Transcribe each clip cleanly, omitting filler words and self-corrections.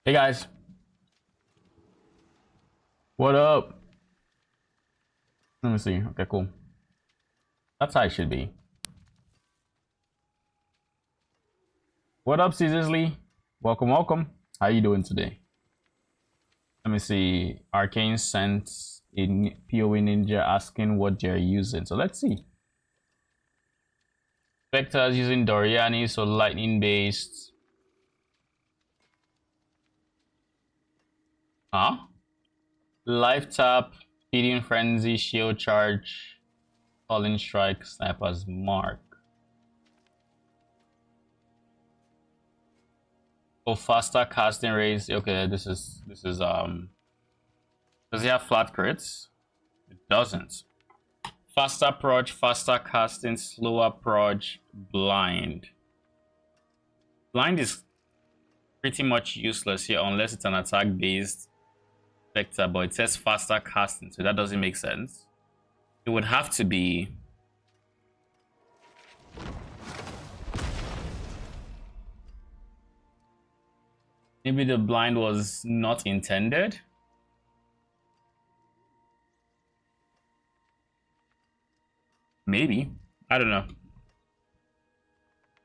Hey guys, what up? Let me see. Okay, cool. That's how it should be. What up, Caesarsley? Welcome, welcome. How you doing today? Let me see. Arcane sent a PoE Ninja asking what they're using. So let's see. Spectre is using Doriani, so lightning based. Huh? Life tap, feeding frenzy, shield charge, falling strike, sniper's mark. Oh, faster casting rates. Okay, this is does it have flat crits? It doesn't. Faster proj, faster casting, slower proj, blind. Blind is pretty much useless here unless it's an attack based vector, but it says faster casting, so that doesn't make sense. It would have to be maybe the blind was not intended. Maybe. I don't know.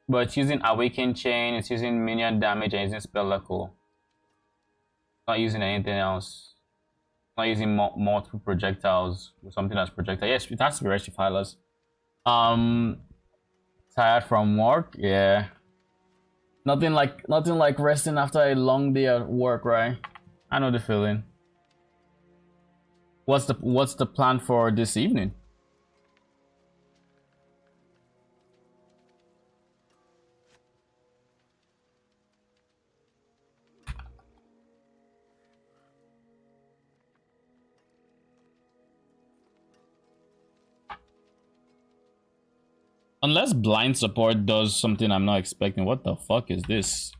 But it's using Awaken Chain, it's using minion damage, and using Spell Echo. Not using anything else. Not using multiple projectiles with something that's projectile. Yes, it has to be Rectifilers. Tired from work? Yeah. Nothing like resting after a long day at work, right? I know the feeling. What's the plan for this evening? Unless blind support does something I'm not expecting. What the fuck is this?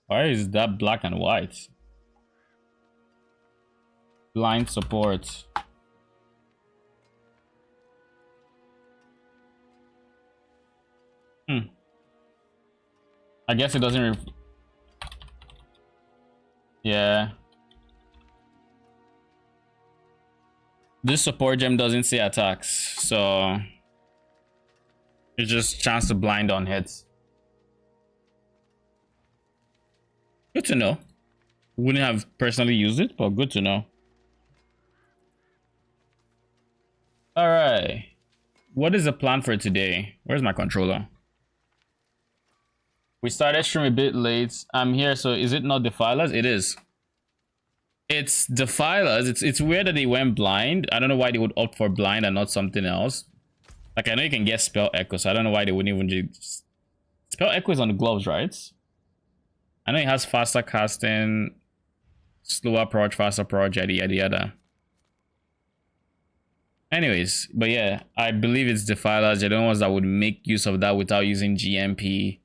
Why is that black and white? Blind support. I guess it doesn't yeah. This support gem doesn't say attacks, so it's just chance to blind on hits. Good to know. Wouldn't have personally used it, but good to know. Alright. What is the plan for today? Where's my controller? We started stream a bit late. I'm here, so is it not Defilers? It is. It's Defilers. It's weird that they went blind. I don't know why they would opt for blind and not something else. Like, I know you can get Spell Echo, so I don't know why they wouldn't even do... Spell Echo is on the gloves, right? I know it has faster casting, slower proj, faster proj, yada yada yada. Anyways, but yeah, I believe it's Defilers. They're the ones that would make use of that without using GMP.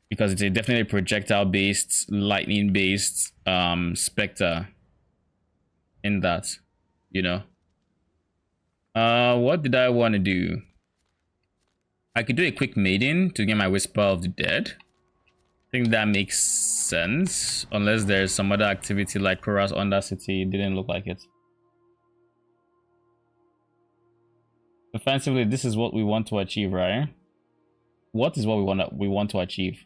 Because it's a definitely projectile-based, lightning-based Spectre in that, you know. What did I want to do? I could do a quick maiden to get my Whisper of the Dead. I think that makes sense. Unless there's some other activity like Korra's Undercity. Didn't look like it. Offensively, this is what we want to achieve, right? What is what we want to achieve?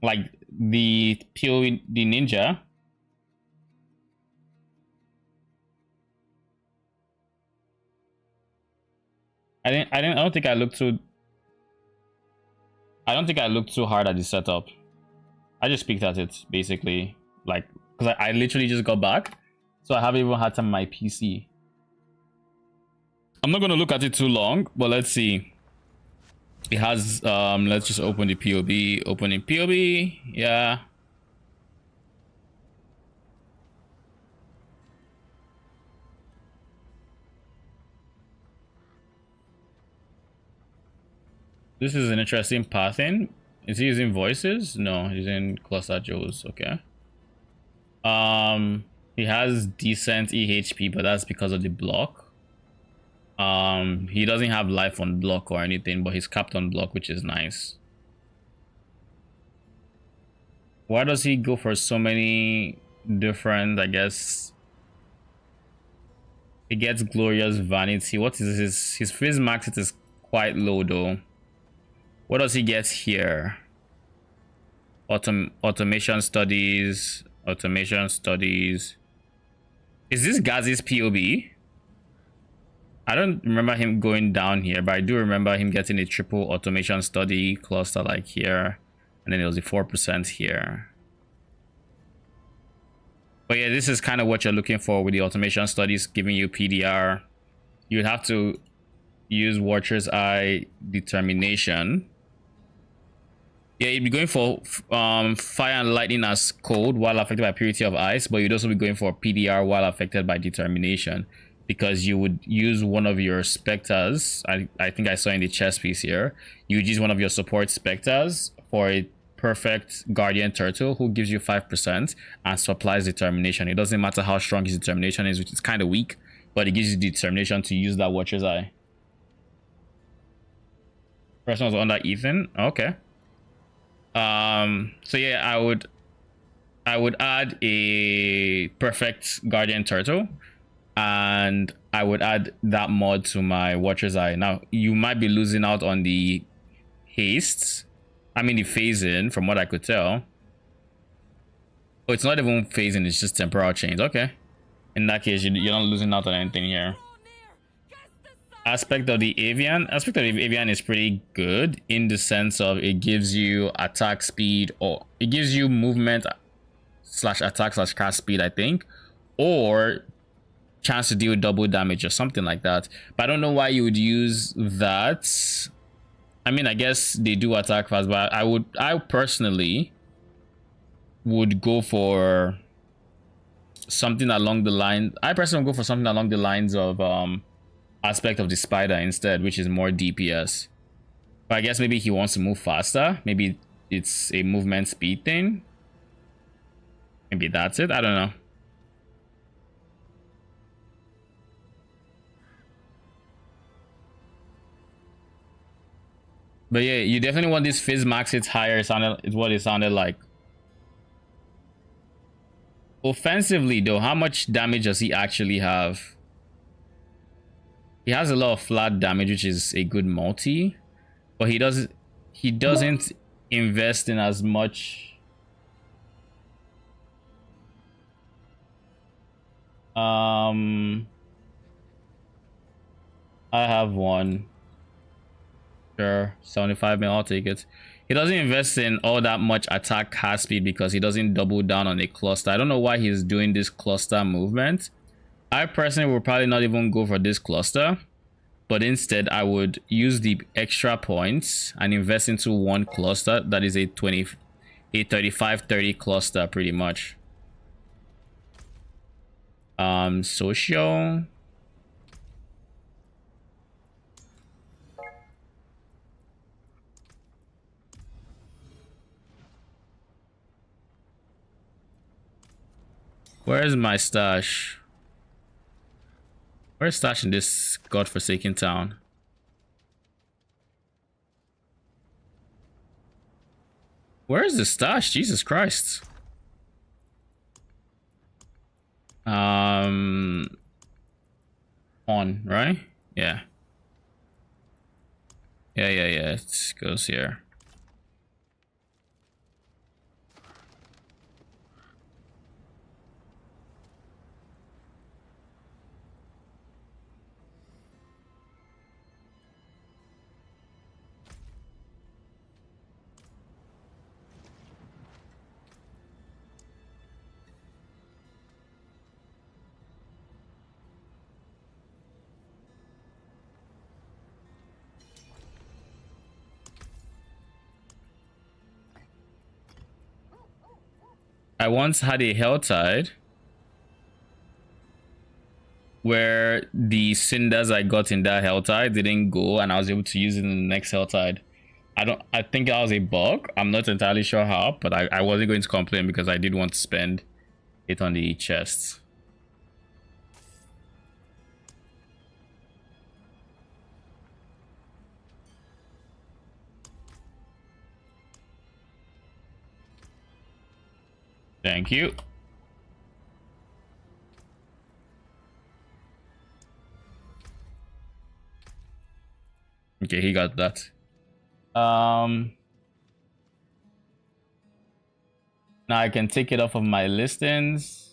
Like the PoE, the ninja. I don't think I looked too hard at the setup. I just peeked at it basically, like, because I literally just got back, so I haven't even had time on my PC. I'm not gonna look at it too long, but let's see. It has let's just open the POB, opening POB, yeah. This is an interesting pathing. Is he using voices? No, he's in Cluster Joes. Okay. He has decent EHP, but that's because of the block. He doesn't have life on block or anything, but he's capped on block, which is nice. Why does he go for so many different, I guess? He gets glorious vanity. What is his phase max? It is quite low though. What does he get here? Automation studies. Automation studies. Is this Gazi's POB? I don't remember him going down here, but I do remember him getting a triple automation study cluster like here. And then it was a 4% here. But yeah, this is kind of what you're looking for with the automation studies giving you PDR. You'd have to use Watcher's Eye determination. Yeah, you'd be going for fire and lightning as cold while affected by purity of ice, but you'd also be going for PDR while affected by determination, because you would use one of your specters. I think I saw in the chess piece here, you would use one of your support specters for a perfect guardian turtle who gives you 5% and supplies determination. It doesn't matter how strong his determination is, which is kind of weak, but it gives you determination to use that Watcher's Eye. Person was under Ethan. Okay. So yeah, I would add a perfect guardian turtle, and I would add that mod to my Watcher's Eye. Now you might be losing out on the haste, I mean the phasing, from what I could tell. Oh, it's not even phasing, it's just temporal change. Okay, in that case you're not losing out on anything here. Aspect of the avian is pretty good in the sense of it gives you attack speed, or it gives you movement slash attack slash cast speed, I think, or chance to deal double damage or something like that. But I don't know why you would use that. I mean, I guess they do attack fast, but I personally would go for something along the line. I personally would go for something along the lines of aspect of the spider instead, which is more DPS. But I guess maybe he wants to move faster. Maybe it's a movement speed thing. Maybe that's it. I don't know. But yeah, you definitely want this fizz max hits higher. It's what it sounded like. Offensively though, how much damage does he actually have? He has a lot of flat damage, which is a good multi, but he doesn't invest in as much. I have one. Sure, 75 mil, I'll take it. He doesn't invest in all that much attack cast speed because he doesn't double down on a cluster. I don't know why he's doing this cluster movement. I personally would probably not even go for this cluster, but instead I would use the extra points and invest into one cluster that is a 35-30 cluster pretty much. Social. Where's my stash? Where's stash in this godforsaken town? Where's the stash? Jesus Christ. On, right? Yeah. Yeah. It goes here. I once had a Helltide where the cinders I got in that Helltide didn't go, and I was able to use it in the next Helltide. I think that was a bug. I'm not entirely sure how, but I wasn't going to complain because I did want to spend it on the chests. Thank you. Okay, he got that. Now I can take it off of my listings.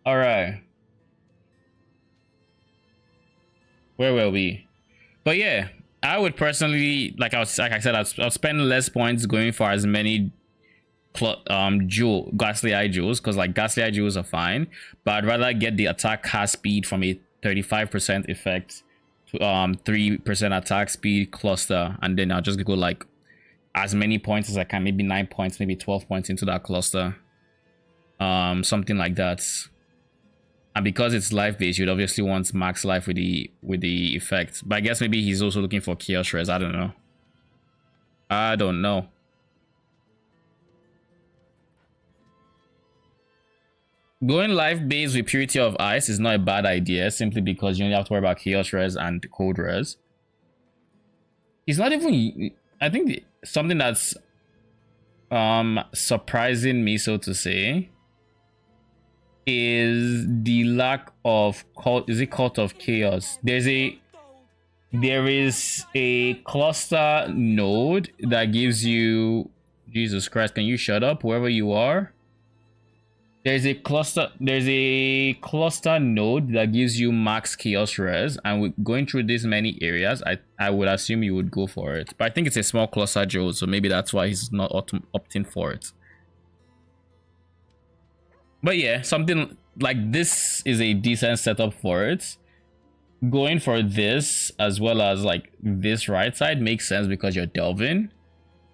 All right. Where will we? But yeah, I would personally like I said, I'll spend less points going for as many ghastly eye jewels, because like ghastly eye jewels are fine, but I'd rather get the attack cast speed from a 35% effect to 3% attack speed cluster, and then I'll just go like as many points as I can, maybe 9 points, maybe 12 points into that cluster, something like that. And because it's life based, you'd obviously want max life with the effect. But I guess maybe he's also looking for chaos shreds. I don't know. I don't know. Going life based with purity of ice is not a bad idea, simply because you only have to worry about chaos res and cold res. It's not even, I think something that's surprising me, so to say, is the lack of cult. Is it Cult of Chaos? There is a cluster node that gives you, Jesus Christ, can you shut up wherever you are? There's a cluster node that gives you max chaos res, and with going through this many areas, I would assume you would go for it. But I think it's a small cluster Joe, so maybe that's why he's not opting for it. But yeah, something like this is a decent setup for it. Going for this as well as like this right side makes sense because you're delving.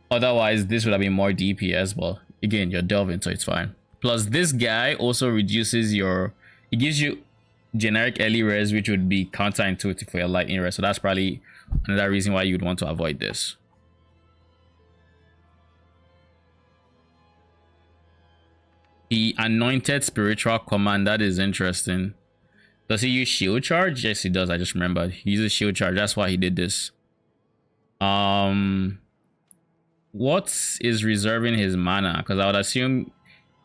Otherwise, this would have been more DPS, but again, you're delving, so it's fine. Plus, this guy also reduces your... It gives you generic early res, which would be counterintuitive for your lightning res. So that's probably another reason why you'd want to avoid this. The Anointed Spiritual Command, that is interesting. Does he use shield charge? Yes, he does. I just remembered. He uses shield charge. That's why he did this. What is reserving his mana? Because I would assume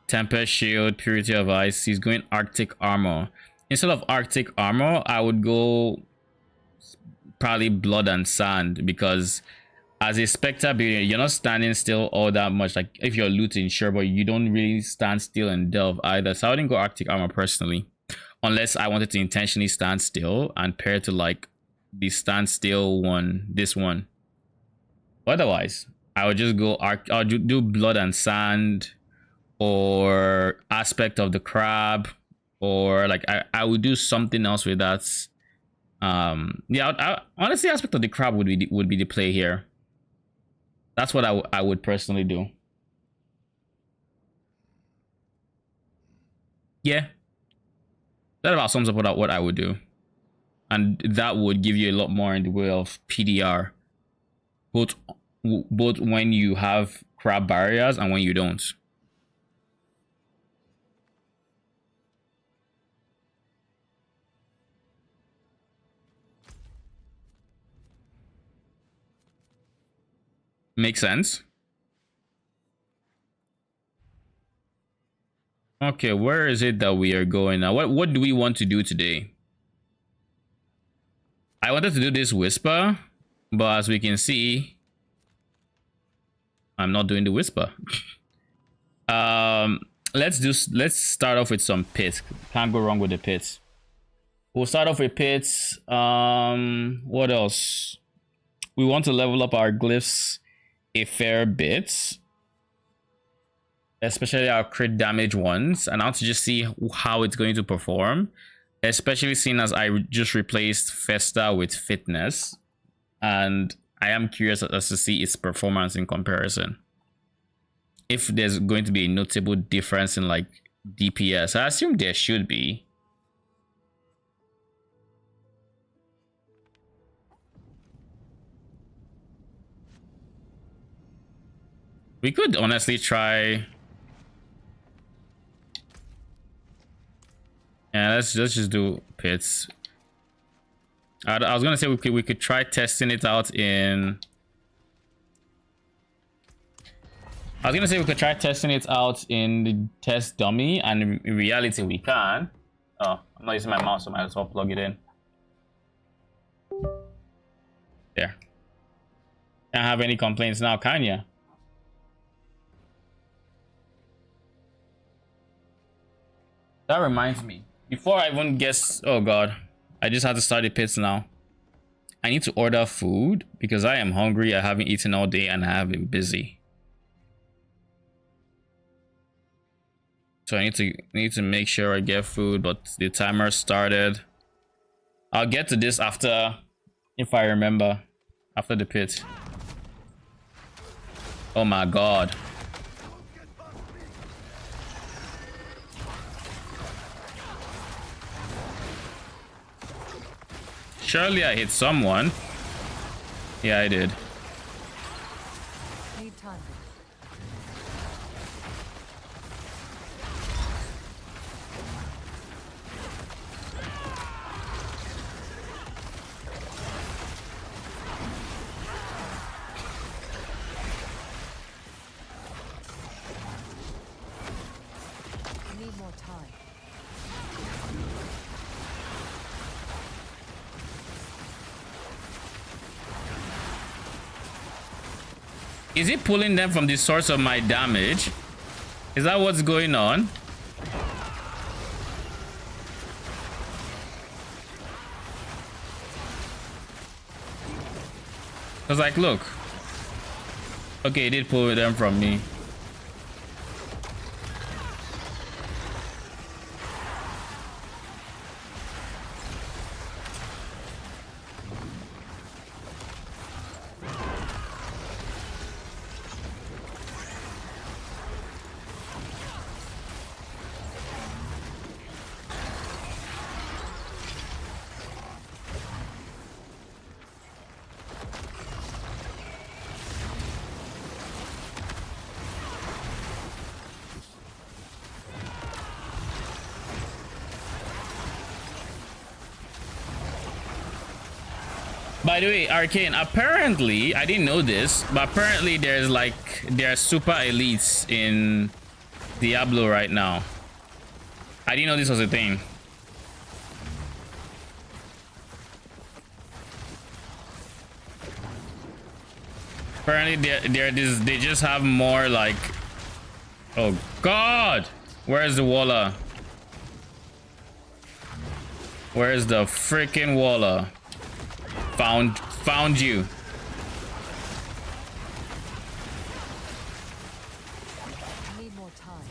Tempest Shield, Purity of Ice. He's going Arctic Armor. Instead of Arctic Armor, I would go probably Blood and Sand, because as a Spectre builder, you're not standing still all that much. Like if you're looting, sure, but you don't really stand still and delve either. So I wouldn't go Arctic Armor personally, unless I wanted to intentionally stand still and pair to like the stand still one, this one. Otherwise, I would just go I'll do Blood and Sand, or Aspect of the Crab, or like I would do something else with that. Yeah, I honestly, Aspect of the Crab would be the play here. That's what I would personally do. Yeah, that about sums up what I would do, and that would give you a lot more in the way of PDR, both when you have crab barriers and when you don't. Makes sense. Okay, where is it that we are going now? What do we want to do today? I wanted to do this whisper, but as we can see, I'm not doing the whisper. Let's start off with some pits. Can't go wrong with the pits. We'll start off with pits. What else? We want to level up our glyphs a fair bit, especially our crit damage ones, and I want to just see how it's going to perform, especially seeing as I just replaced Festa with Fitness, and I am curious as to see its performance in comparison, if there's going to be a notable difference in like DPS. I assume there should be. We could honestly try let's just do pits. I was gonna say we could try testing it out in. I was gonna say we could try testing it out in the test dummy, and in reality we can. Oh, I'm not using my mouse, so I might as well plug it in. There. Can't have any complaints now, can ya? That reminds me. Before I even guess, oh god, I just had to start the pits now. I need to order food because I am hungry. I haven't eaten all day and I have been busy. So I need to make sure I get food, but the timer started. I'll get to this after, if I remember, after the pit. Oh my god. Surely I hit someone. Yeah, I did. Need time. I need more time. Is it pulling them from the source of my damage? Is that what's going on? Cause like, look. Okay, it did pull them from me. By the way, Arcane, apparently, I didn't know this, but apparently there are super elites in Diablo right now. I didn't know this was a thing. Apparently they just have more like, oh god, where's the Walla? Where's the freaking Walla? Found you. I need more time.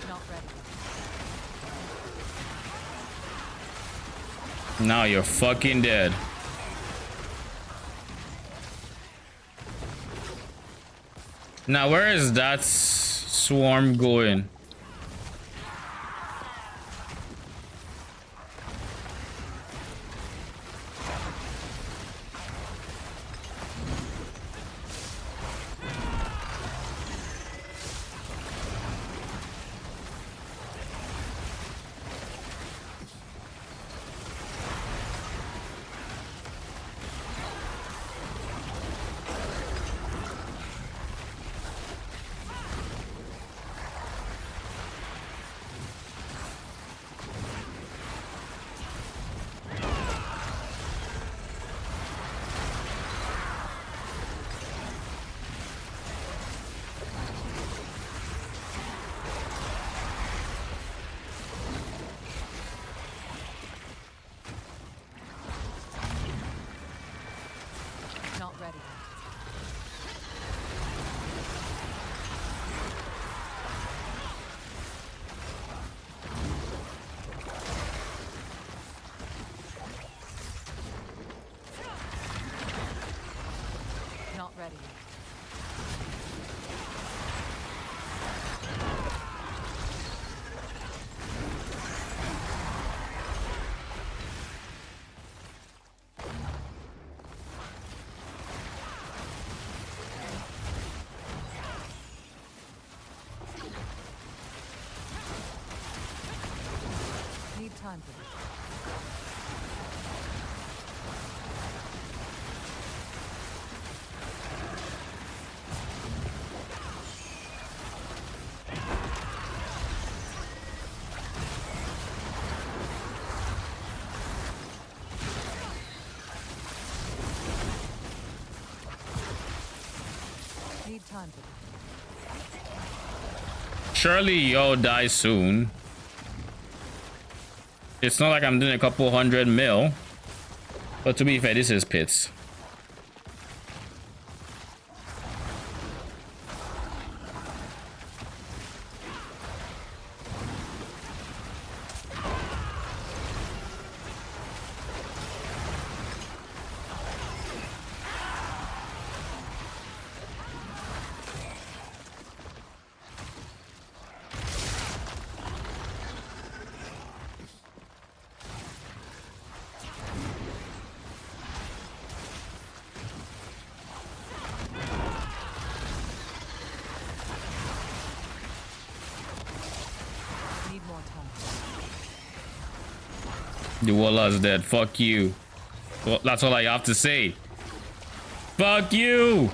Not ready. Now you're fucking dead. Now, where is that swarm going? Not ready. Not ready. time for that. Surely you'll die soon. It's not like I'm doing a couple 100 mil. But to be fair, this is pits. Need more time. The Waller's dead. Fuck you. Well, that's all I have to say. Fuck you.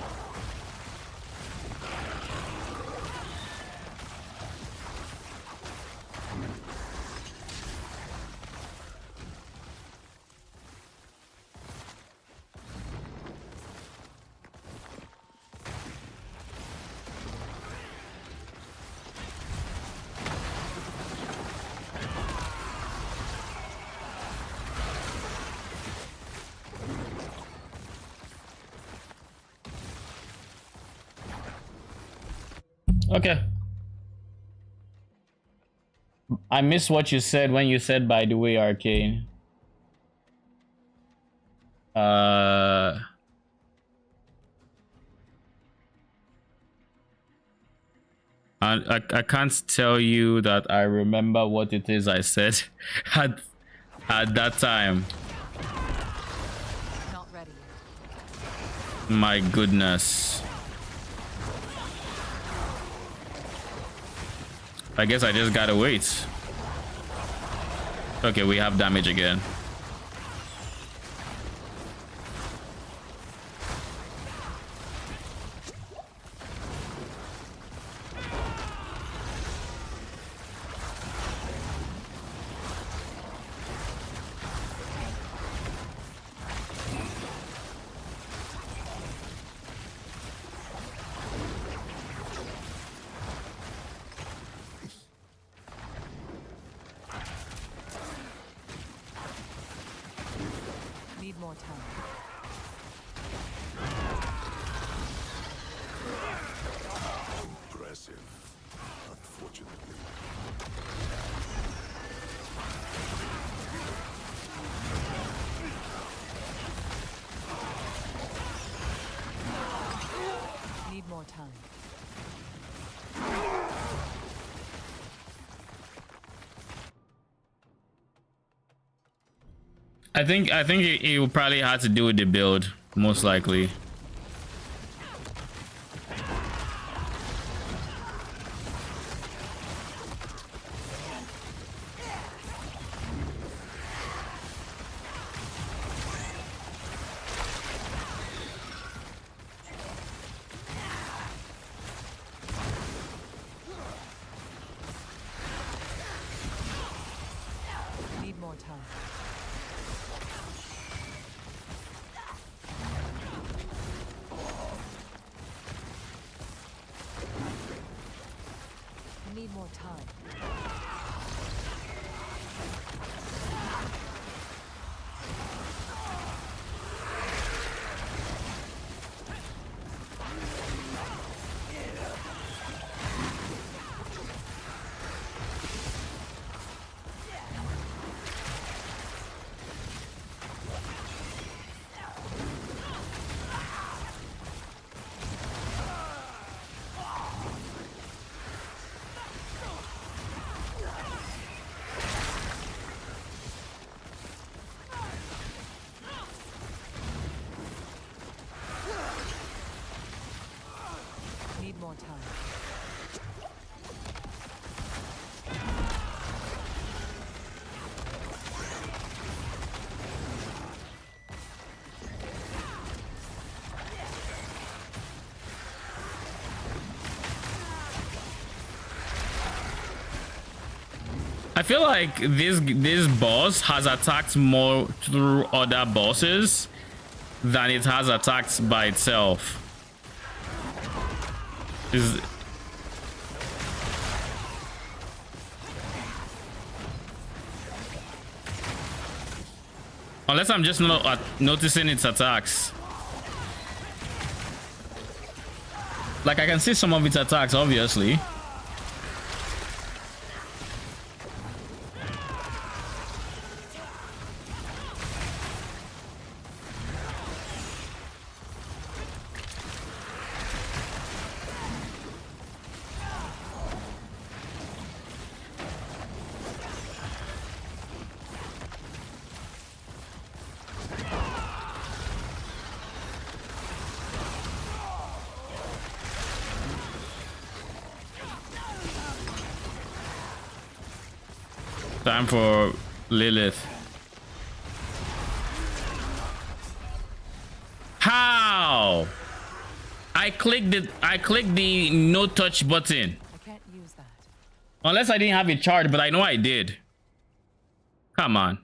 Okay. I missed what you said when you said, by the way, Arcane. I can't tell you that I remember what it is I said at that time. Not ready. My goodness. I guess I just gotta wait. Okay, we have damage again. Need more time. Impressive, unfortunately. Need more time. I think it will probably have to do with the build, most likely. Need more time. Need more time. Need more time. I feel like this boss has attacked more through other bosses than it has attacked by itself. Is unless I'm just not noticing its attacks. Like I can see some of its attacks, obviously. Time for Lilith. How? I clicked the no touch button. I can't use that. Unless I didn't have it charged, but I know I did. Come on.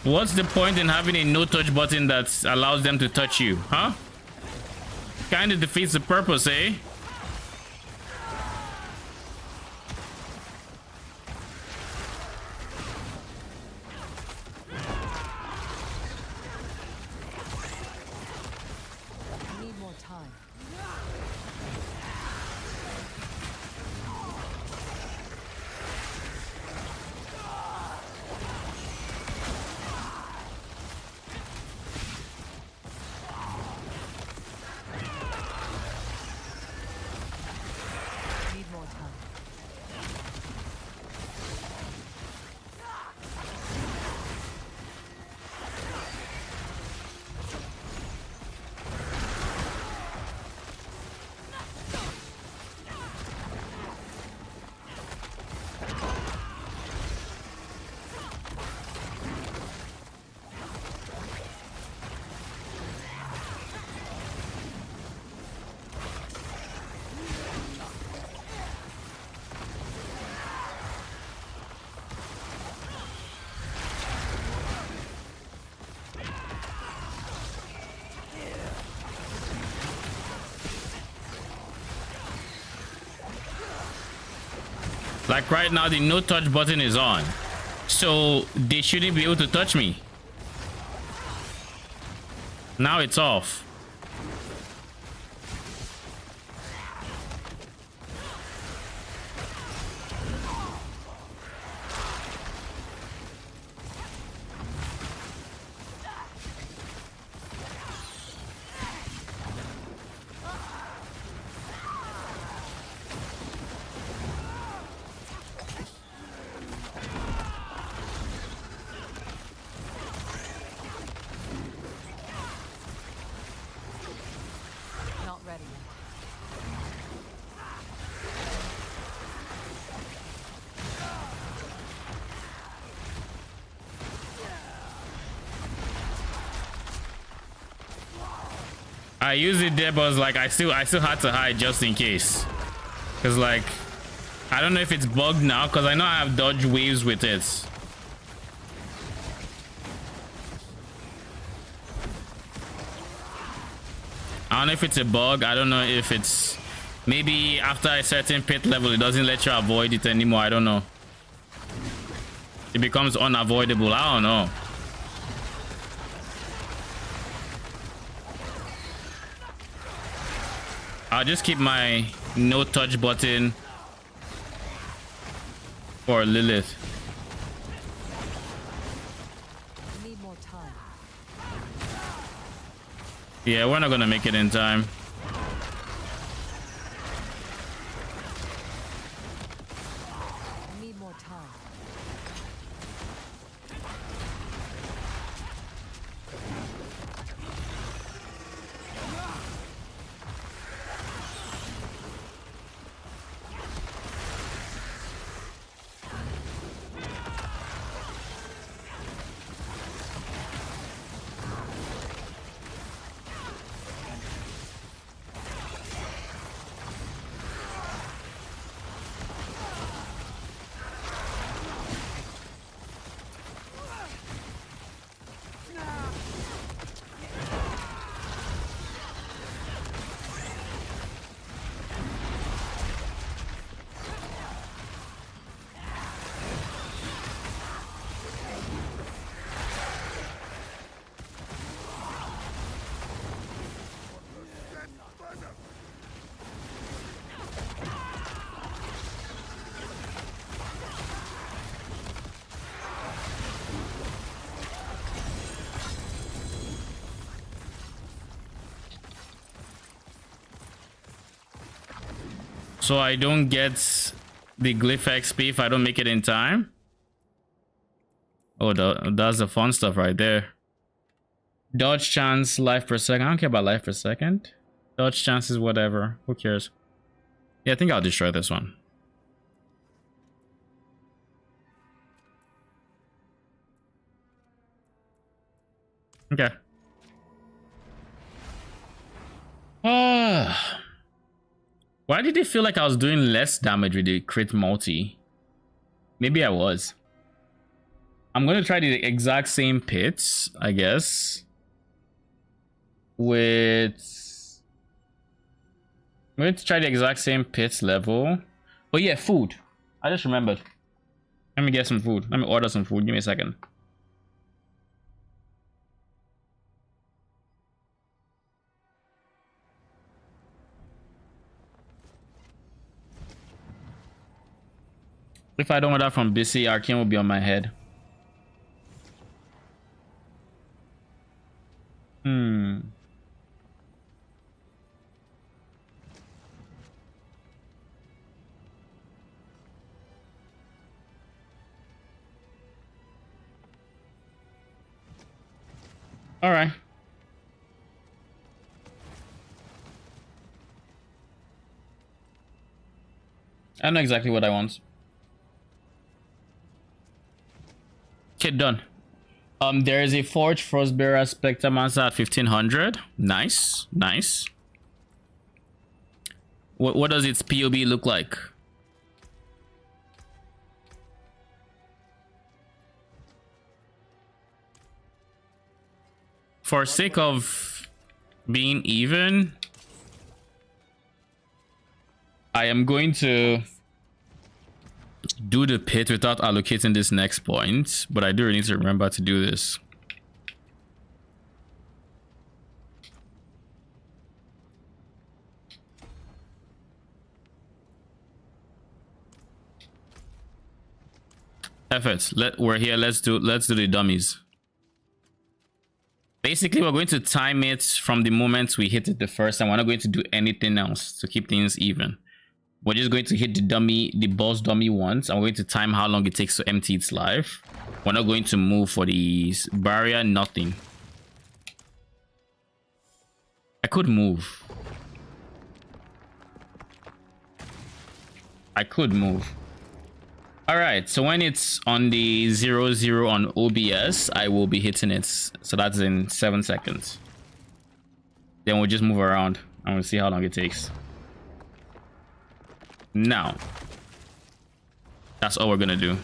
What's the point in having a no touch button that allows them to touch you, huh? Kind of defeats the purpose, eh? I need more time. Need more time. Like right now, the no touch button is on. So they shouldn't be able to touch me. Now it's off. Not ready yet. I used it there, but I was like, I still had to hide just in case. Cause like, I don't know if it's bugged now, cause I know I have dodge waves with it. I don't know if it's a bug. I don't know if it's maybe after a certain pit level, it doesn't let you avoid it anymore. I don't know. It becomes unavoidable. I don't know. I'll just keep my no touch button for Lilith. I need more time. Yeah, we're not gonna make it in time. I need more time. So I don't get the glyph XP if I don't make it in time. Oh, that's the fun stuff right there. Dodge chance, life per second. I don't care about life per second. Dodge chances, whatever. Who cares? Yeah, I think I'll destroy this one. Okay. Why did it feel like I was doing less damage with the crit multi? Maybe I was. I'm going to try the exact same pits, I guess. With... I'm going to try the exact same pits level. Oh yeah, food. I just remembered. Let me get some food. Let me order some food. Give me a second. If I don't order from BC, Arcane will be on my head. All right. I know exactly what I want. Okay, done. There is a Forge Frostbearer Spectre Monster at 1500. Nice, nice. What does its POB look like? For sake of being even, I am going to do the pit without allocating this next point, but I do really need to remember to do this. Efforts. We're here. Let's do the dummies. Basically, we're going to time it from the moment we hit it the first time. We're not going to do anything else to keep things even. We're just going to hit the boss dummy once. I'm going to time how long it takes to empty its life. We're not going to move for the barrier, nothing. I could move. I could move. All right, so when it's on the 0-0 on OBS, I will be hitting it. So that's in 7 seconds. Then we'll just move around and we'll see how long it takes. Now, that's all we're gonna do.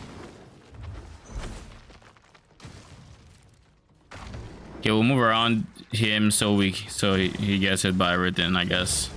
Okay, we'll move around him so he gets hit by everything, I guess.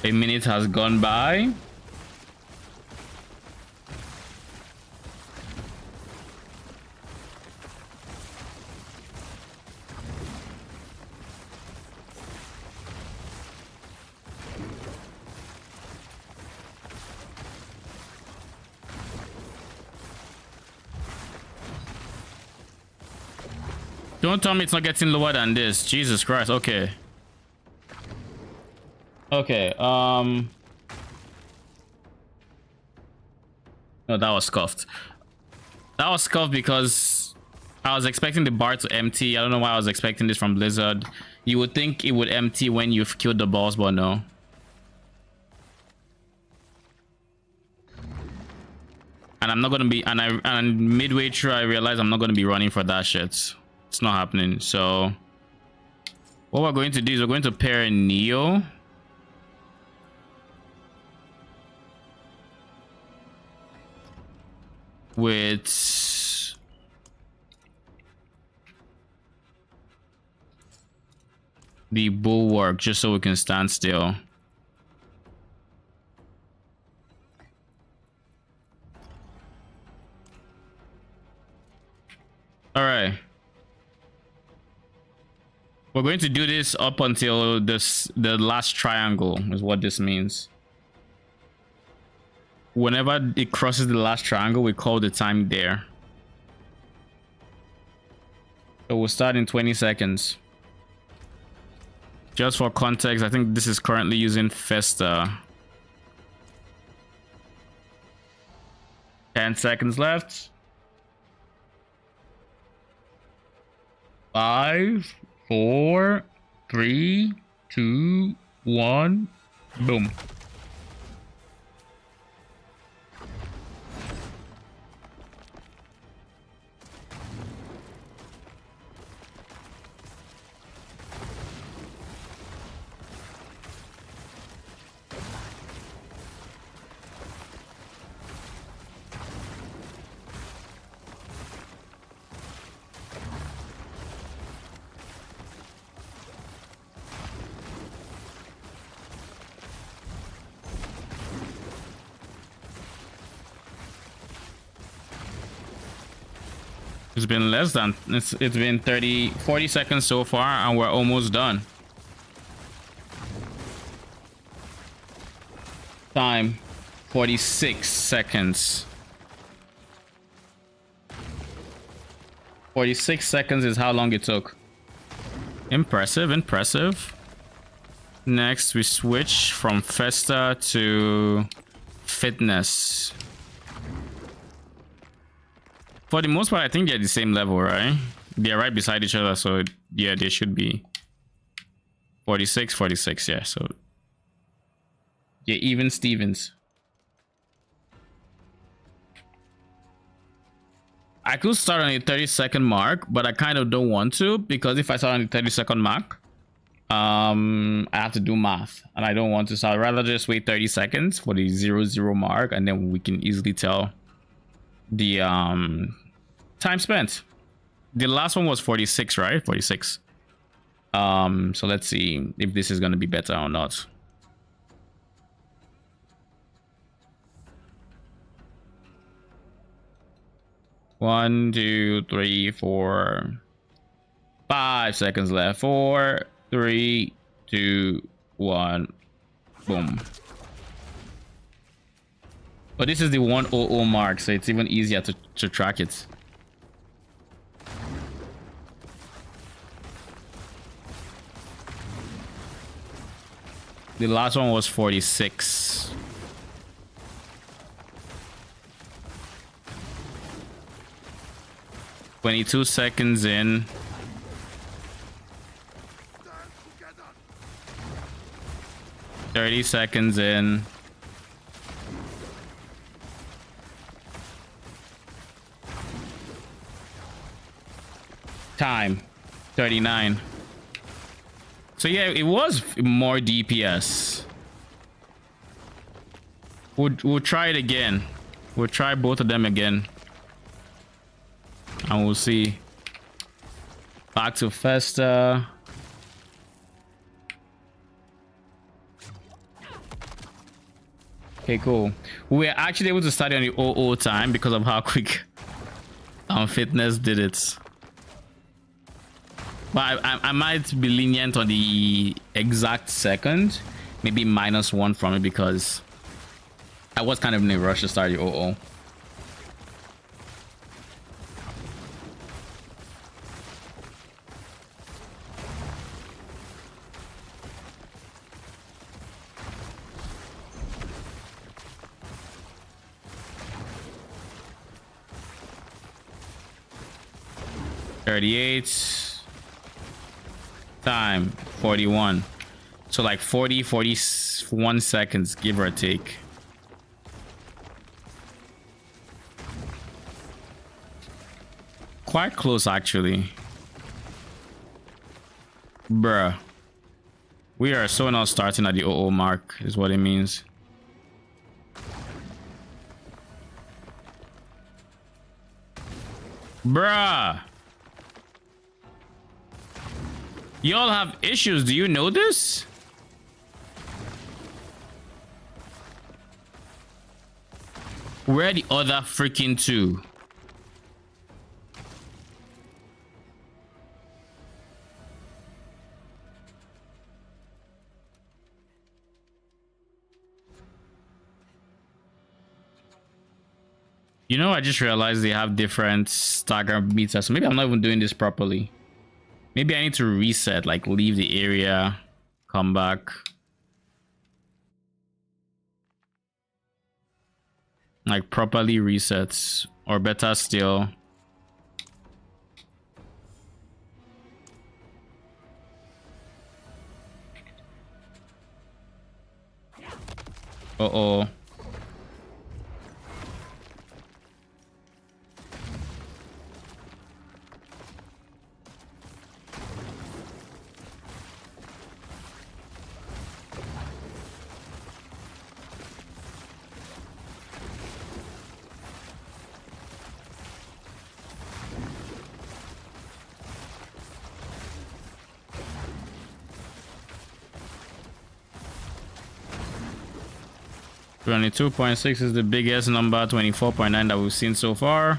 A minute has gone by. Don't tell me it's not getting lower than this. Jesus Christ. Okay. Okay, no, that was scuffed. That was scuffed because I was expecting the bar to empty. I don't know why I was expecting this from Blizzard. You would think it would empty when you've killed the boss, but no. And I'm not gonna be, and midway through I realized I'm not gonna be running for that shit. It's not happening. So what we're going to do is we're going to pair Neo with the bulwark just so we can stand still. All right. We're going to do this up until the last triangle is what this means. Whenever it crosses the last triangle, we call the time there. So we'll start in 20 seconds. Just for context, I think this is currently using Festa. 10 seconds left. 5, 4, 3, 2, 1. Boom. It's been less than it's been 40 seconds so far and we're almost done. Time 46 seconds. 46 seconds is how long it took. Impressive, impressive. Next we switch from Festa to Fitness. For the most part, I think they're the same level, right? They're right beside each other, so yeah, they should be 46, 46, yeah. So yeah, even Stevens. I could start on the 30-second mark, but I kind of don't want to, because if I start on the 30-second mark, I have to do math, and I don't want to. So I'd rather just wait 30 seconds for the 0-0 mark, and then we can easily tell the time spent. The last one was 46, right? 46. So let's see if this is going to be better or not. One, 2, 3, 4, 5 seconds left. 4, 3, 2, 1. Boom. But this is the 100 mark, so it's even easier to track it. The last one was 46. "22 seconds in. "30 seconds in. Time 39. So yeah, it was more DPS. We'll try it again. We'll try both of them again, and we'll see. Back to Festa. Okay, cool. We're actually able to start on the 00 time because of how quick Fitness did it. But I might be lenient on the exact second, maybe -1 from it, because I was kind of in a rush to start the 00. Time 41. So like 41 seconds, give or take. Quite close, actually. Bruh. We are so not starting at the 00 mark, is what it means. Bruh. Y'all have issues. Do you know this? Where are the other freaking two? You know, I just realized they have different stagger meters. So maybe I'm not even doing this properly. Maybe I need to reset, like leave the area, come back. Like properly resets, or better still. Uh-oh. $22.6 is the biggest number, 24.9 that we've seen so far.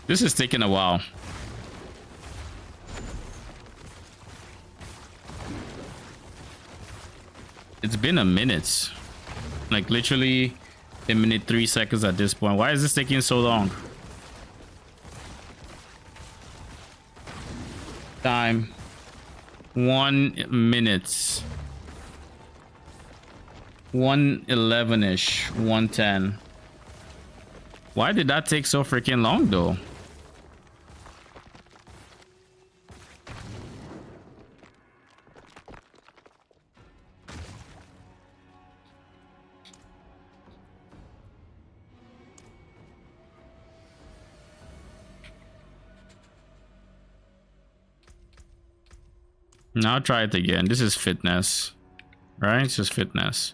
This is taking a while. It's been a minute. Like literally a minute 3 seconds at this point. Why is this taking so long? Time 1 minute. 1:11ish, 1:10. Why did that take so freaking long though? Now try it again. This is fitness, right? It's just fitness.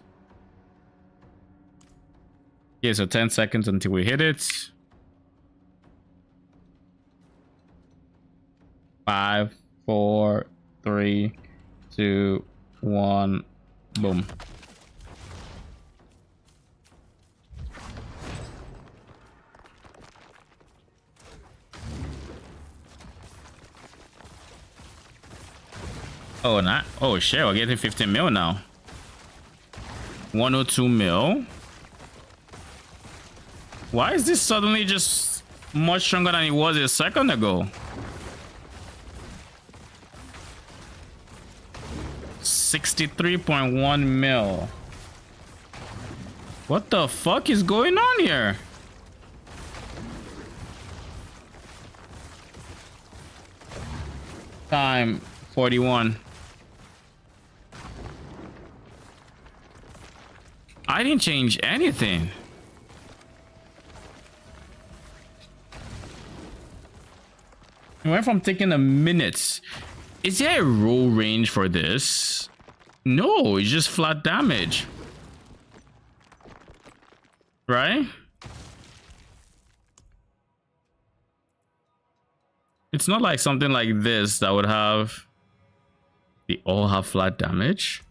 Okay, so 10 seconds until we hit it. 5, 4, 3, 2, 1, boom. Oh, not. Oh shit, we're getting 15 mil now. 102 mil. Why is this suddenly just much stronger than it was a second ago? 63.1 mil. What the fuck is going on here? Time 41. I didn't change anything. It went from taking a minute. Is there a roll range for this? No, it's just flat damage. Right? It's not like something like this that would have... They all have flat damage.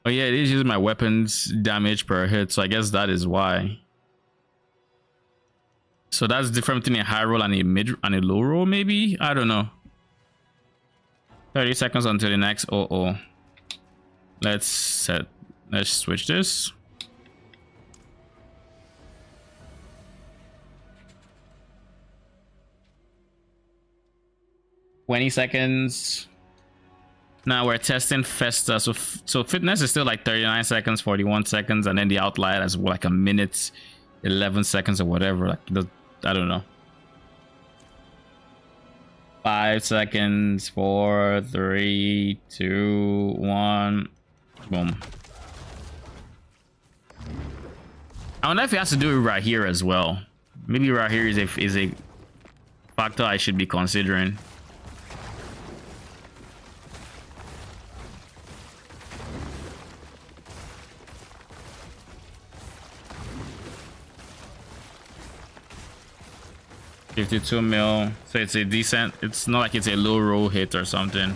Oh yeah, it is using my weapons damage per hit, so I guess that is why. So that's different between a high roll and a mid and a low roll, maybe? I don't know. 30 seconds until the next Let's switch this. $20 seconds. Now we're testing Festa. So fitness is still like 39 seconds, 41 seconds, and then the outlier is like a minute, 11 seconds or whatever. Like I don't know. 5 seconds, 4, 3, 2, 1, boom. I wonder if he has to do it right here as well. Maybe right here is a factor I should be considering. $52 mil, so it's a decent. It's not like it's a low roll hit or something.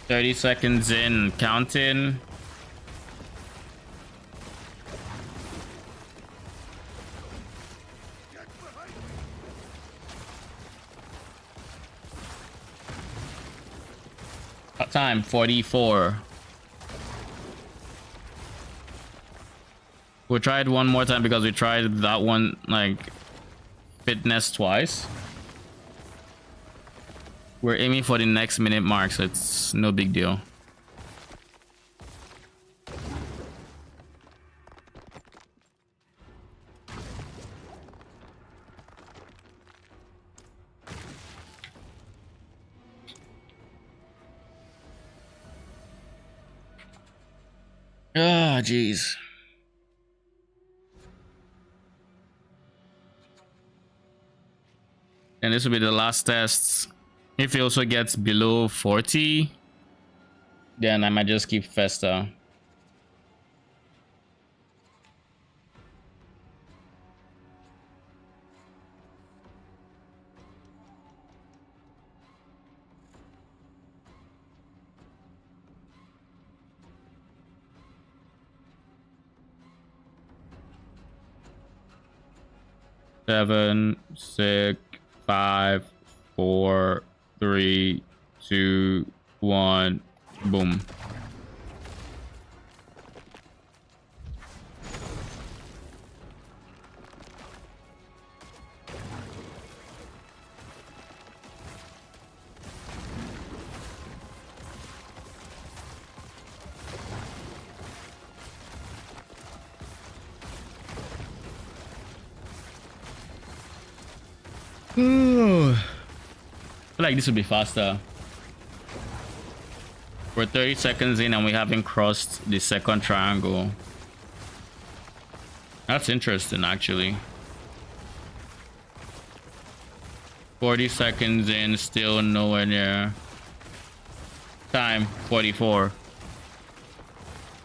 30 seconds in, counting. Time 44. We'll try it one more time because we tried that one like fitness twice. We're aiming for the next minute mark, so it's no big deal. Ah, jeez. And this will be the last test. If it also gets below 40, then I might just keep Festa. Seven, 6, 5, 4, 3, 2, 1, boom. I feel like this would be faster. We're 30 seconds in and we haven't crossed the second triangle. That's interesting, actually. 40 seconds in, still nowhere near. Time 44.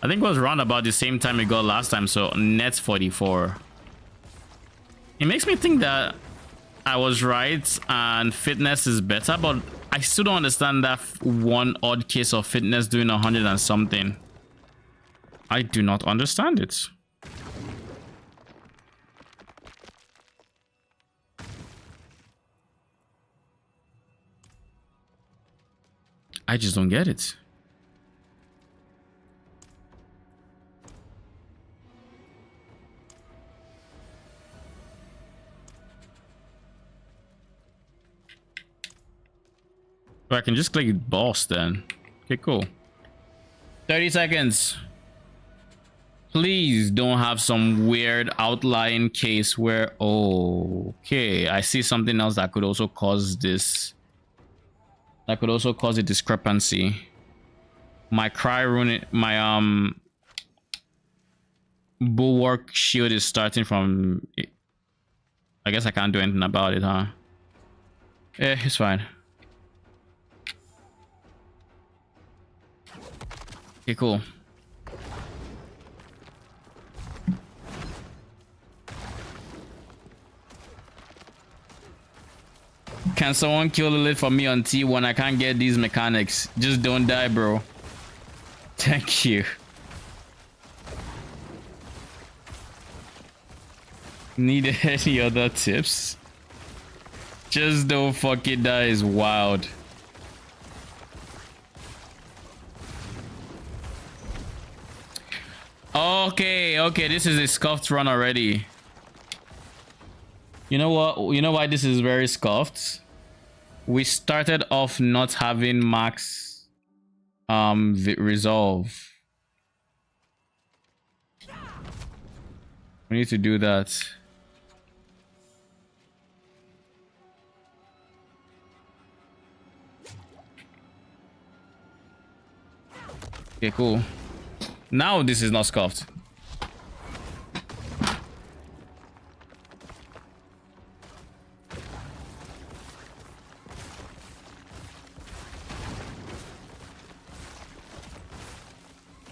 I think it was around about the same time we got last time, so net's 44. It makes me think that I was right and fitness is better, but I still don't understand that one odd case of fitness doing 100 and something. I do not understand it. I just don't get it. So I can just click boss then. Okay, cool. 30 seconds. Please don't have some weird outlying case where, oh, okay, I see something else that could also cause this. That could also cause a discrepancy. My cry rune, my bulwark shield is starting from. I guess I can't do anything about it, huh? Yeah, it's fine. Okay, cool. Can someone kill Lilith for me on T1? I can't get these mechanics. Just don't die, bro. Thank you. Need any other tips? Just don't fucking die is wild. Okay, this is a scuffed run already. You know what? You know why this is very scuffed? We started off not having max resolve. We need to do that. Okay, cool. Now this is not scuffed.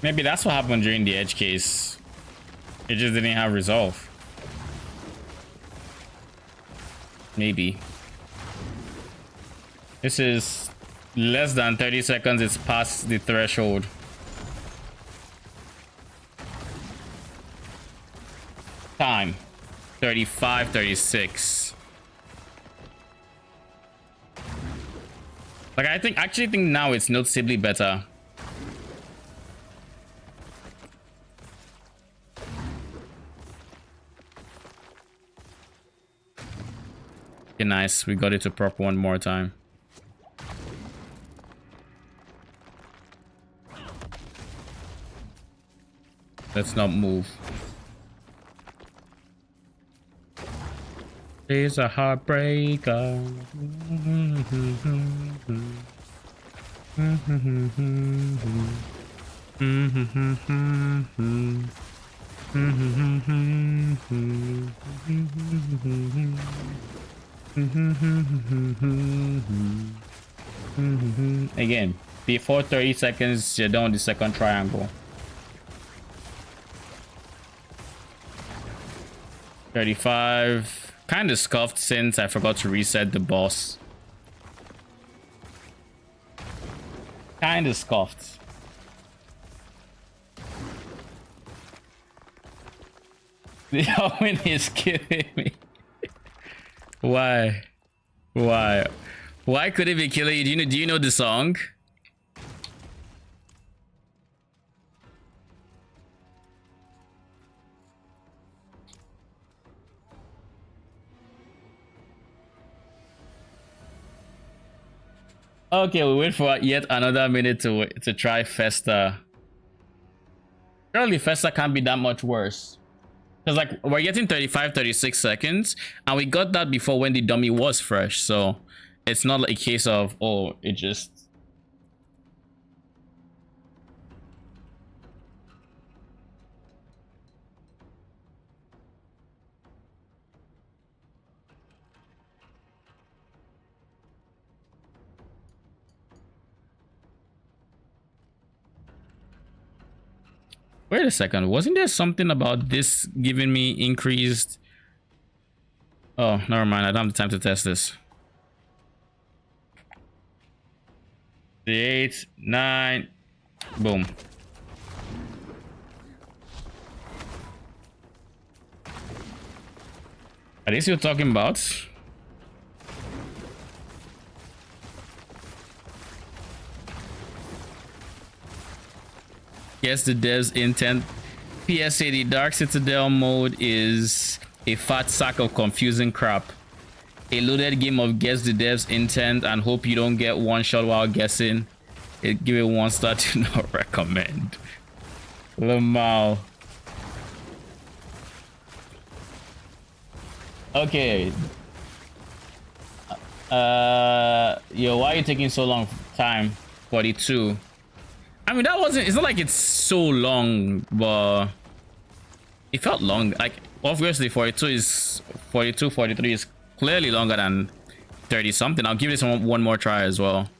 Maybe that's what happened during the edge case. It just didn't have resolve. Maybe. This is less than 30 seconds. It's past the threshold. Time 35, 36. Like, I actually think now it's noticeably better. Okay, nice. We got it to prop one more time. Let's not move. It's a heartbreaker. Again, before 30 seconds, you're done with the second triangle. 35. Kind of scuffed since I forgot to reset the boss. Kind of scuffed. The Owen is killing me. Why? Why? Why could it be killing you? Do you know the song? Okay, we wait for yet another minute to try Festa. Surely Festa can't be that much worse. Because like we're getting 35, 36 seconds, and we got that before when the dummy was fresh, so it's not like a case of, oh, it just... Wait a second, wasn't there something about this giving me increased? Oh, never mind, I don't have the time to test this. 8, 9, boom. Are these you're talking about? Yes, the dev's intent. PSA, the Dark Citadel mode is a fat sack of confusing crap. A loaded game of guess the dev's intent and hope you don't get one shot while guessing. Give it 1 star to not recommend. Lamau. Okay. Yo, why are you taking so long time? 42. I mean, that wasn't, it's not like it's so long, but it felt long. Like, obviously 42 is 42, 43 is clearly longer than 30 something. I'll give this one more try as well.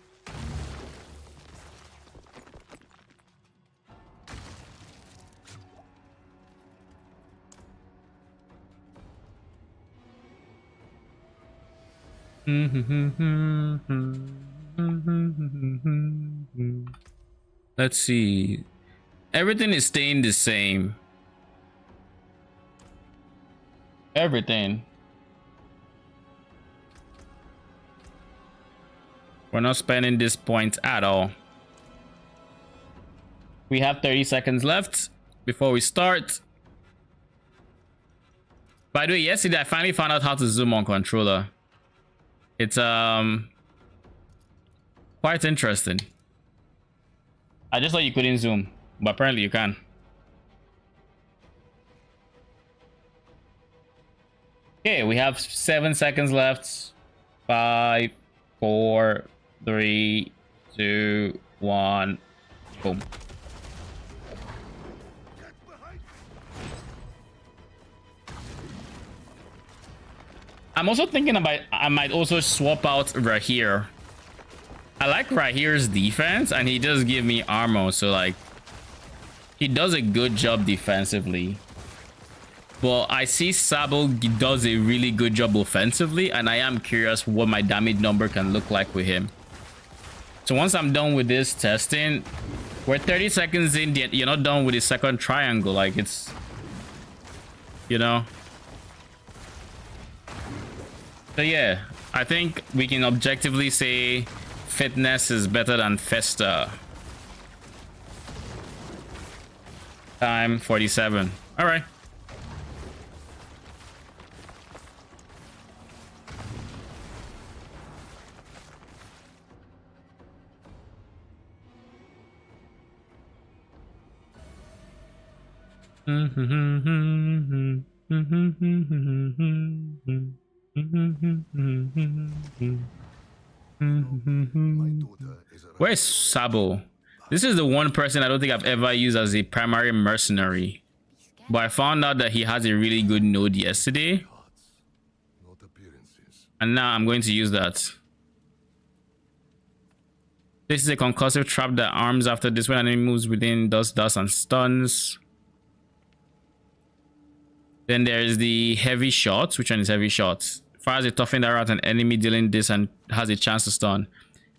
Let's see. Everything is staying the same. Everything. We're not spending this point at all. We have 30 seconds left before we start. By the way, yesterday I finally found out how to zoom on controller. It's quite interesting. I just thought you couldn't zoom, but apparently you can. Okay, we have 7 seconds left. 5, 4, 3, 2, 1. Boom. I'm also thinking about, I might also swap out Rahir. I like Rahir's defense, and he does give me armor, so like, He does a good job defensively. But I see Sabo does a really good job offensively, and I am curious what my damage number can look like with him. So once I'm done with this testing, we're 30 seconds in, you're not done with the second triangle. Like, it's, you know. So yeah, I think we can objectively say fitness is better than Festa. Time 47. All right. My daughter is a Where's Sabo? This is the one person I don't think I've ever used as a primary mercenary. But I found out that he has a really good node yesterday. cards, not appearances. And now I'm going to use that. This is a concussive trap that arms after this when an enemy moves within dust, and stuns. Then there's the heavy shots. Which one is heavy shots? Fires a toughened arrow at an enemy dealing this and has a chance to stun.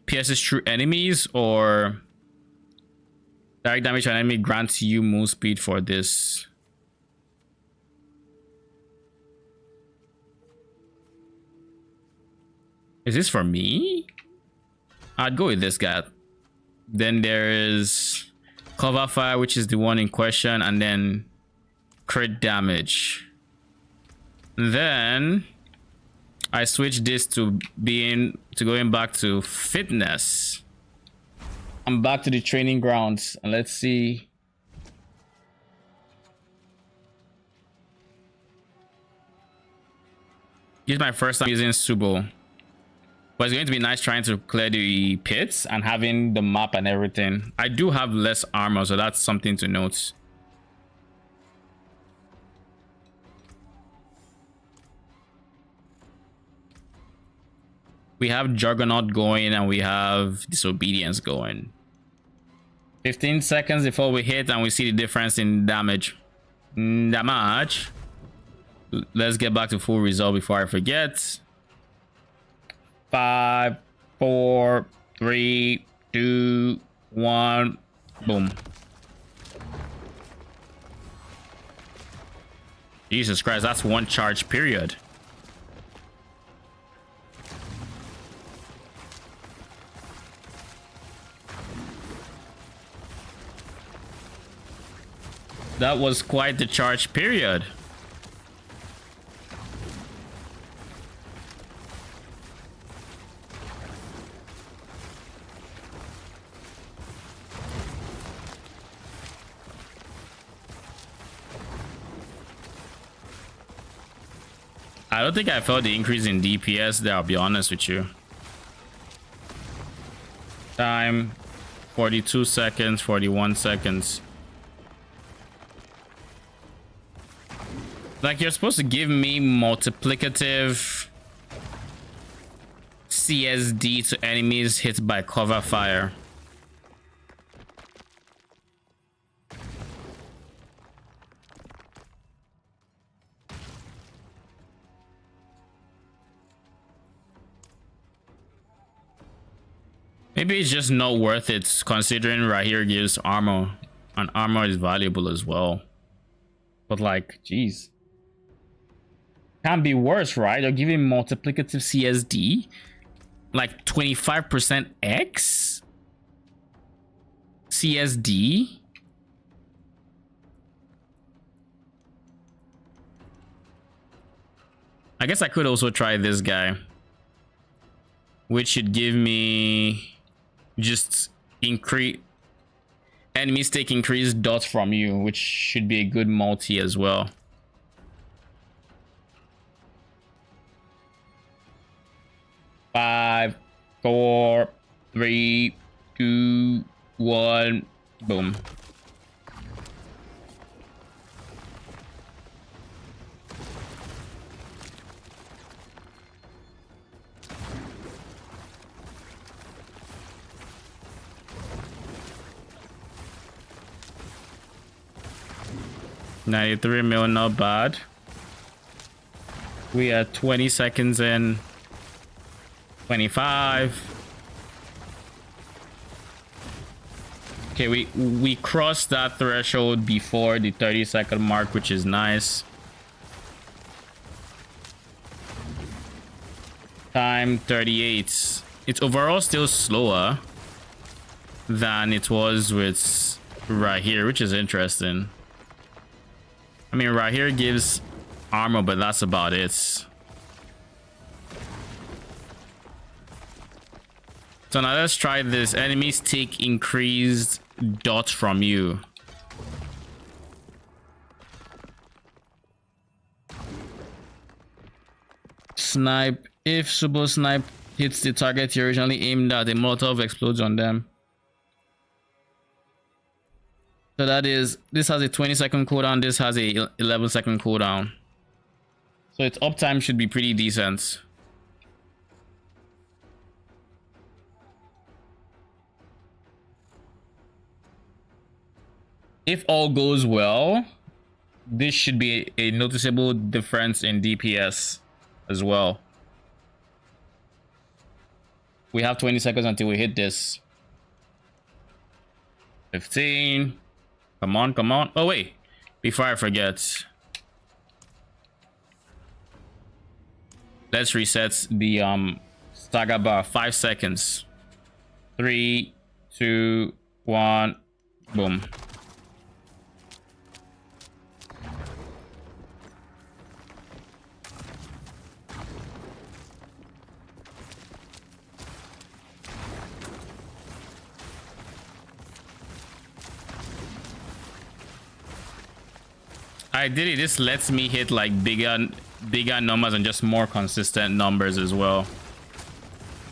Pierces through enemies, or direct damage to an enemy grants you move speed for this. Is this for me? I'd go with this guy. Then there is cover fire, which is the one in question, and then crit damage. Then I switch this to going back to fitness. I'm back to the training grounds, and let's see. This is my first time using Subo. But it's going to be nice trying to clear the pits and having the map and everything. I do have less armor, so that's something to note. We have Juggernaut going and we have Disobedience going. 15 seconds before we hit and we see the difference in damage. Let's get back to full result before I forget. 5, 4, 3, 2, 1, boom. Jesus Christ, that's one charge period. That was quite the charge period. I don't think I felt the increase in DPS there, I'll be honest with you. Time 42 seconds, 41 seconds. Like, you're supposed to give me multiplicative CSD to enemies hit by cover fire. Maybe it's just not worth it considering right here gives armor, and armor is valuable as well. But like, geez. Can't be worse, right? They're giving multiplicative CSD, like 25% X CSD. I guess I could also try this guy, which should give me just increase enemies take increased dots from you, which should be a good multi as well. Five, 4, 3, 2, 1, boom. 93 mil, not bad. We are 20 seconds in. 25. Okay, we crossed that threshold before the 30-second mark, which is nice. Time 38. It's overall still slower than it was with right here, which is interesting. I mean, right here gives armor, but that's about it. So now let's try this. Enemies take increased dot from you. Snipe. If super snipe hits the target you originally aimed at, a Molotov explodes on them. So that is, this has a 20-second cooldown, this has a 11-second cooldown. So its uptime should be pretty decent. If all goes well, this should be a noticeable difference in DPS as well. We have 20 seconds until we hit this. 15. Come on, come on. Oh, wait. Before I forget. Let's reset the stagger bar. 5 seconds. 3, 2, 1. Boom. I did it. This lets me hit like bigger numbers and just more consistent numbers as well.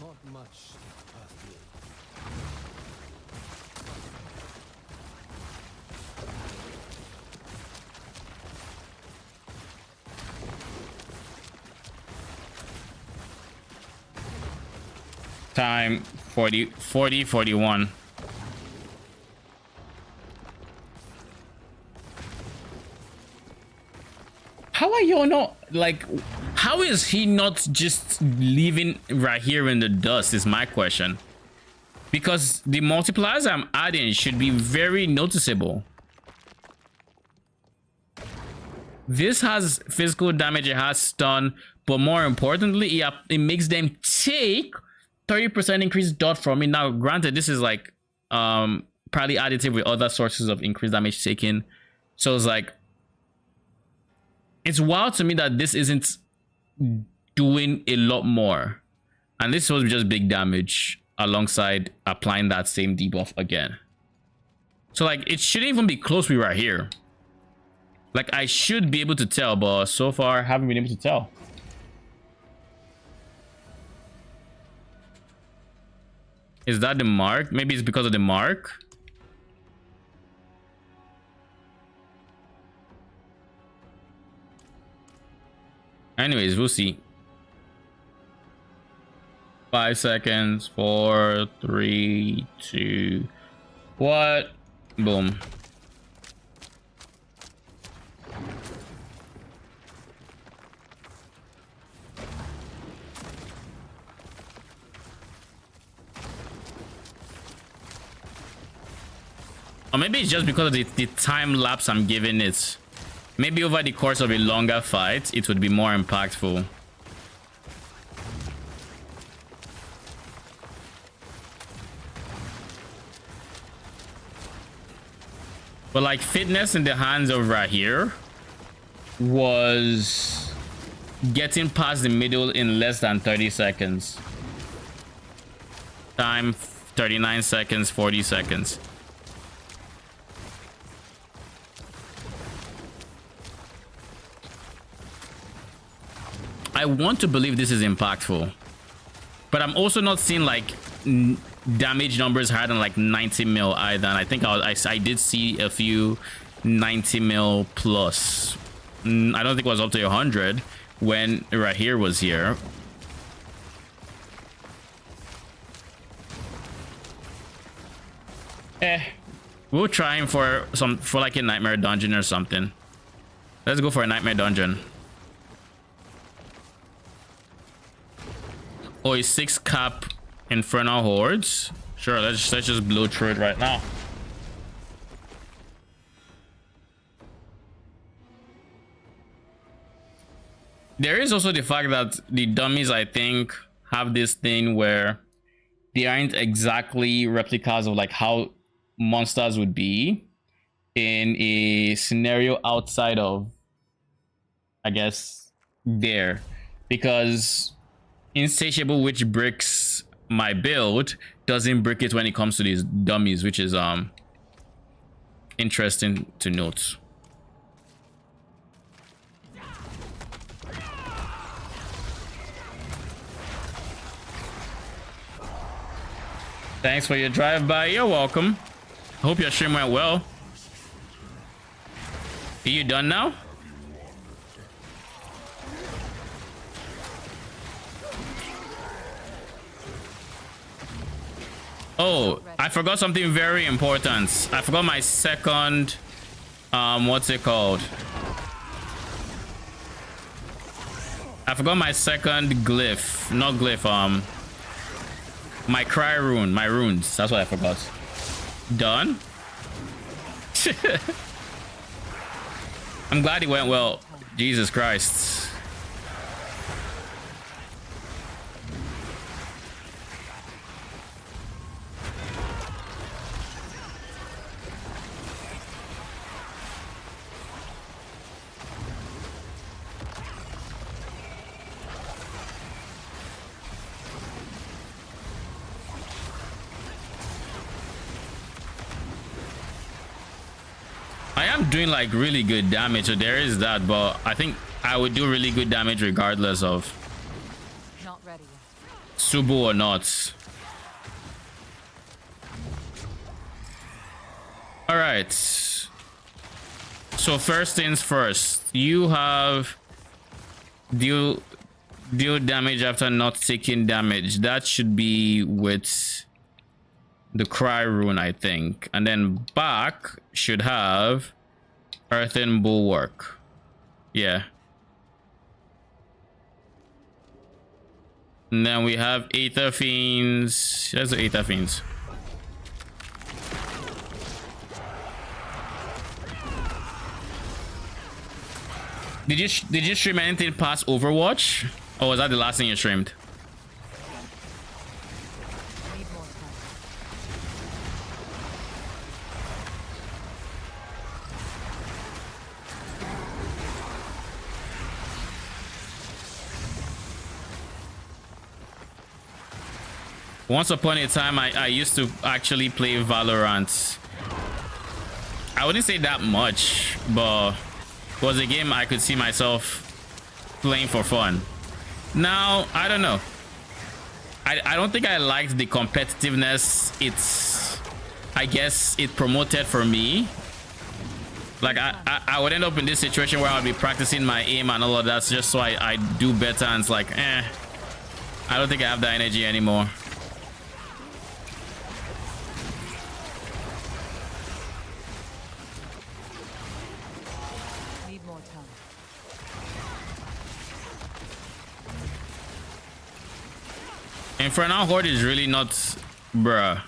Not much past me. Time 41. How are you not, like, how is he not just leaving right here in the dust is my question. Because the multipliers I'm adding should be very noticeable. This has physical damage, it has stun, but more importantly, it makes them take 30% increased dot from me. Now, granted, this is like probably additive with other sources of increased damage taken. So it's like, it's wild to me that this isn't doing a lot more. And this was just big damage alongside applying that same debuff again. So like, it shouldn't even be close with right here. Like, I should be able to tell, but so far I haven't been able to tell. Is that the mark? Maybe it's because of the mark. Anyways, we'll see. 5 seconds. 4, 3, 2. What? Boom. Or maybe it's just because of the time lapse I'm giving it. Maybe over the course of a longer fight, it would be more impactful. But like, fitness in the hands of right here was getting past the middle in less than 30 seconds. Time 39 seconds, 40 seconds. I want to believe this is impactful, but I'm also not seeing like damage numbers higher than like 90 mil either. And I think I did see a few 90 mil plus. I don't think it was up to 100 when right here was here. We'll try him for like a nightmare dungeon or something. Let's go for a nightmare dungeon. Oh, a 6 cap infernal hordes. Sure, let's just blow through it right now. There is also the fact that the dummies, I think, have this thing where they aren't exactly replicas of like how monsters would be in a scenario outside of, I guess, there, because Insatiable, which bricks my build, doesn't brick it when it comes to these dummies, which is interesting to note. Thanks for your drive-by. You're welcome. Hope your stream went well. Are you done now? Oh, I forgot something very important. I forgot my second, what's it called? I forgot my second glyph. Not glyph, my cry rune, my runes. That's what I forgot. Done? I'm glad it went well. Jesus Christ. I am doing like really good damage, so there is that, but I think I would do really good damage regardless of Not ready yet. Subu or not. All right. So first things first, you have deal damage after not taking damage. That should be with the cry rune, I think, and then back should have earthen bulwark. Yeah. And then we have Aether Fiends. There's the Aether Fiends. Did you stream anything past Overwatch? Or was that the last thing you streamed? Need more time. Once upon a time, I used to actually play Valorant. I wouldn't say that much, but it was a game I could see myself playing for fun. Now, I don't know. I don't think I liked the competitiveness I guess it promoted for me. Like, I would end up in this situation where I'll be practicing my aim and all of that just so I do better, and it's like, I don't think I have that energy anymore. Need more time. Infernal Horde is really not, bruh.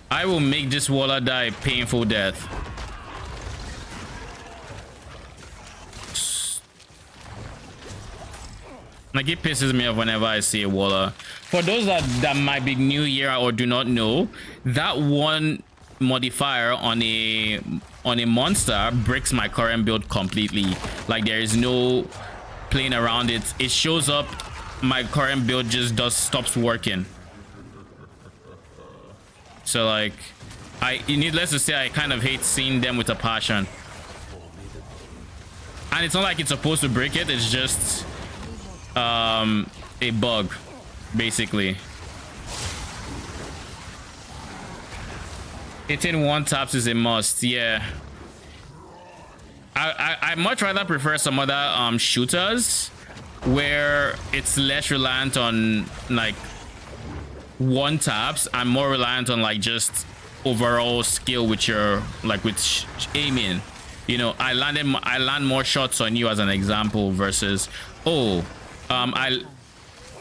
I will make this Waller die a painful death. Like, it pisses me off whenever I see a Waller. For those that might be new here or do not know, that one modifier on a monster breaks my current build completely. Like, there is no playing around it. It shows up, my current build just stops working. So like, needless to say, I kind of hate seeing them with a passion. And it's not like it's supposed to break it, it's just a bug, basically. Hitting one taps is a must. Yeah, I much rather prefer some other shooters where it's less reliant on like one taps. I'm more reliant on like just overall skill with your like with aiming. You know, I land more shots on you as an example versus I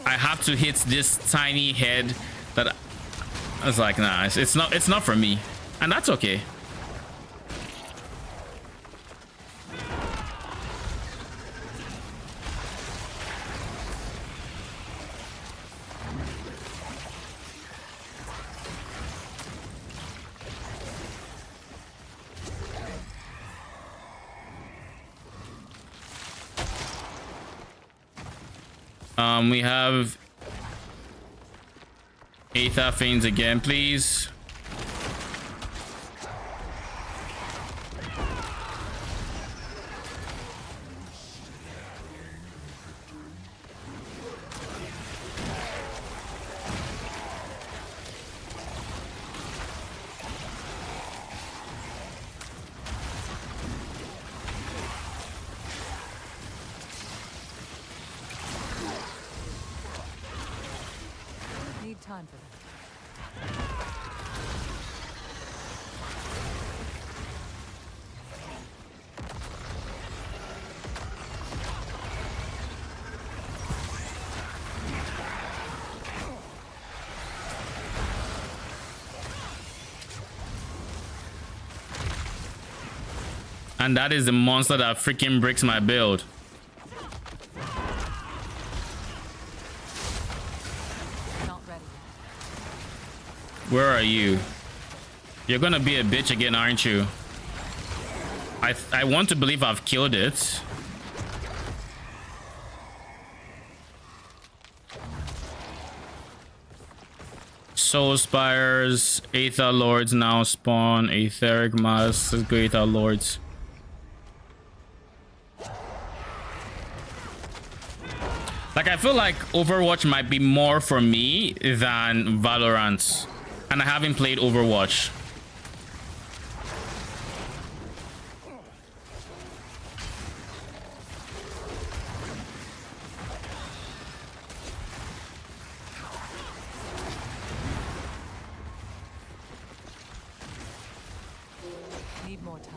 have to hit this tiny head that I was like, nah, it's not for me, and that's okay. We have Aether Fiends again, please. Time for that. And that is the monster that freaking breaks my build. Where are you? You're gonna be a bitch again, aren't you? I want to believe I've killed it. Soul Spires, Aether Lords now spawn, Aetheric Mass, let's go Aether Lords. Like, I feel like Overwatch might be more for me than Valorant. And I haven't played Overwatch. Need more time.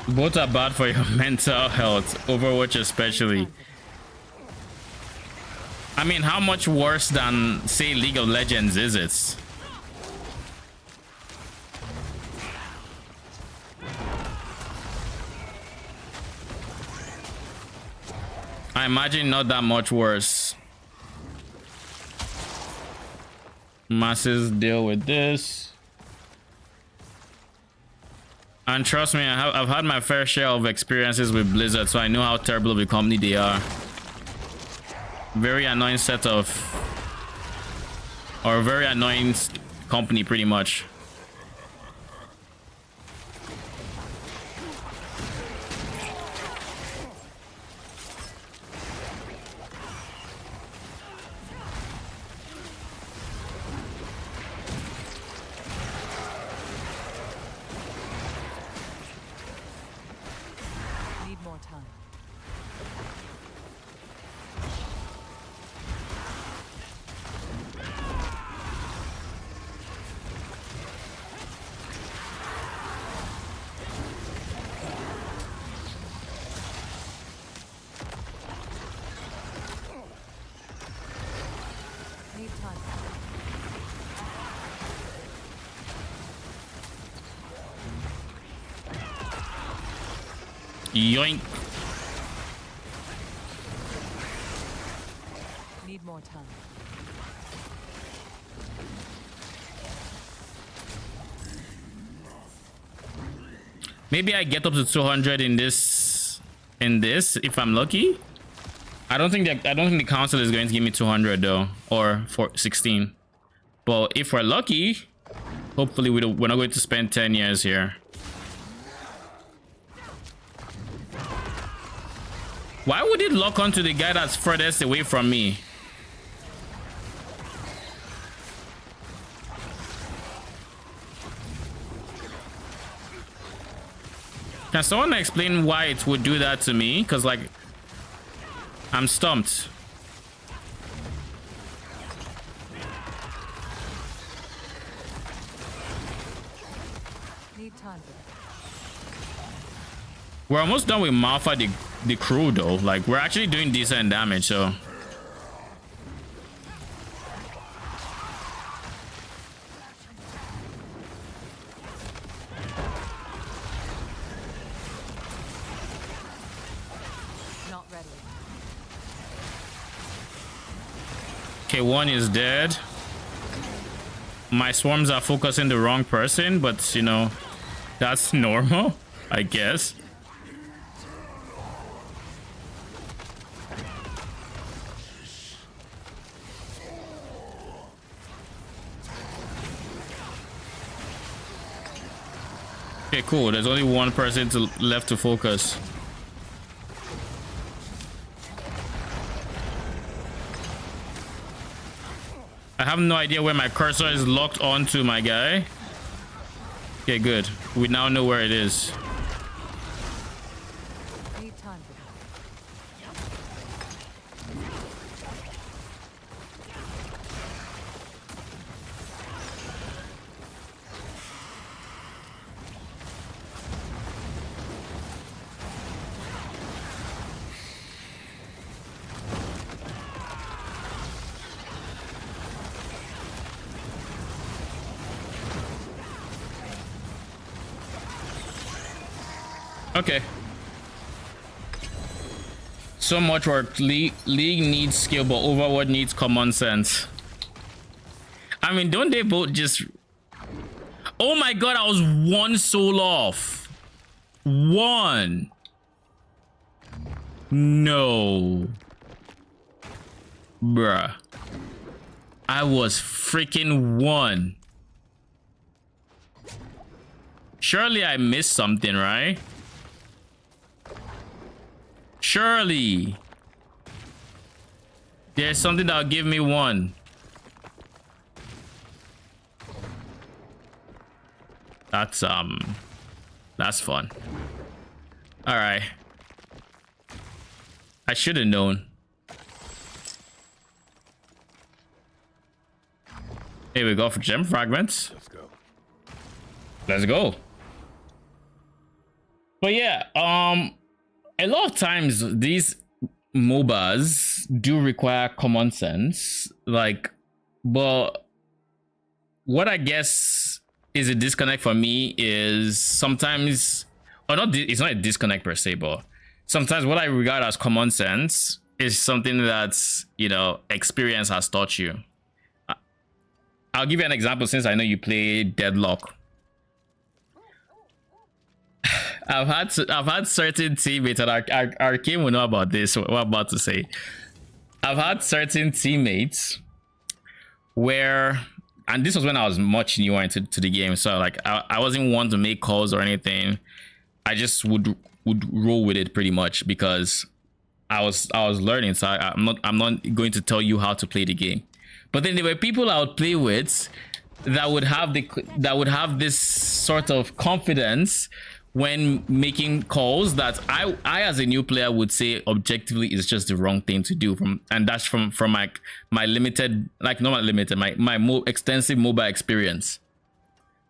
Both are bad for your mental health, Overwatch especially. I mean, how much worse than, say, League of Legends is it? I imagine not that much worse. Masses deal with this. And trust me, I've had my fair share of experiences with Blizzard, so I know how terrible of a company they are. Very annoying set of... or very annoying company, pretty much. Yoink. Need more time. Maybe I get up to 200 in this if I'm lucky. I don't think the council is going to give me 200 though, or 16. But if we're lucky, hopefully we're not going to spend 10 years here. Why would it lock onto the guy that's furthest away from me? Can someone explain why it would do that to me? Because, like, I'm stumped. Need time for that. We're almost done with Malfa the crew, though. Like, we're actually doing decent damage, so... Not ready. Okay, one is dead. My swarms are focusing the wrong person, but, you know, that's normal, I guess. Okay, cool. There's only one person left to focus. I have no idea where my cursor is locked onto my guy. Okay, good. We now know where it is. Need time for that. Okay. So much work. League needs skill, but Overwatch needs common sense. I mean, don't they both just... Oh my god, I was one soul off. One. No. Bruh. I was freaking one. Surely I missed something, right? Surely there's something that'll give me one. That's fun. All right, I should have known. Here we go for gem fragments. Let's go. But yeah, a lot of times these MOBAs do require common sense, like, but what I guess is a disconnect for me is sometimes, or not, it's not a disconnect per se, but sometimes what I regard as common sense is something that's, you know, experience has taught you. I'll give you an example since I know you play Deadlock. I've had certain teammates, and our Kim will know about this, what I'm about to say. I've had certain teammates where, and this was when I was much newer into the game, so like I wasn't one to make calls or anything. I just would roll with it pretty much because I was learning, so I'm not going to tell you how to play the game. But then there were people I would play with that would have this sort of confidence when making calls that I as a new player would say objectively is just the wrong thing to do, and that's from my limited, like not limited, my more extensive mobile experience.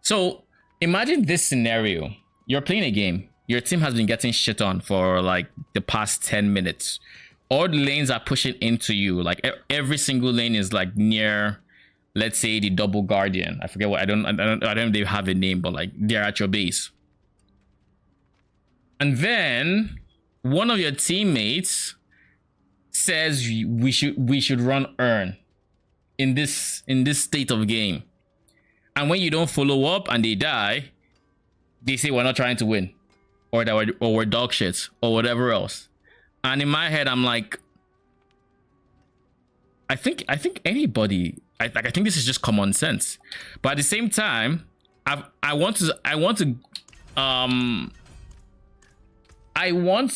So imagine this scenario: you're playing a game, your team has been getting shit on for like the past 10 minutes. All the lanes are pushing into you, like every single lane is like near, let's say, the double guardian. I forget what, I don't know if they have a name, but like they're at your base. And then one of your teammates says we should run Earn in this state of game. And when you don't follow up and they die, they say we're not trying to win, or that we're dog shit or whatever else. And in my head, I'm like, I think anybody I think this is just common sense. But at the same time, I want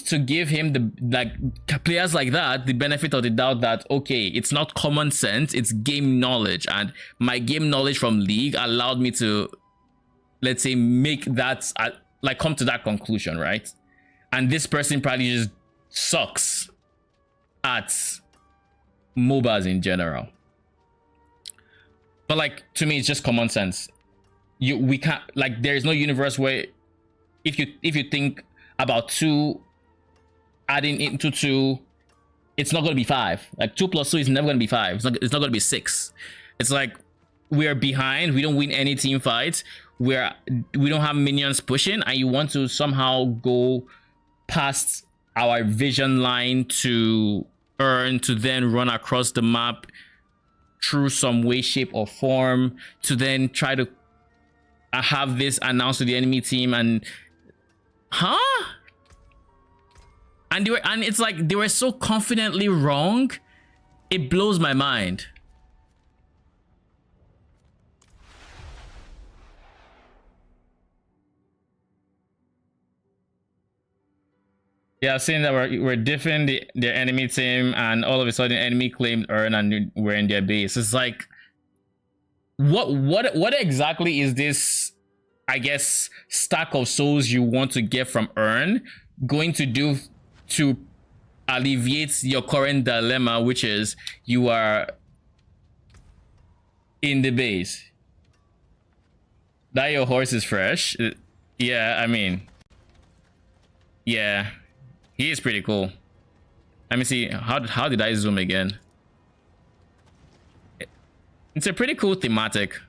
to give him the players like that the benefit of the doubt that okay, it's not common sense, it's game knowledge, and my game knowledge from League allowed me to, let's say, make that come to that conclusion, right? And this person probably just sucks at MOBAs in general. But like, to me, it's just common sense. We can't, like, there is no universe where if you think about 2 adding into 2, it's not going to be 5. Like 2 plus 2 is never going to be 5. It's not going to be 6. It's like we are behind. We don't win any team fights. We don't have minions pushing, and you want to somehow go past our vision line to earn, to then run across the map through some way, shape, or form, to then try to have this announced to the enemy team. And and it's like they were so confidently wrong, it blows my mind. Yeah, saying that we're different their enemy team, and all of a sudden enemy claimed earn and we're in their base. It's like, what exactly is this, I guess, stack of souls you want to get from earn going to do to alleviate your current dilemma, which is you are in the base? That your horse is fresh. Yeah, I mean, yeah. He is pretty cool. Let me see. How did I zoom again? It's a pretty cool thematic.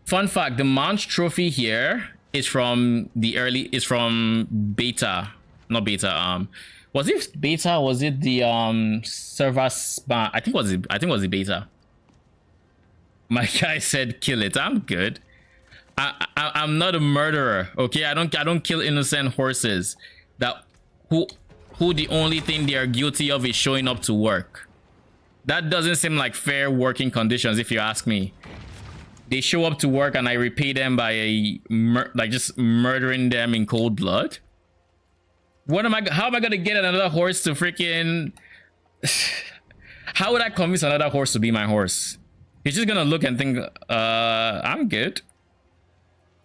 Fun fact, the Mount trophy here is from beta. Not beta. Was it beta? Was it the server span? I think it was the beta. My guy said kill it. I'm good. I'm not a murderer, okay? I don't kill innocent horses that who the only thing they are guilty of is showing up to work. That doesn't seem like fair working conditions, if you ask me. They show up to work and I repay them by just murdering them in cold blood. How am I gonna get another horse to freaking? How would I convince another horse to be my horse? He's just gonna look and think, I'm good.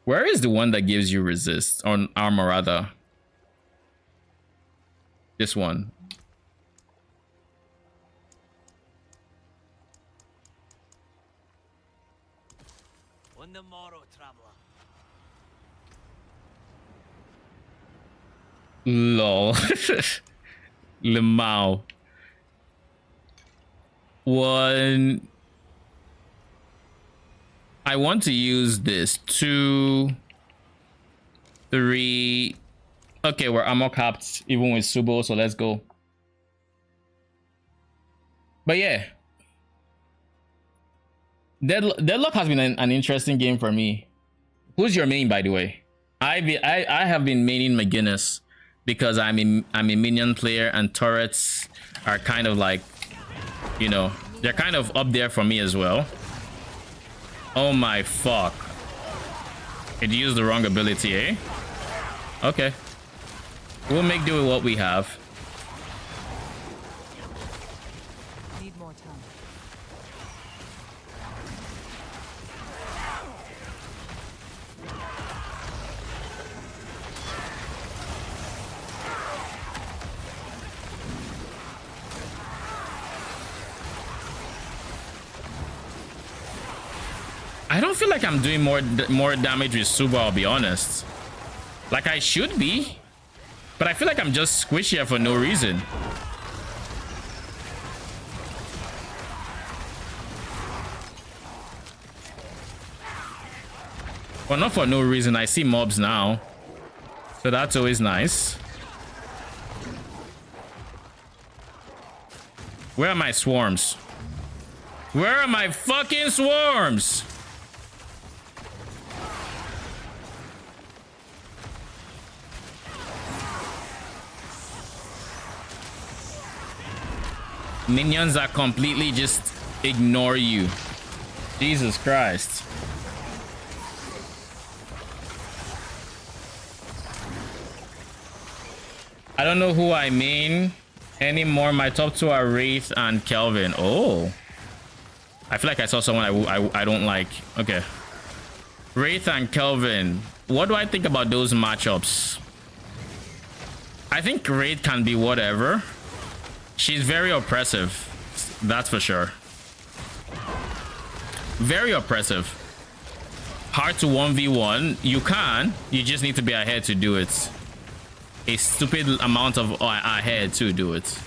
Where is the one that gives you resist on armor, rather? This one. On the morrow, traveler. Lol. Lemao. 1. I want to use this. 2, 3. Okay, we're ammo capped even with Subo, so let's go. But yeah, Deadlock has been an interesting game for me. Who's your main, by the way? I have been maining McGuinness because I'm a minion player, and turrets are kind of like, you know, they're kind of up there for me as well. Oh my fuck. It used the wrong ability, eh? Okay. We'll make do with what we have. Need more time. I don't feel like I'm doing more damage with Suba, I'll be honest. Like I should be, but I feel like I'm just squishier for no reason. Well, not for no reason. I see mobs now, so that's always nice. Where are my swarms? Where are my fucking swarms? Minions that completely just ignore you. Jesus Christ. I don't know who I mean anymore. My top two are Wraith and Kelvin. Oh. I feel like I saw someone I don't like. Okay. Wraith and Kelvin. What do I think about those matchups? I think Wraith can be whatever. She's very oppressive. That's for sure. Very oppressive. Hard to 1v1. You can. You just need to be ahead to do it. A stupid amount of ahead to do it.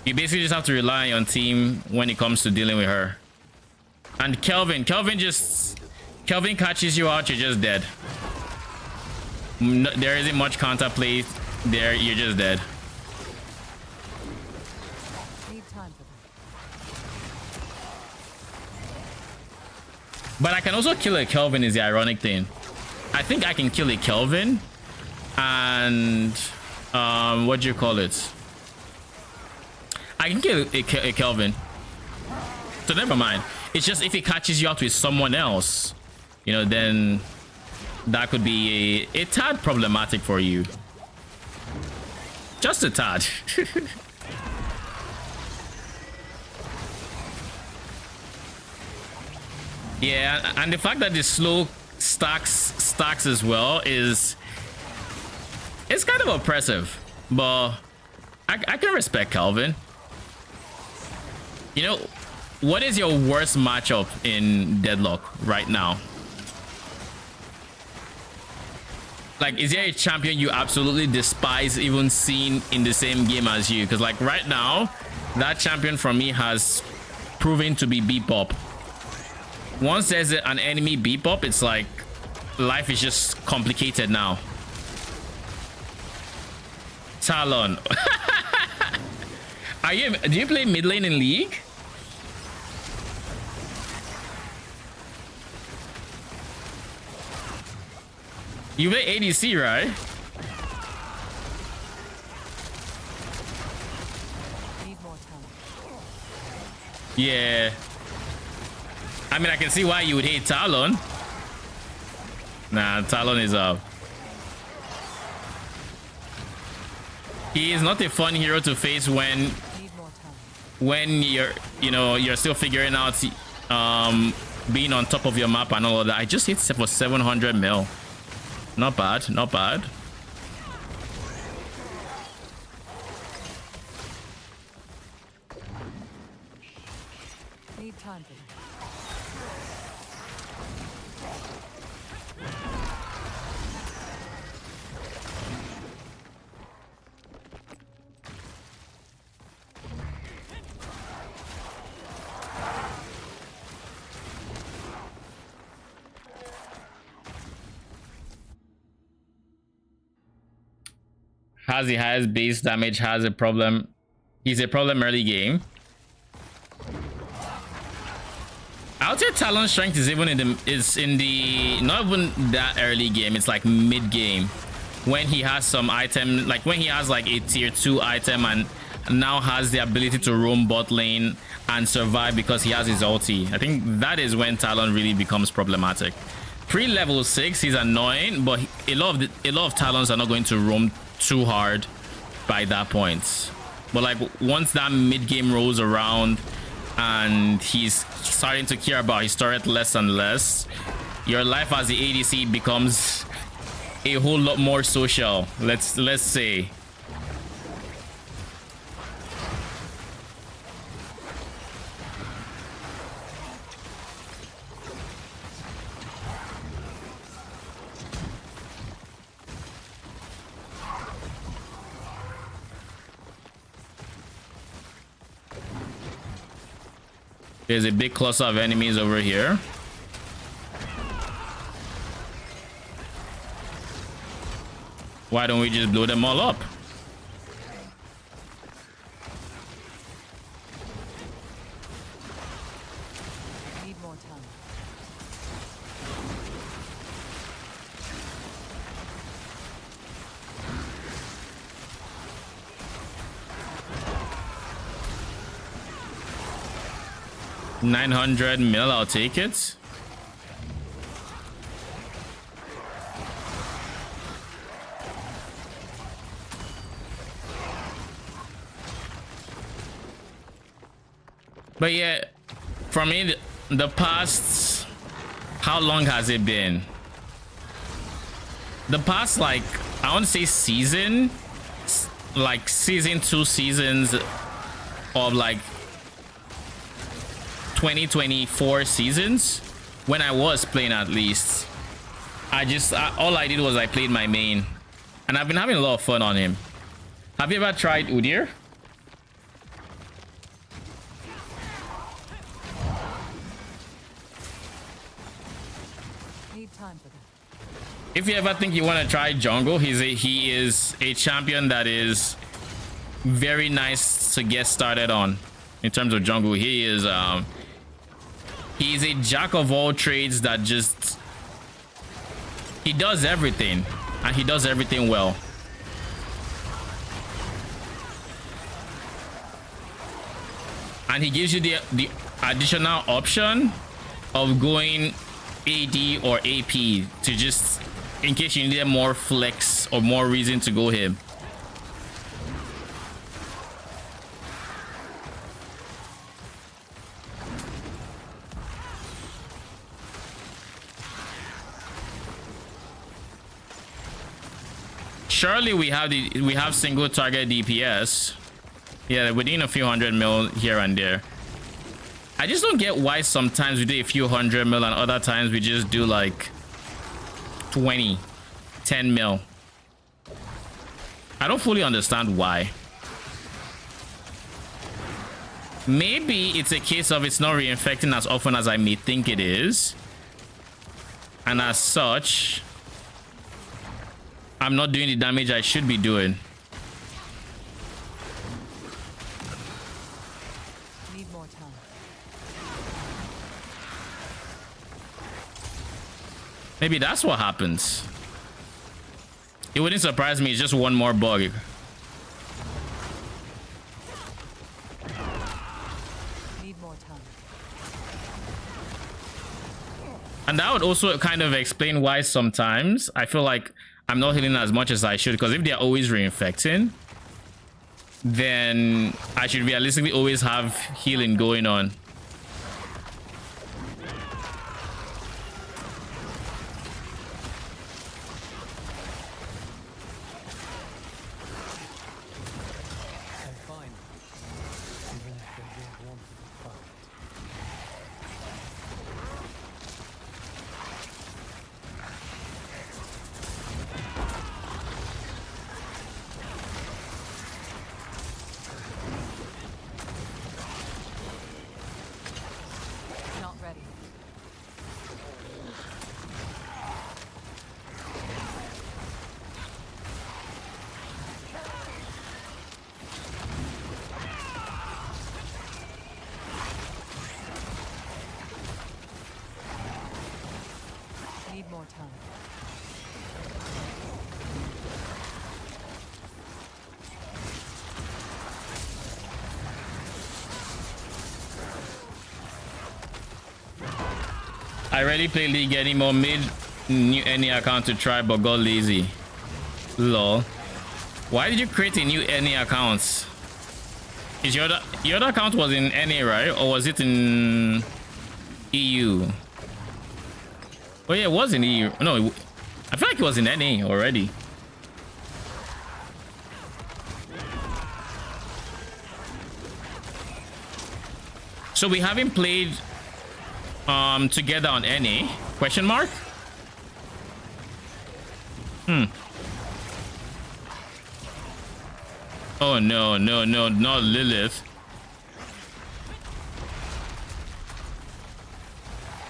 You basically just have to rely on team when it comes to dealing with her. And Kelvin catches you out, you're just dead. There isn't much counter play there, you're just dead. Need time for that. But I can also kill a Kelvin is the ironic thing. I think I can kill a Kelvin and what do you call it? I can kill a Kelvin. So never mind. It's just if it catches you out with someone else, you know, then that could be a tad problematic for you. Just a tad. Yeah, and the fact that the slow stacks as well it's kind of oppressive, but I can respect Calvin. You know, what is your worst matchup in Deadlock right now? Like, is there a champion you absolutely despise even seeing in the same game as you? Because like right now, that champion for me has proven to be Bebop. Once there's an enemy Bebop, it's like life is just complicated now. Talon. Do you play mid lane in League? You play ADC, right? Need more time. Yeah. I mean, I can see why you would hate Talon. Nah, Talon is up. He is not a fun hero to face when you're still figuring out being on top of your map and all of that. I just hit for 700 mil. Not bad, not bad. Need time for that. Has the highest base damage, has a problem. He's a problem early game. I would say Talon's strength is even in the not even that early game, it's like mid game. When he has some item, like when he has like a tier 2 item and now has the ability to roam bot lane and survive because he has his ulti. I think that is when Talon really becomes problematic. Pre-level 6, he's annoying, but a lot of Talons are not going to roam too hard by that point. But like once that mid game rolls around and he's starting to care about his turret less and less, your life as the ADC becomes a whole lot more social, let's say. There's a big cluster of enemies over here. Why don't we just blow them all up? Need more time. 900 mil, I'll take it. But yeah, for me, the past, how long has it been? The past, like, I want to say season, like season 2 seasons of like 2024 seasons, when I was playing, at least all I did was I played my main, and I've been having a lot of fun on him. Have you ever tried Udyr? Need time for that. If you ever think you want to try jungle, he is a champion that is very nice to get started on. In terms of jungle, he's a jack of all trades that just, he does everything, and he does everything well. And he gives you the additional option of going AD or AP to just, in case you need more flex or more reason to go him. Surely we have single target DPS. Yeah, within a few hundred mil here and there. I just don't get why sometimes we do a few hundred mil and other times we just do like 10 mil. I don't fully understand why. Maybe it's a case of it's not reinfecting as often as I may think it is, and as such I'm not doing the damage I should be doing. Need more time. Maybe that's what happens. It wouldn't surprise me. It's just one more bug. Need more time. And that would also kind of explain why sometimes I feel like I'm not healing as much as I should, because if they're always reinfecting, then I should realistically always have healing going on. Not ready. Need more time. I already played League anymore, made new any account to try but got lazy. Lol. Why did you create a new any account? Is your other account was in NA, right? Or was it in EU? Oh yeah, it was in EU. No, I feel like it was in NA already. So we haven't played together on NA? Question mark? Oh no, no, no, not Lilith.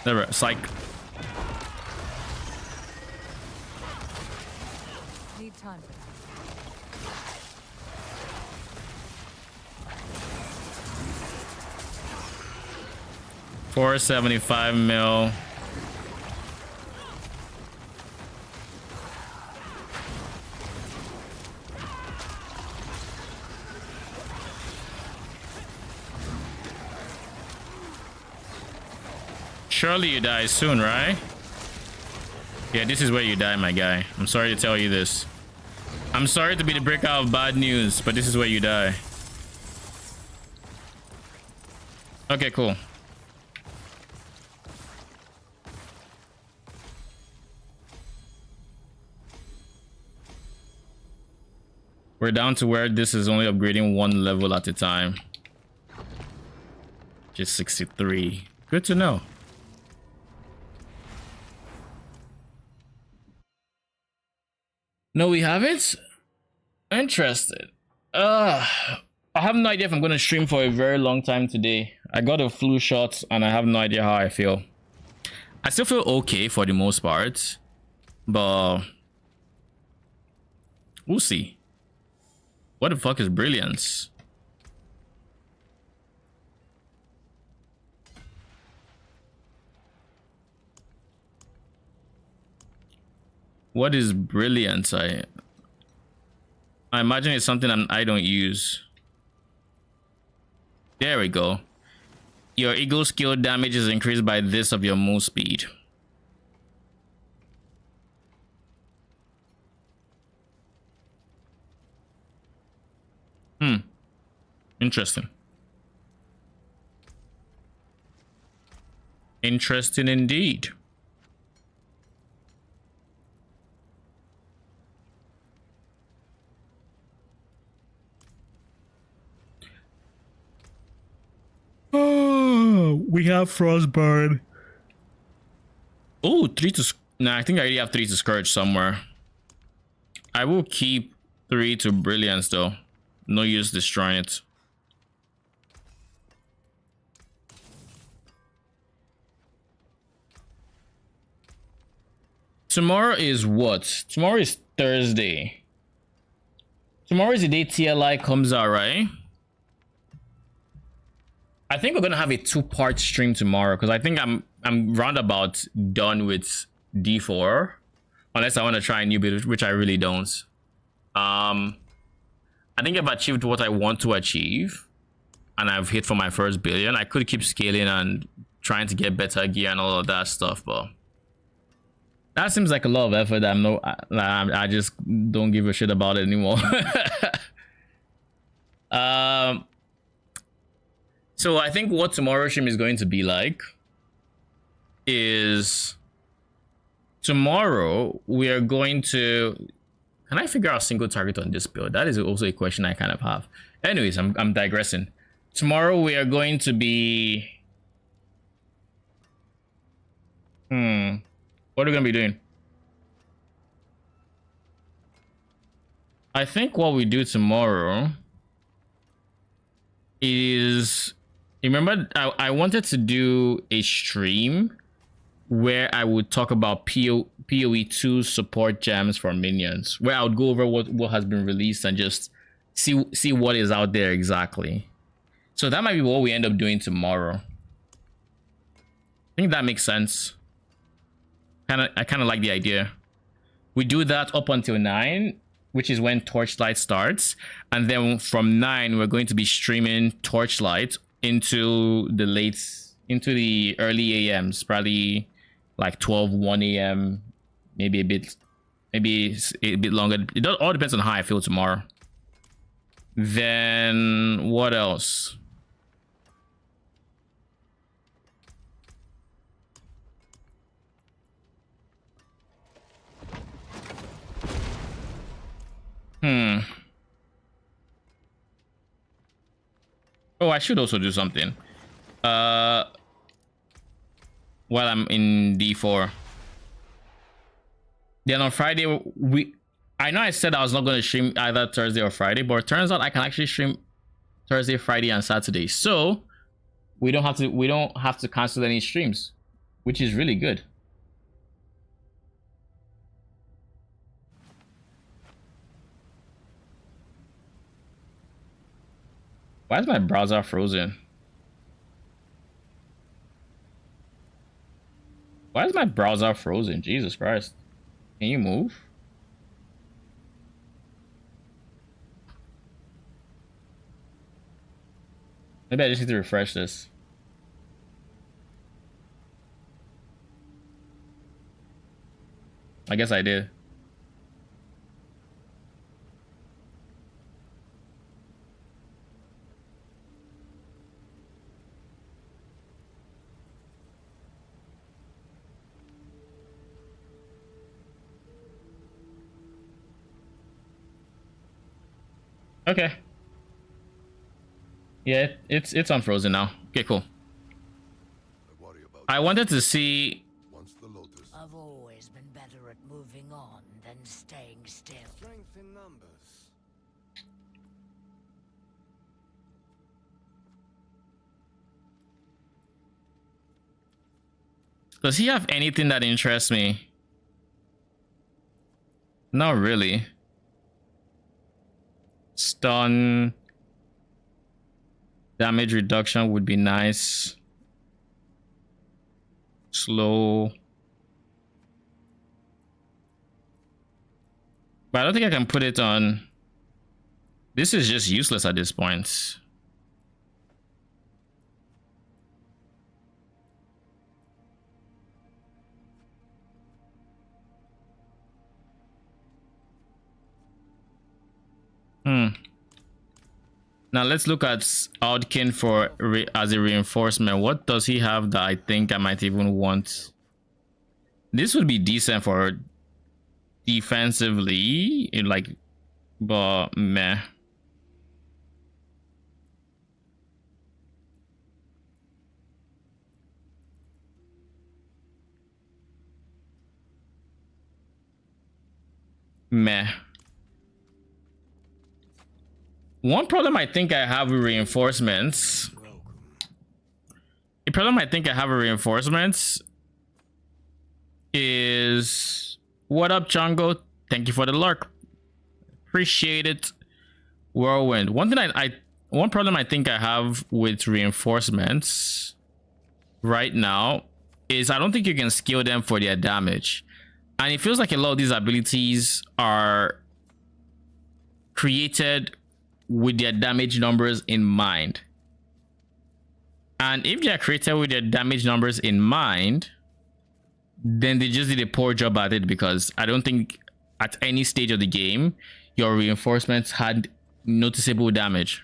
Never, it's like Need time for that. 475 mil. Surely you die soon, right? Yeah, this is where you die, my guy. I'm sorry to tell you this. I'm sorry to be the breaker of bad news, but this is where you die. Okay, cool. We're down to where this is only upgrading one level at a time. Just 63. Good to know. No, we haven't? Interested. I have no idea if I'm going to stream for a very long time today. I got a flu shot and I have no idea how I feel. I still feel okay for the most part, but we'll see. What the fuck is brilliance? What is brilliance? I imagine it's something I don't use. There we go. Your eagle skill damage is increased by this of your move speed. Interesting. Interesting indeed. Oh, we have Frostburn. Oh, 3 to... Nah, I think I already have 3 to Scourge somewhere. I will keep 3 to Brilliance, though. No use destroying it. Tomorrow is what? Tomorrow is Thursday. Tomorrow is the day TLI comes out, right? I think we're gonna have a 2-part stream tomorrow because I think I'm roundabout done with D4, unless I want to try a new build, which I really don't. I think I've achieved what I want to achieve, and I've hit for my first billion. I could keep scaling and trying to get better gear and all of that stuff, but that seems like a lot of effort that I just don't give a shit about it anymore. So I think what tomorrow's stream is going to be like is tomorrow we are going to... Can I figure out single target on this build? That is also a question I kind of have. Anyways, I'm digressing. Tomorrow we are going to be... What are we going to be doing? I think what we do tomorrow is... Remember, I wanted to do a stream where I would talk about PoE 2 support gems for minions, where I would go over what has been released and just see what is out there exactly. So that might be what we end up doing tomorrow. I think that makes sense. I kind of like the idea. We do that up until 9, which is when Torchlight starts, and then from 9 we're going to be streaming Torchlight into the early AMs, probably like 1 a.m, maybe a bit longer. It all depends on how I feel tomorrow. Then what else? Oh, I should also do something while I'm in D4. Then on Friday I know I said I was not going to stream either Thursday or Friday, but it turns out I can actually stream Thursday, Friday, and Saturday. So we don't have to cancel any streams, which is really good. Why is my browser frozen? Why is my browser frozen? Jesus Christ. Can you move? Maybe I just need to refresh this. I guess I did. Okay. Yeah, it's unfrozen now. Okay, cool. I wanted to see. I've always been better at moving on than staying still. Strength in numbers. Does he have anything that interests me? Not really. Stun. Damage reduction would be nice. Slow. But I don't think I can put it on. This is just useless at this point. Now let's look at Outkin for as a reinforcement. What does he have that I think I might even want? This would be decent for defensively, but meh. Meh. One problem I think I have with reinforcements. The problem I think I have with reinforcements is, what up, Django? Thank you for the lurk. Appreciate it. Whirlwind. One problem I think I have with reinforcements right now is I don't think you can scale them for their damage. And it feels like a lot of these abilities are created with their damage numbers in mind. And if they are created with their damage numbers in mind, then they just did a poor job at it, because I don't think at any stage of the game your reinforcements had noticeable damage.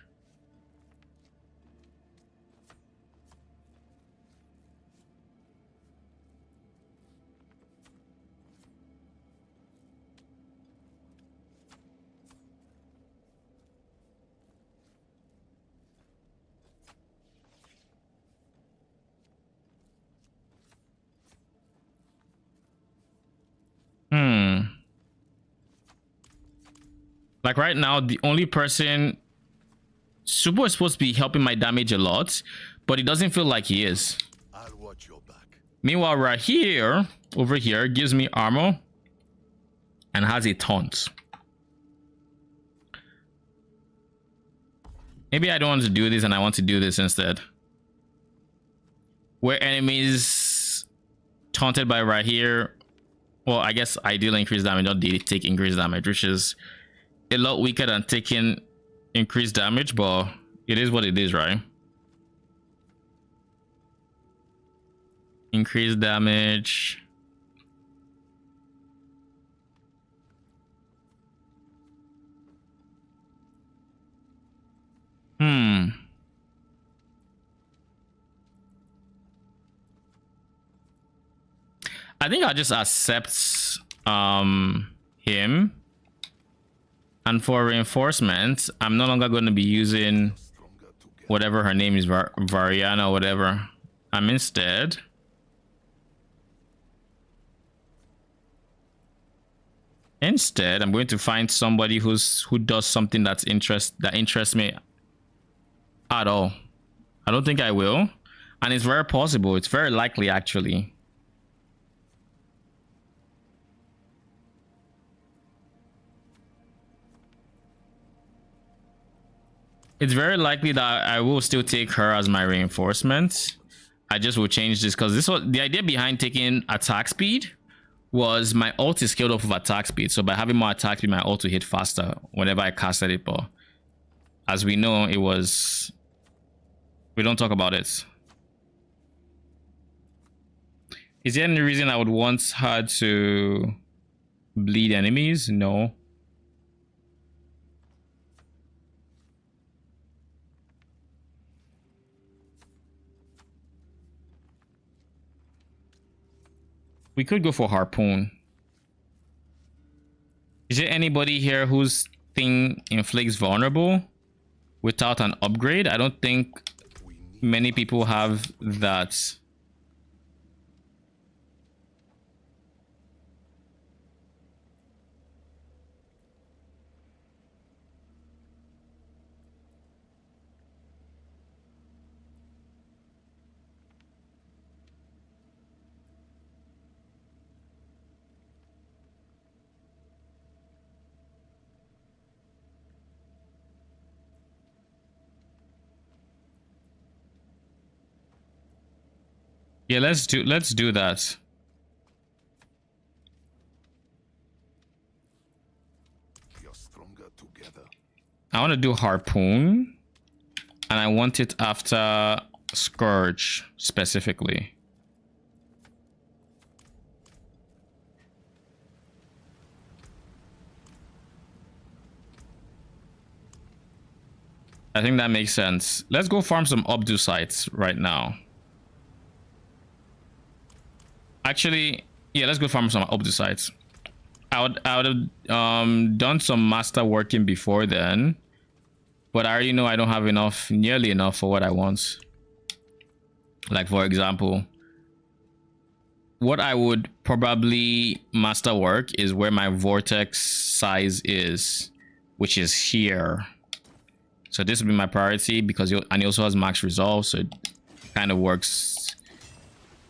Like right now, the only person Subo is supposed to be helping my damage a lot, but it doesn't feel like he is. I'll watch your back. Meanwhile, right here, over here, gives me armor and has a taunt. Maybe I don't want to do this and I want to do this instead. Where enemies taunted by right here, well, I guess ideally increased damage, not daily take increased damage, which is a lot weaker than taking increased damage, but it is what it is, right? Increased damage. I think I'll just accept him. And for reinforcements, I'm no longer going to be using whatever her name is, Variana or whatever. I'm instead I'm going to find somebody who does something that interests me at all. I don't think I will, and it's very possible. It's very likely, actually. It's very likely that I will still take her as my reinforcement. I just will change this because this was the idea behind taking attack speed. Was my ult is scaled off of attack speed, so by having more attack speed, my ult will hit faster whenever I casted it. But as we know, it was. We don't talk about it. Is there any reason I would want her to bleed enemies? No. We could go for harpoon. Is there anybody here whose thing inflicts vulnerable without an upgrade? I don't think many people have that. Yeah, let's do that. We are stronger together. I want to do harpoon, and I want it after scourge specifically. I think that makes sense. Let's go farm some Obdu sites right now. Actually, yeah, let's go farm some Obdu sites. I would have done some master working before then, but I already know I don't have enough, nearly enough for what I want. Like, for example, what I would probably master work is where my vortex size is, which is here. So this would be my priority because and he also has max resolve, so it kind of works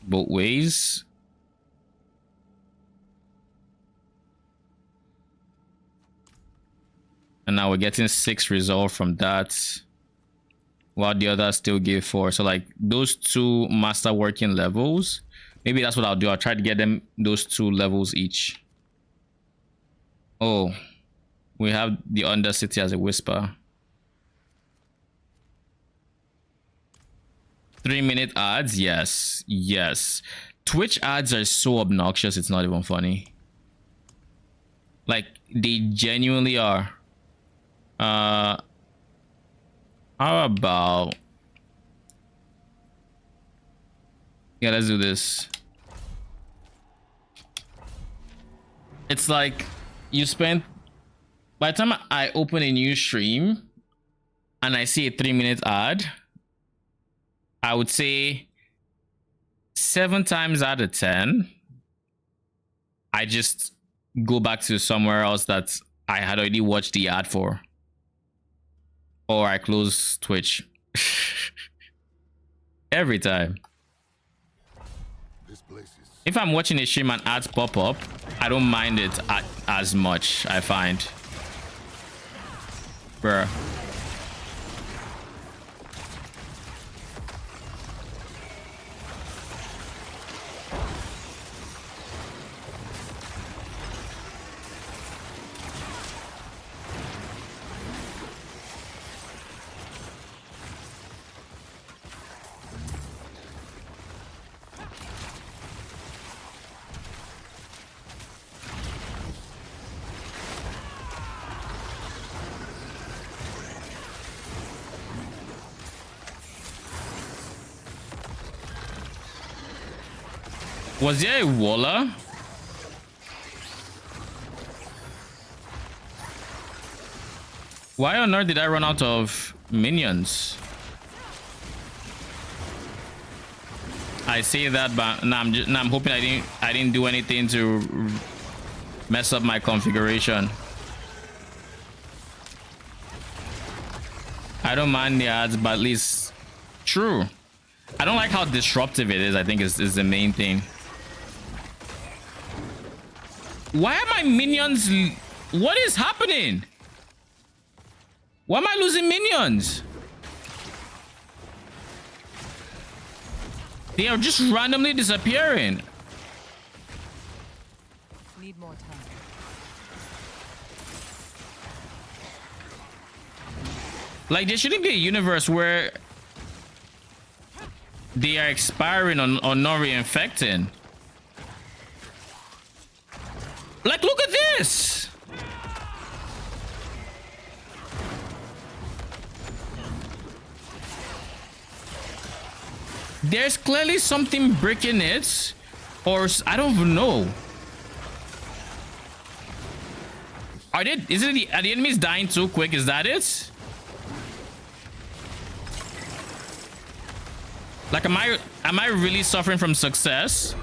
both ways. And now we're getting 6 resolve from that, while the others still give 4. So like those 2 master working levels, maybe that's what I'll do. I'll try to get them those 2 levels each. Oh, we have the Undercity as a whisper. 3-minute ads, yes, yes. Twitch ads are so obnoxious, it's not even funny. Like, they genuinely are. How about, yeah, let's do this. It's like you spend, by the time I open a new stream and I see a 3-minute ad, I would say 7 times out of 10 I just go back to somewhere else that I had already watched the ad for. Or I close Twitch. Every time. This place is If I'm watching a stream and ads pop up, I don't mind it as much, I find. Bruh. Was there a Waller? Why on earth did I run out of minions? I say that, but now I'm hoping I didn't do anything to mess up my configuration. I don't mind the ads, but at least true. I don't like how disruptive it is. I think is the main thing. Why are my minions? What is happening? Why am I losing minions? They are just randomly disappearing. Need more time. Like, there shouldn't be a universe where they are expiring or not reinfecting. Like, look at this. There's clearly something breaking it, or I don't even know. Are the enemies dying too quick? Is that it? Like, am I really suffering from success?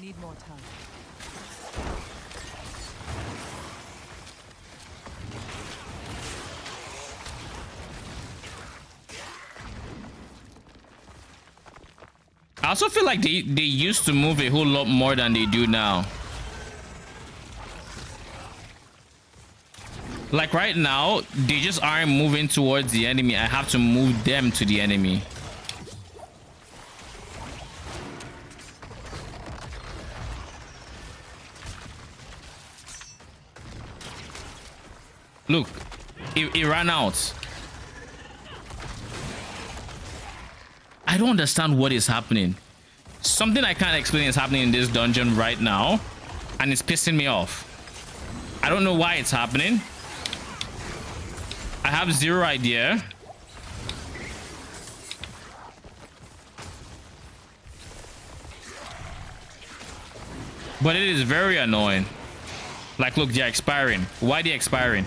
Need more time. I also feel like they used to move a whole lot more than they do now. Like right now, they just aren't moving towards the enemy. I have to move them to the enemy. Look, it ran out. I don't understand what is happening. Something I can't explain is happening in this dungeon right now, and it's pissing me off. I don't know why it's happening. I have zero idea. But it is very annoying. Like, look, they're expiring. Why are they expiring?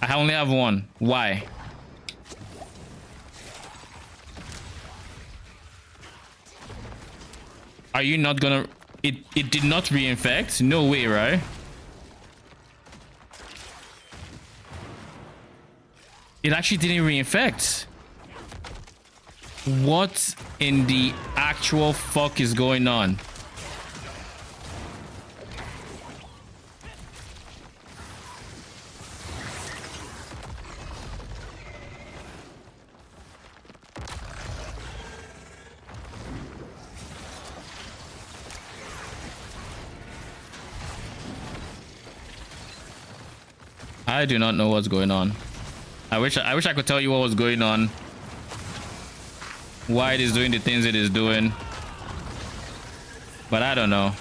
I only have one. Why? Are you not gonna... It did not reinfect? No way, right? It actually didn't reinfect. What in the actual fuck is going on? I do not know what's going on. I wish I could tell you what was going on. Why it is doing the things it is doing. But I don't know.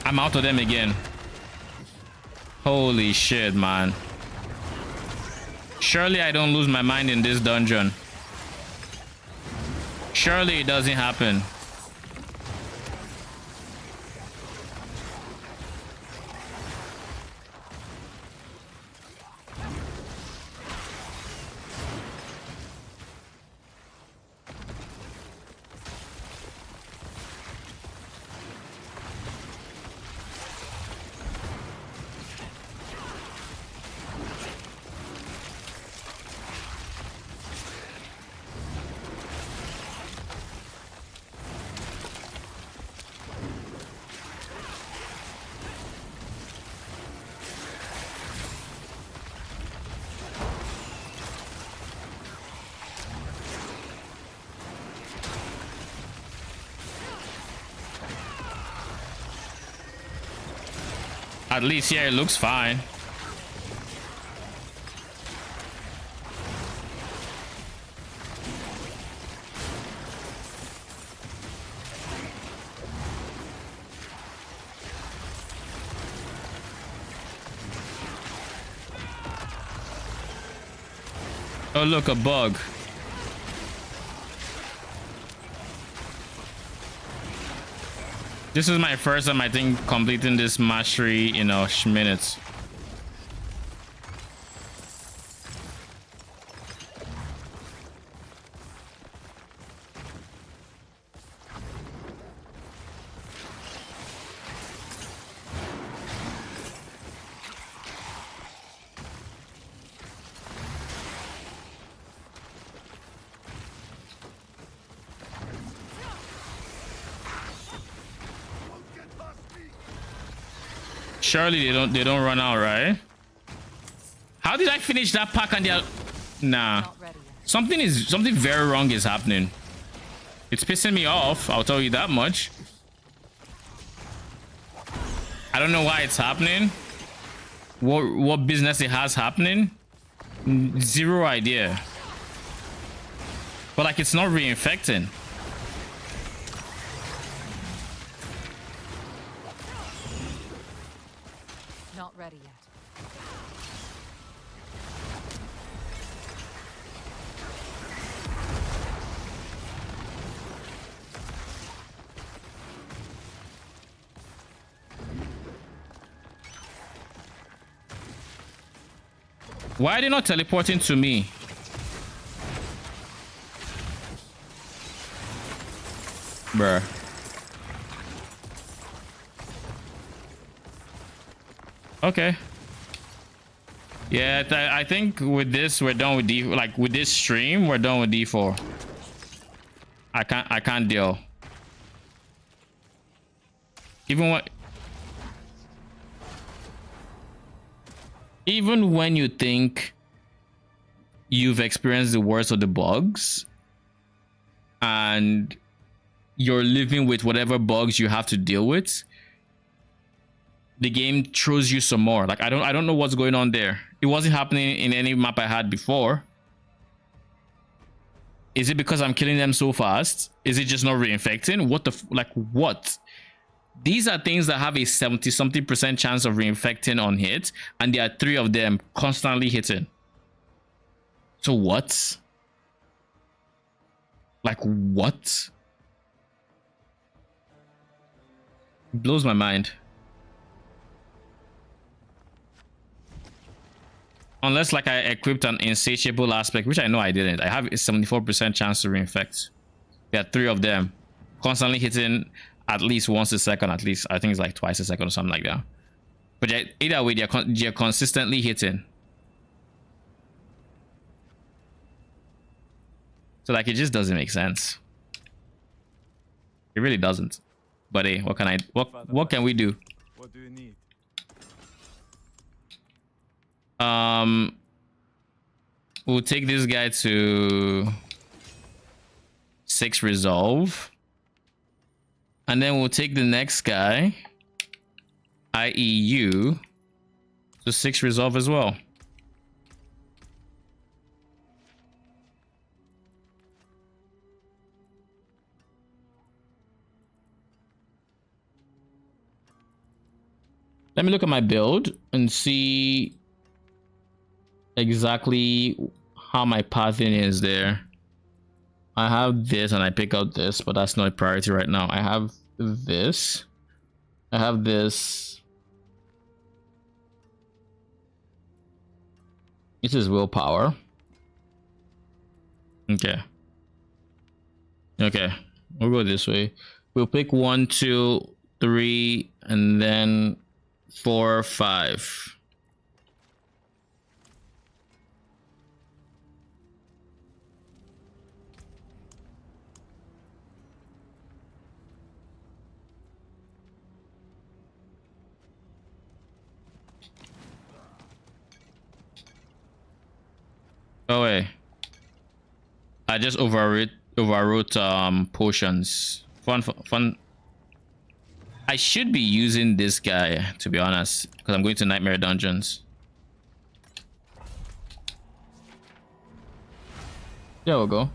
I'm out of them again. Holy shit, man. Surely I don't lose my mind in this dungeon. Surely it doesn't happen. At least, yeah, it looks fine. Oh, look, a bug. This is my first time, I think, completing this mastery in minutes. Surely they don't run out, right? How did I finish that pack and they're... Nah. Not ready yet. Something very wrong is happening. It's pissing me off, I'll tell you that much. I don't know why it's happening. What business it has happening. Zero idea. But like it's not reinfecting. Not ready yet. Why are they not teleporting to me? Bruh. Okay. Yeah, I think with this we're done with D. Like with this stream, we're done with D4. I can't deal. Even when you think you've experienced the worst of the bugs and you're living with whatever bugs you have to deal with, the game throws you some more. Like I don't know what's going on there. It wasn't happening in any map I had before. Is it because I'm killing them so fast? Is it just not reinfecting? What the like what? These are things that have a 70-something% chance of reinfecting on hit, and there are 3 of them constantly hitting. So what? Like what? It blows my mind. Unless like I equipped an insatiable aspect, which I know I didn't. I have a 74% chance to reinfect. There are 3 of them constantly hitting at least once a second, at least. I think it's like twice a second or something like that. But either way, they're consistently hitting. So like it just doesn't make sense. It really doesn't. But hey, what can we do? What do you need? We'll take this guy to 6 resolve. And then we'll take the next guy, i.e. you, to 6 resolve as well. Let me look at my build and see exactly how my pathing is there. I have this and I pick out this, but that's not a priority right now. I have this. I have this. This is willpower. Okay. Okay. We'll go this way. We'll pick 1, 2, 3, and then 4, 5. Oh wait, I just overwrote potions. Fun. I should be using this guy, to be honest, because I'm going to nightmare dungeons. There we go.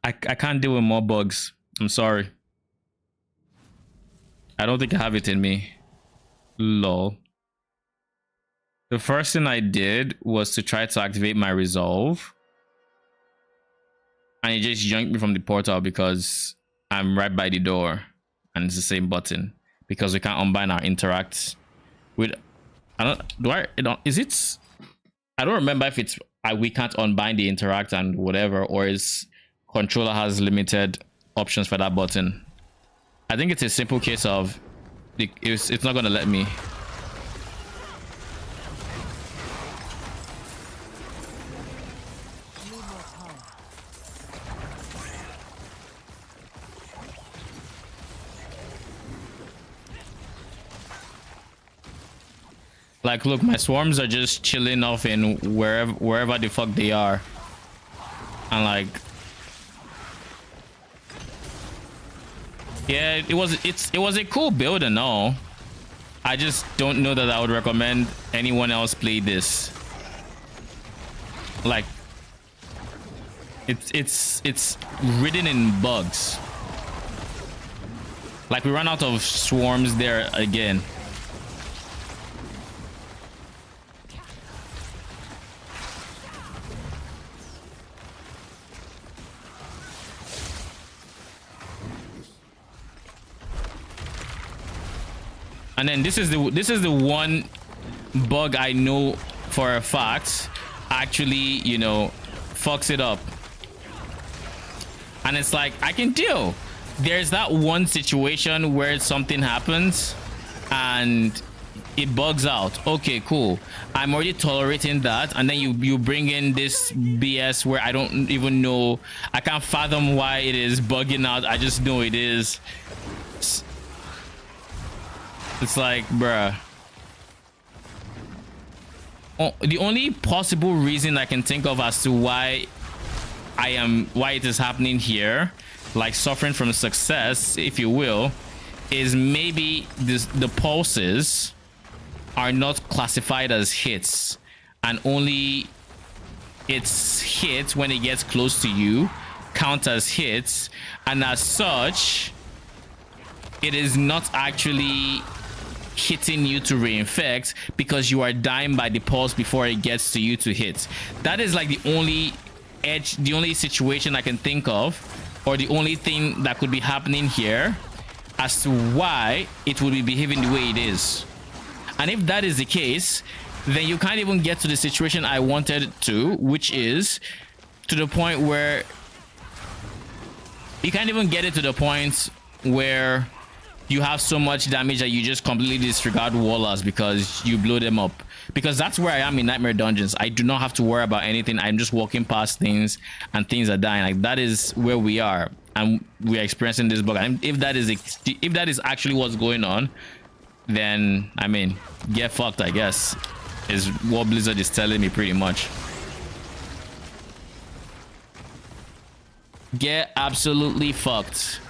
I can't deal with more bugs. I'm sorry. I don't think I have it in me. Lol. The first thing I did was to try to activate my resolve. And it just yanked me from the portal because I'm right by the door. And it's the same button. Because we can't unbind our interact with... I don't remember if it's... we can't unbind the interact and whatever, or is controller has limited options for that button. I think it's a simple case of it's not gonna let me. Like, look, my swarms are just chilling off in wherever the fuck they are. And like, yeah, it was a cool build and all. I just don't know that I would recommend anyone else play this. Like, it's ridden in bugs. Like, we ran out of swarms there again. And then this is the one bug I know for a fact actually, you know, fucks it up. And it's like, I can deal. There's that one situation where something happens and it bugs out. Okay, cool. I'm already tolerating that, and then you bring in this BS where I don't even know. I can't fathom why it is bugging out. I just know it is. It's like, bruh. Oh, the only possible reason I can think of as to why it is happening here, like suffering from success, if you will, is maybe the pulses are not classified as hits, and only its hits when it gets close to you count as hits, and as such it is not actually hitting you to reinfect because you are dying by the pulse before it gets to you to hit. That is like the only situation I can think of, or the only thing that could be happening here as to why it would be behaving the way it is. And if that is the case, then you can't even get to the situation I wanted to, which is to the point where you can't even get it to the point where you have so much damage that you just completely disregard wallers because you blow them up. Because that's where I am in Nightmare Dungeons. I do not have to worry about anything. I'm just walking past things and things are dying. Like, that is where we are, and we are experiencing this bug. And if that is actually what's going on, then I mean, get fucked, I guess, is what Blizzard is telling me pretty much. Get absolutely fucked.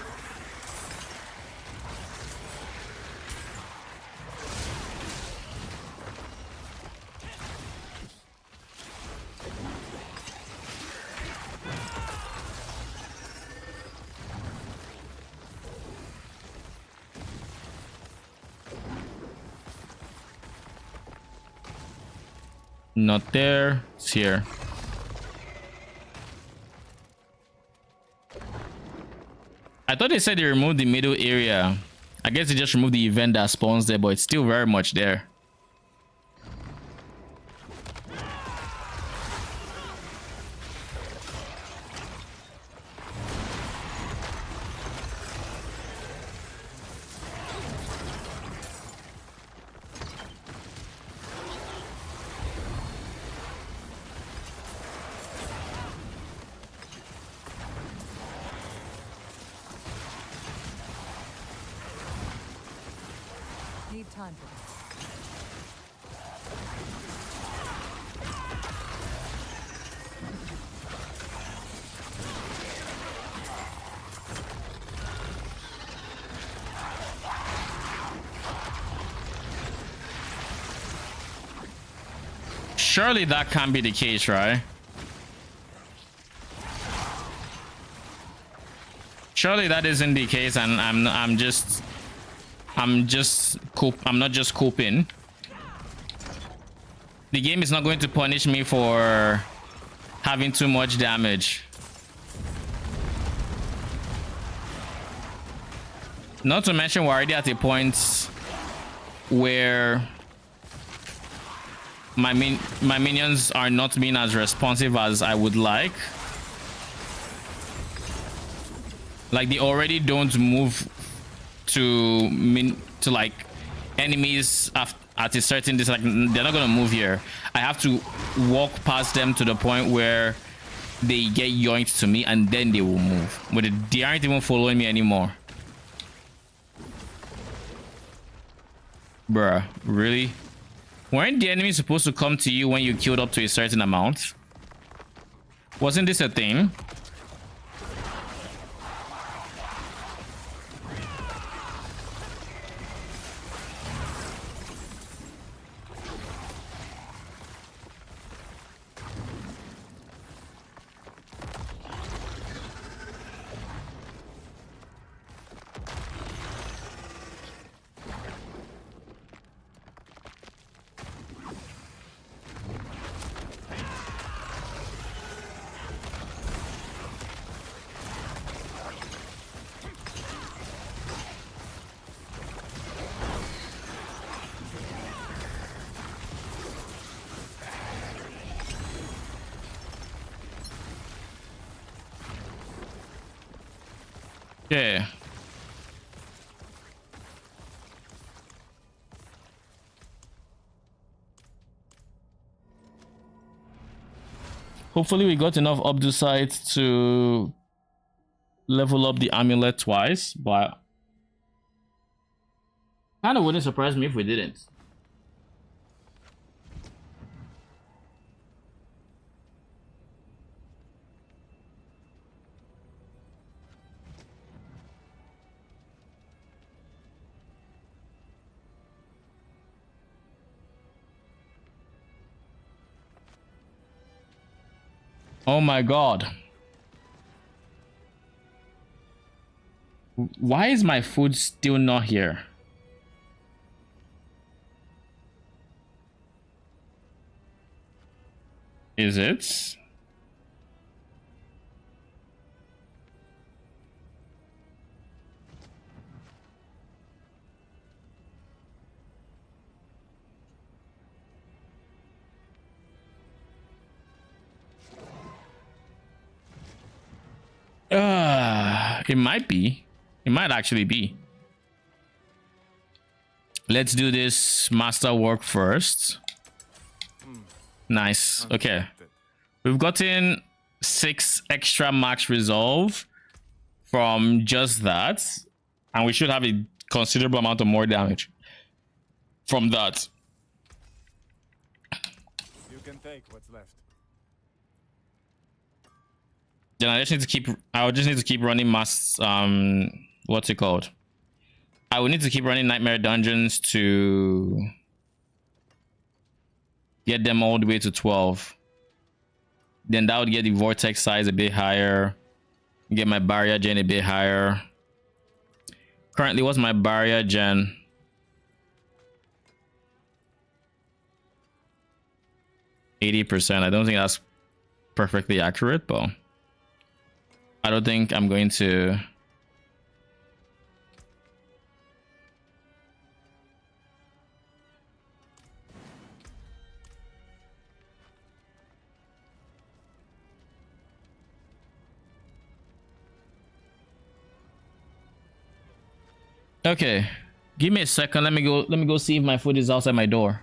Not there, it's here. I thought they said they removed the middle area. I guess they just removed the event that spawns there, but it's still very much there. Need time for this. Surely that can't be the case, right? Surely that isn't the case, and I'm not just coping. The game is not going to punish me for having too much damage. Not to mention we're already at a point where my minions are not being as responsive as I would like. Like, they already don't move to like enemies at a certain distance. Like, they're not gonna move here. I have to walk past them to the point where they get yoinked to me, and then they will move. But they aren't even following me anymore. Bruh, really? Weren't the enemies supposed to come to you when you killed up to a certain amount? Wasn't this a thing? Yeah. Hopefully we got enough Obducite to level up the amulet twice, but kind of wouldn't surprise me if we didn't. Oh my god. Why is my food still not here? Is it? It might be. It might actually be. Let's do this master work first. Nice. Okay. We've gotten 6 extra max resolve from just that. And we should have a considerable amount of more damage from that. You can take what's left. Then I just need to keep running mass what's it called? I will need to keep running nightmare dungeons to get them all the way to 12. Then that would get the vortex size a bit higher. Get my barrier gen a bit higher. Currently, what's my barrier gen? %. I don't think that's perfectly accurate, but I don't think I'm going to. Okay, give me a second. Let me go see if my food is outside my door.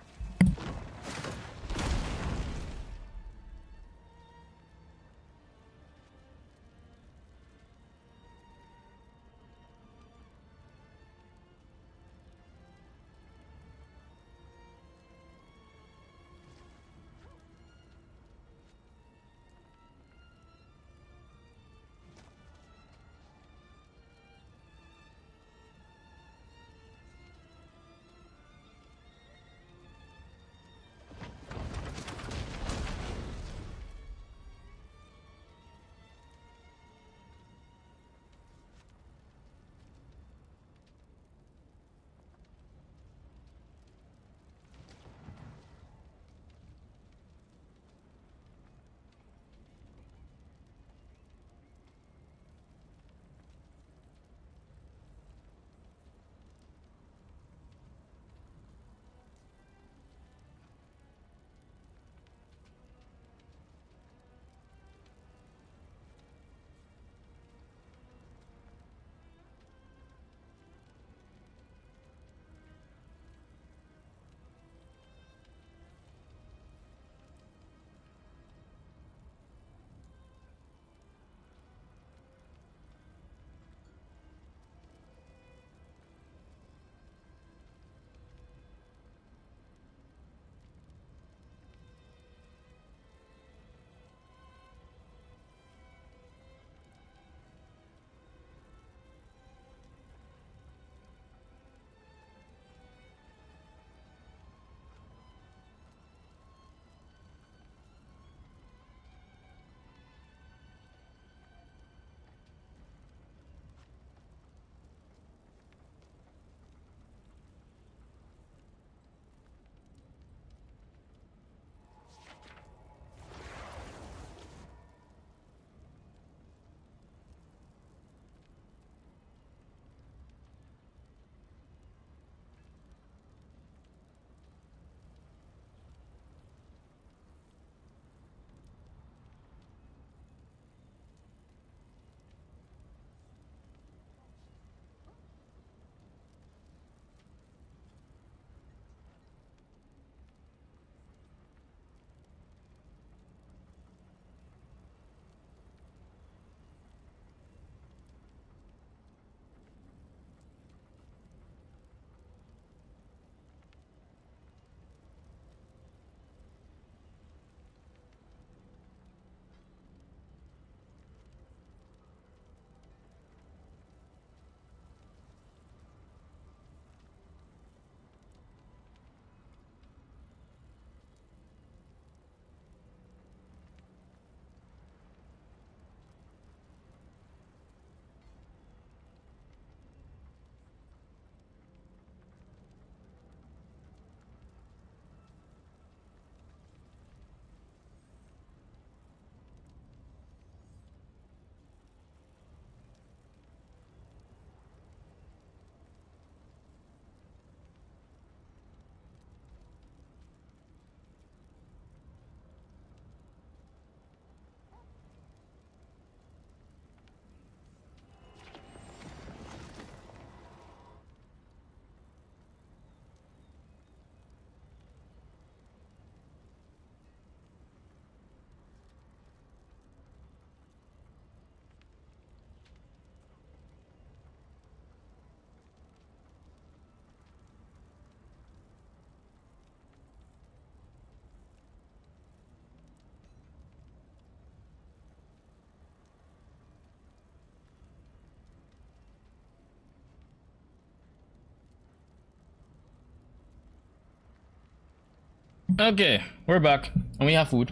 Okay, we're back and we have food.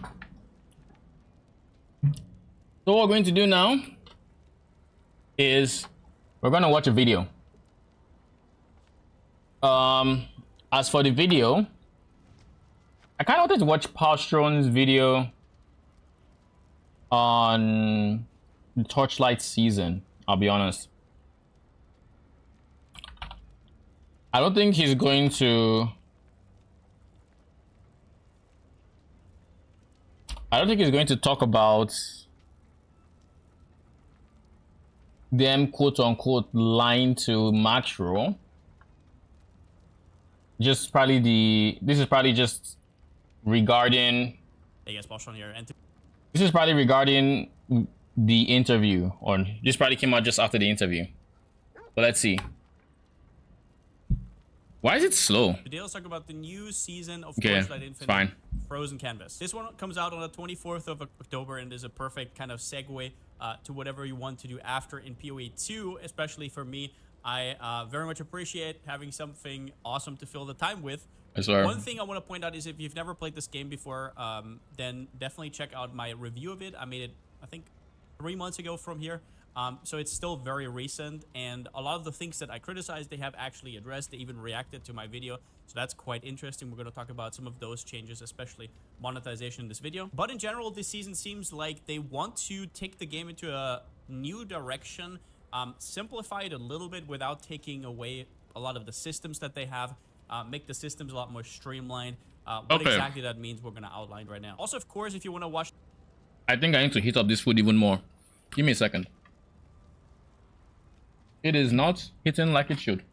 So what we're going to do now is we're going to watch a video. As for the video, I kind of wanted to watch Palstrone's video on the Torchlight season, I'll be honest. I don't think he's going to... I don't think he's going to talk about them quote-unquote lying to Macro. Just probably the... This is probably just regarding... Hey guys, Palstrone here. And this is probably regarding the interview, or this probably came out just after the interview. But let's see. Why is it slow? today let's talk about the new season of Okay, Torchlight it's Infinite fine. Frozen Canvas. This one comes out on the 24th of October and is a perfect kind of segue to whatever you want to do after in PoE 2, especially for me. I very much appreciate having something awesome to fill the time with. Yes, sir. One thing I want to point out is if you've never played this game before, then definitely check out my review of it. I made it, I think, 3 months ago from here. So it's still very recent, and a lot of the things that I criticized, they have actually addressed. They even reacted to my video, so that's quite interesting. We're going to talk about some of those changes, especially monetization in this video. But in general, this season seems like they want to take the game into a new direction, simplify it a little bit without taking away a lot of the systems that they have, make the systems a lot more streamlined. What exactly that means, we're going to outline right now. Also, of course, if you want to watch... I think I need to heat up this food even more. Give me a second. It is not hitting like it should.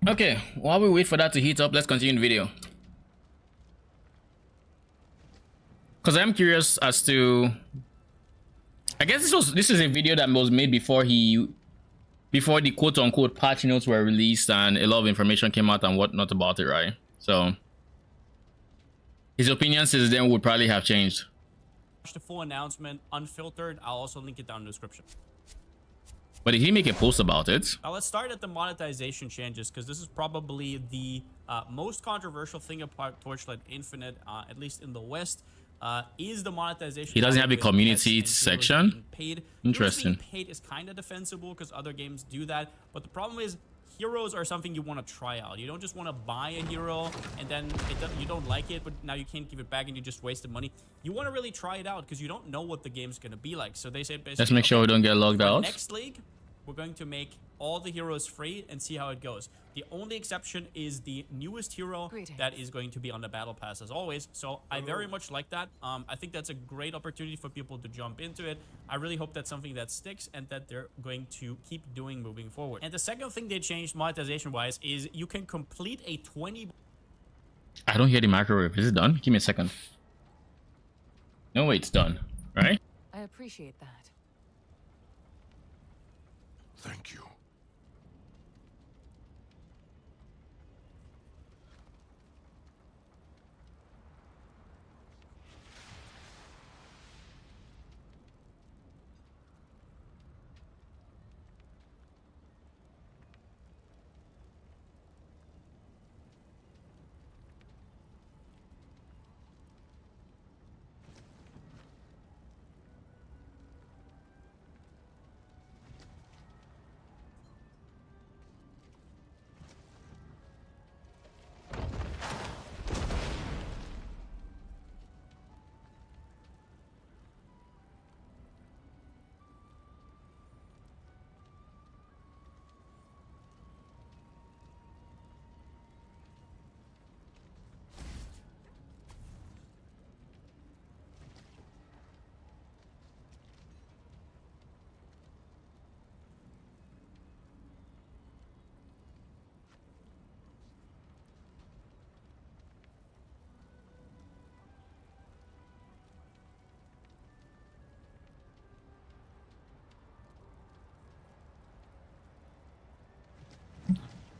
Okay, while we wait for that to heat up, let's continue the video. Because I'm curious as to... I guess this is a video that was made before the quote-unquote patch notes were released and a lot of information came out and whatnot about it, right? So his opinion since then would probably have changed. Watch the full announcement, unfiltered. I'll also link it down in the description. But did he make a post about it? Now let's start at the monetization changes, because this is probably the most controversial thing about Torchlight Infinite, at least in the West, is the monetization. He doesn't have a community section? Paid. Interesting. Being paid is kind of defensible because other games do that, but the problem is heroes are something you want to try out. You don't just want to buy a hero and then you don't like it, but now you can't give it back and you just wasted money. You want to really try it out because you don't know what the game's going to be like. So they said basically, let's make sure we don't get logged out. Next league, we're going to make all the heroes free and see how it goes. The only exception is the newest hero that is going to be on the battle pass as always. So I very much like that. I think that's a great opportunity for people to jump into it. I really hope that's something that sticks and that they're going to keep doing moving forward. And the second thing they changed monetization wise is you can complete a 20... I don't hear the microwave. Is it done? Give me a second. No, wait, it's done, right? I appreciate that. Thank you.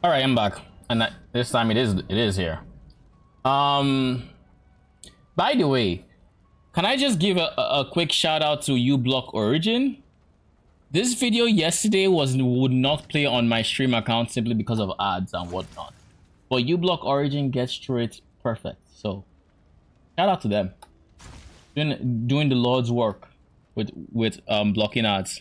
All right, I'm back, and this time it is here. By the way, can I just give a quick shout out to uBlock Origin? This video yesterday would not play on my stream account simply because of ads and whatnot, but uBlock Origin gets through it perfect. So shout out to them, doing the Lord's work with blocking ads.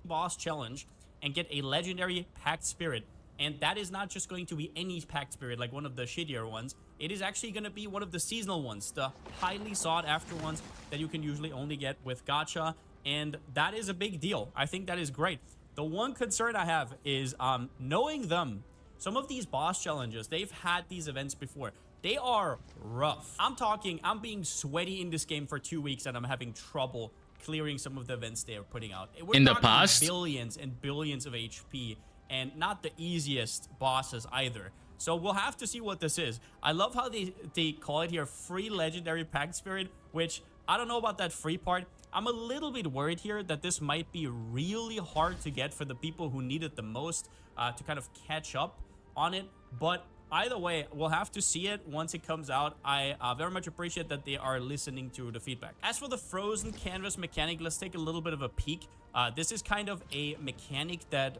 Boss challenge and get a legendary Pact Spirit. And that is not just going to be any Pact Spirit like one of the shittier ones. It is actually going to be one of the seasonal ones, the highly sought after ones that you can usually only get with gacha. And that is a big deal. I think that is great. The one concern I have is knowing them. Some of these boss challenges, they've had these events before. They are rough. I'm being sweaty in this game for 2 weeks and I'm having trouble clearing some of the events they are putting out. We're in the talking past, billions and billions of HP, and not the easiest bosses either. So we'll have to see what this is. I love how they call it here free legendary Pact Spirit, which I don't know about that free part. I'm a little bit worried here that this might be really hard to get for the people who need it the most to kind of catch up on it. But either way, we'll have to see it once it comes out. I very much appreciate that they are listening to the feedback. As for the frozen canvas mechanic, let's take a little bit of a peek. This is kind of a mechanic that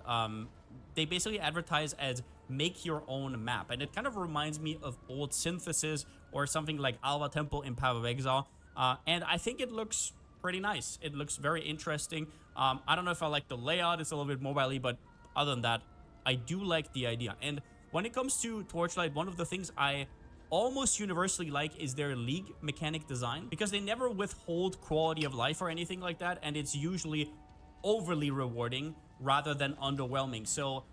they basically advertise as make your own map. And it kind of reminds me of old Synthesis or something like Alva Temple in Path of Exile. And I think it looks pretty nice. It looks very interesting. I don't know if I like the layout. It's a little bit mobile-y, but other than that, I do like the idea. And when it comes to Torchlight, one of the things I almost universally like is their League mechanic design, because they never withhold quality of life or anything like that, and it's usually overly rewarding rather than underwhelming. So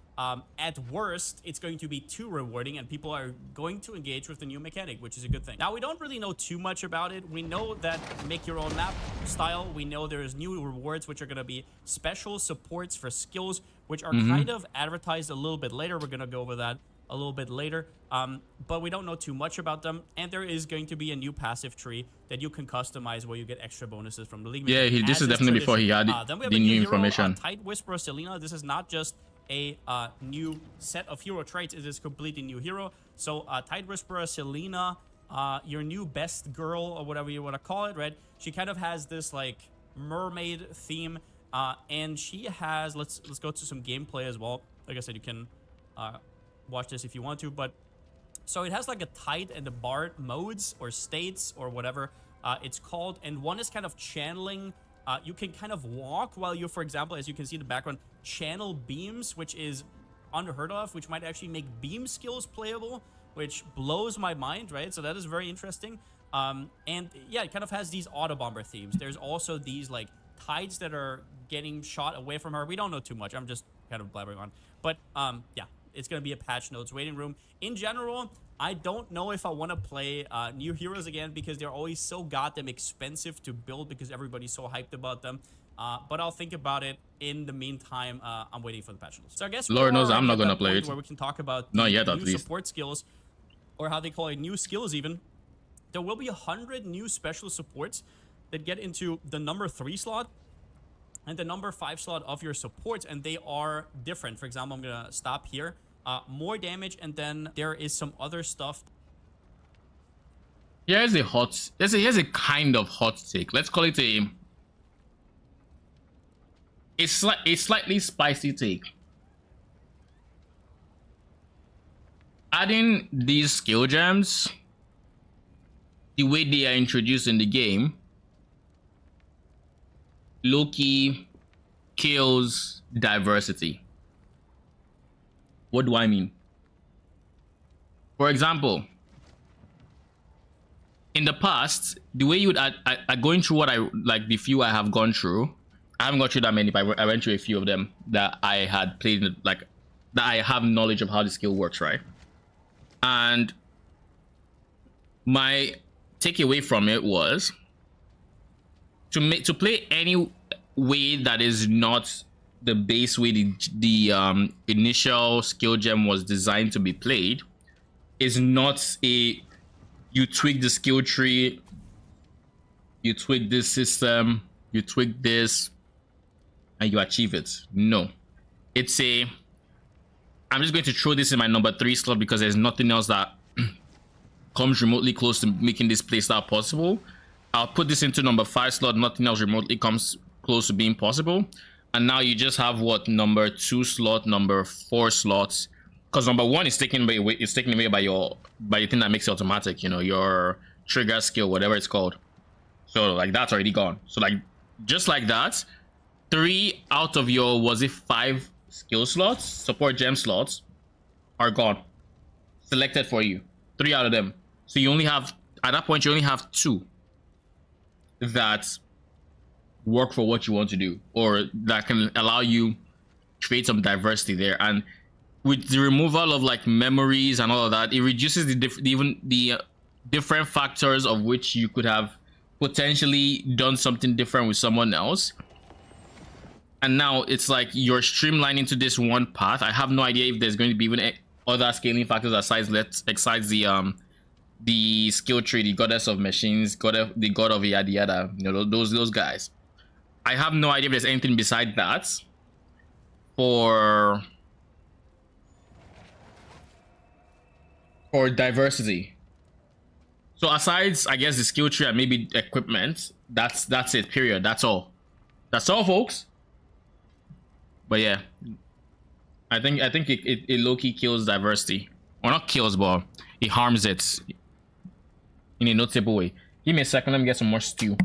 at worst, it's going to be too rewarding and people are going to engage with the new mechanic, which is a good thing. Now, we don't really know too much about it. We know that make your own map style. We know there's new rewards, which are going to be special supports for skills, which are kind of advertised a little bit later. We're going to go over that a little bit later. But we don't know too much about them. And there is going to be a new passive tree that you can customize where you get extra bonuses from the League. Yeah, this is definitely before he had then we have the a new hero, information. Tide Whisperer Selena. This is not just a new set of hero traits. It is a completely new hero. So Tide Whisperer Selena, your new best girl or whatever you want to call it, right? She kind of has this like mermaid theme, and she has let's go to some gameplay as well. Like I said, you can watch this if you want to, but so it has like a Tide and a Bard modes or states or whatever it's called, and one is kind of channeling. You can kind of walk while you, for example, as you can see in the background, channel beams, which is unheard of, which might actually make beam skills playable, which blows my mind, right? So that is very interesting. And yeah, it kind of has these auto bomber themes. There's also these like tides that are getting shot away from her. We don't know too much. I'm just kind of blabbering on. But yeah, it's going to be a patch notes waiting room. In general, I don't know if I want to play new heroes again because they're always so goddamn expensive to build because everybody's so hyped about them. But I'll think about it. In the meantime, I'm waiting for the patch notes. So I guess Lord knows I'm not gonna play it. Where we can talk about Not yet, at new least. support skills, or how they call it, new skills even. There will be 100 new special supports that get into the number 3 slot. and the number 5 slot of your supports, and they are different. For example, I'm gonna stop here. More damage, and then there is some other stuff. Here's a kind of hot take. Let's call it a slightly spicy take. Adding these skill gems, the way they are introduced in the game, low-key kills diversity. What do I mean? For example, in the past, the way you would going through what I like, the few I have gone through, I haven't gone through that many, but I went through a few of them that I had played, like that I have knowledge of how the skill works, right? And my takeaway from it was to play any way that is not the base way the initial skill gem was designed to be played is not a you tweak the skill tree, you tweak this system, you tweak this, and you achieve it. No, it's a I'm just going to throw this in my number 3 slot because there's nothing else that comes remotely close to making this playstyle possible. I'll put this into number 5 slot. Nothing else remotely comes close to being possible. And now you just have what, number 2 slot, number 4 slots, because number 1 is taken away. It's taken away by the thing that makes it automatic. You know, your trigger skill, whatever it's called. So like that's already gone. So like just like that, 3 out of your, was it 5 skill slots, support gem slots, are gone, selected for you. 3 out of them. So you only have, at that point, you only have 2 that work for what you want to do, or that can allow you create some diversity there. And with the removal of like memories and all of that, it reduces the different factors of which you could have potentially done something different with someone else. And now it's like you're streamlining to this one path. I have no idea if there's going to be even other scaling factors besides the skill tree, the goddess of machines, the god of yada yada, you know, those guys. I have no idea if there's anything beside that for diversity. So aside, I guess, the skill tree and maybe equipment, that's it, period. That's all, folks. But yeah, I think it low-key kills diversity, or not kills, but it harms it in a notable way. Give me a second, let me get some more stew.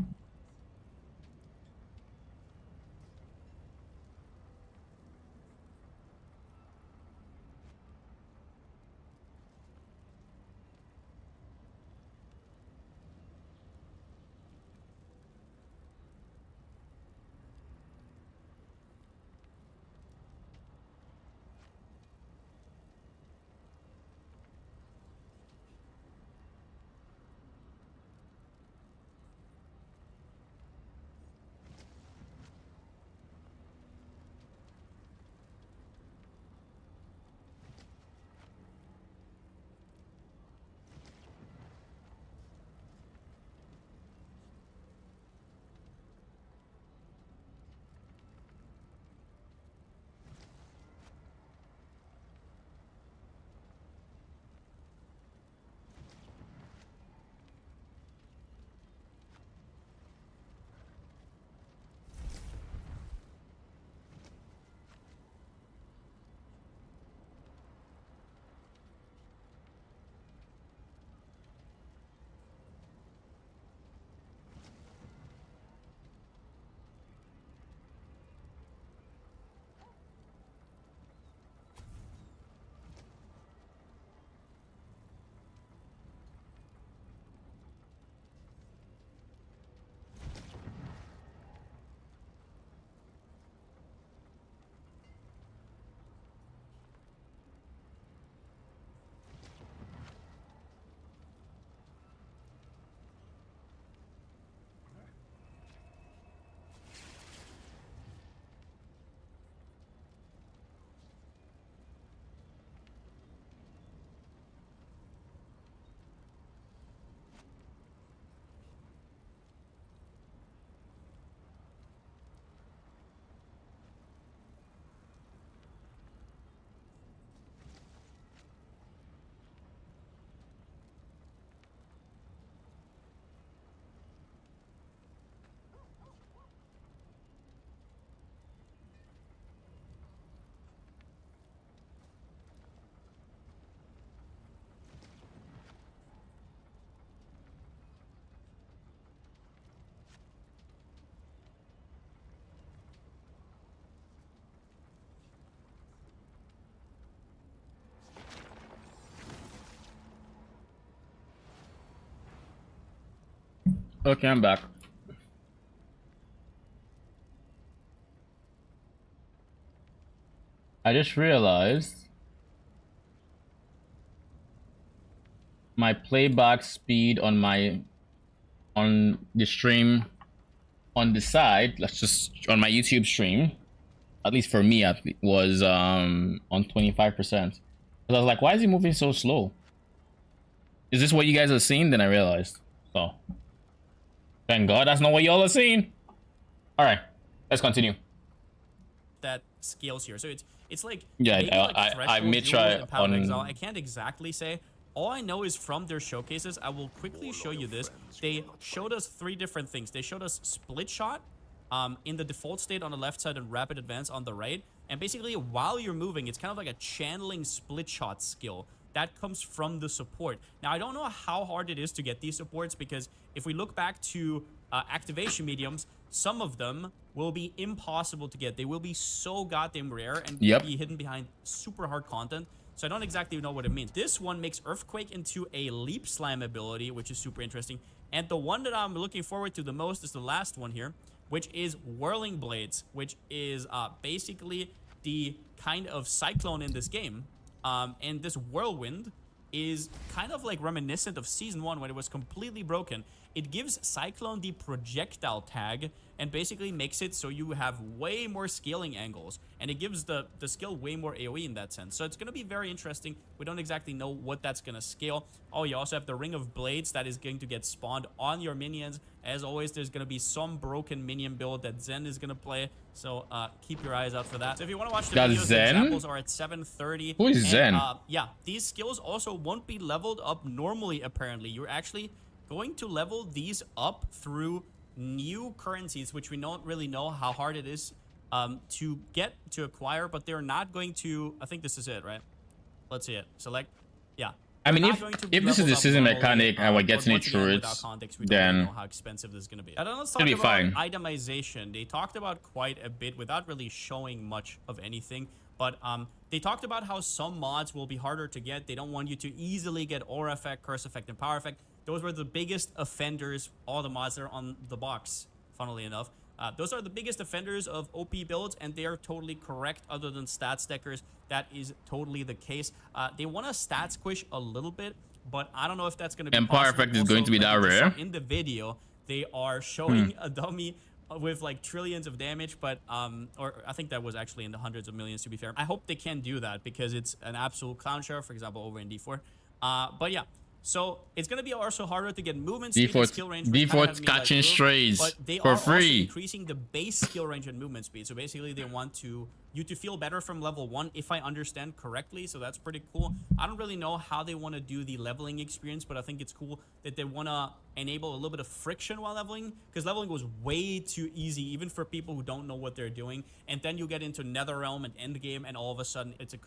Okay, I'm back. I just realized my playback speed on the stream on the side, let's just on my YouTube stream, at least for me was on 25%. I was like, why is he moving so slow? Is this what you guys are seeing? Then I realized. So thank God that's not what y'all are seeing. All right, let's continue. That scales here, so it's like yeah, maybe like I may try on. I can't exactly say. All I know is from their showcases, I will quickly show you this. They showed us 3 different things. They showed us split shot in the default state on the left side and rapid advance on the right. And basically, while you're moving, it's kind of like a channeling split shot skill that comes from the support. Now, I don't know how hard it is to get these supports, because if we look back to activation mediums, some of them will be impossible to get. They will be so goddamn rare and be hidden behind super hard content. So I don't exactly know what it means. This one makes Earthquake into a Leap Slam ability, which is super interesting. And the one that I'm looking forward to the most is the last one here, which is Whirling Blades, which is basically the kind of Cyclone in this game. And this Whirlwind is kind of like reminiscent of Season 1 when it was completely broken. It gives Cyclone the projectile tag and basically makes it so you have way more scaling angles. And it gives the skill way more AoE in that sense. So it's going to be very interesting. We don't exactly know what that's going to scale. Oh, you also have the Ring of Blades that is going to get spawned on your minions. As always, there's going to be some broken minion build that Zen is going to play. So keep your eyes out for that. So if you want to watch the videos, the examples are at 7:30. Who is Zen? Yeah, these skills also won't be leveled up normally, apparently. You're actually going to level these up through new currencies, which we don't really know how hard it is to get to acquire, but they're not going to. I think this is it, right? Let's see it. Select. Yeah. I mean, if this is the season mechanic and we're getting it through it, then know how expensive this is going to be. I don't know. Let's talk about fine. Itemization. They talked about quite a bit without really showing much of anything. But they talked about how some mods will be harder to get. They don't want you to easily get Aura Effect, Curse Effect, and Power Effect. Those were the biggest offenders, all the mods that are on the box, funnily enough. Those are the biggest offenders of OP builds, and they are totally correct. Other than stat stackers, that is totally the case. They want to stat squish a little bit, but I don't know if that's going to be Power Effect is going to be that rare. In the video, they are showing a dummy with like trillions of damage, but or I think that was actually in the hundreds of millions, to be fair. I hope they can do that because it's an absolute clown show, for example, over in D4. But yeah. So it's going to be also harder to get movement speed and skill range. D4's catching strays for free. Also increasing the base skill range and movement speed. So basically they want you to feel better from level 1, if I understand correctly. So that's pretty cool. I don't really know how they want to do the leveling experience, but I think it's cool that they want to enable a little bit of friction while leveling, because leveling was way too easy, even for people who don't know what they're doing. And then you get into Netherrealm and Endgame, and all of a sudden it's a...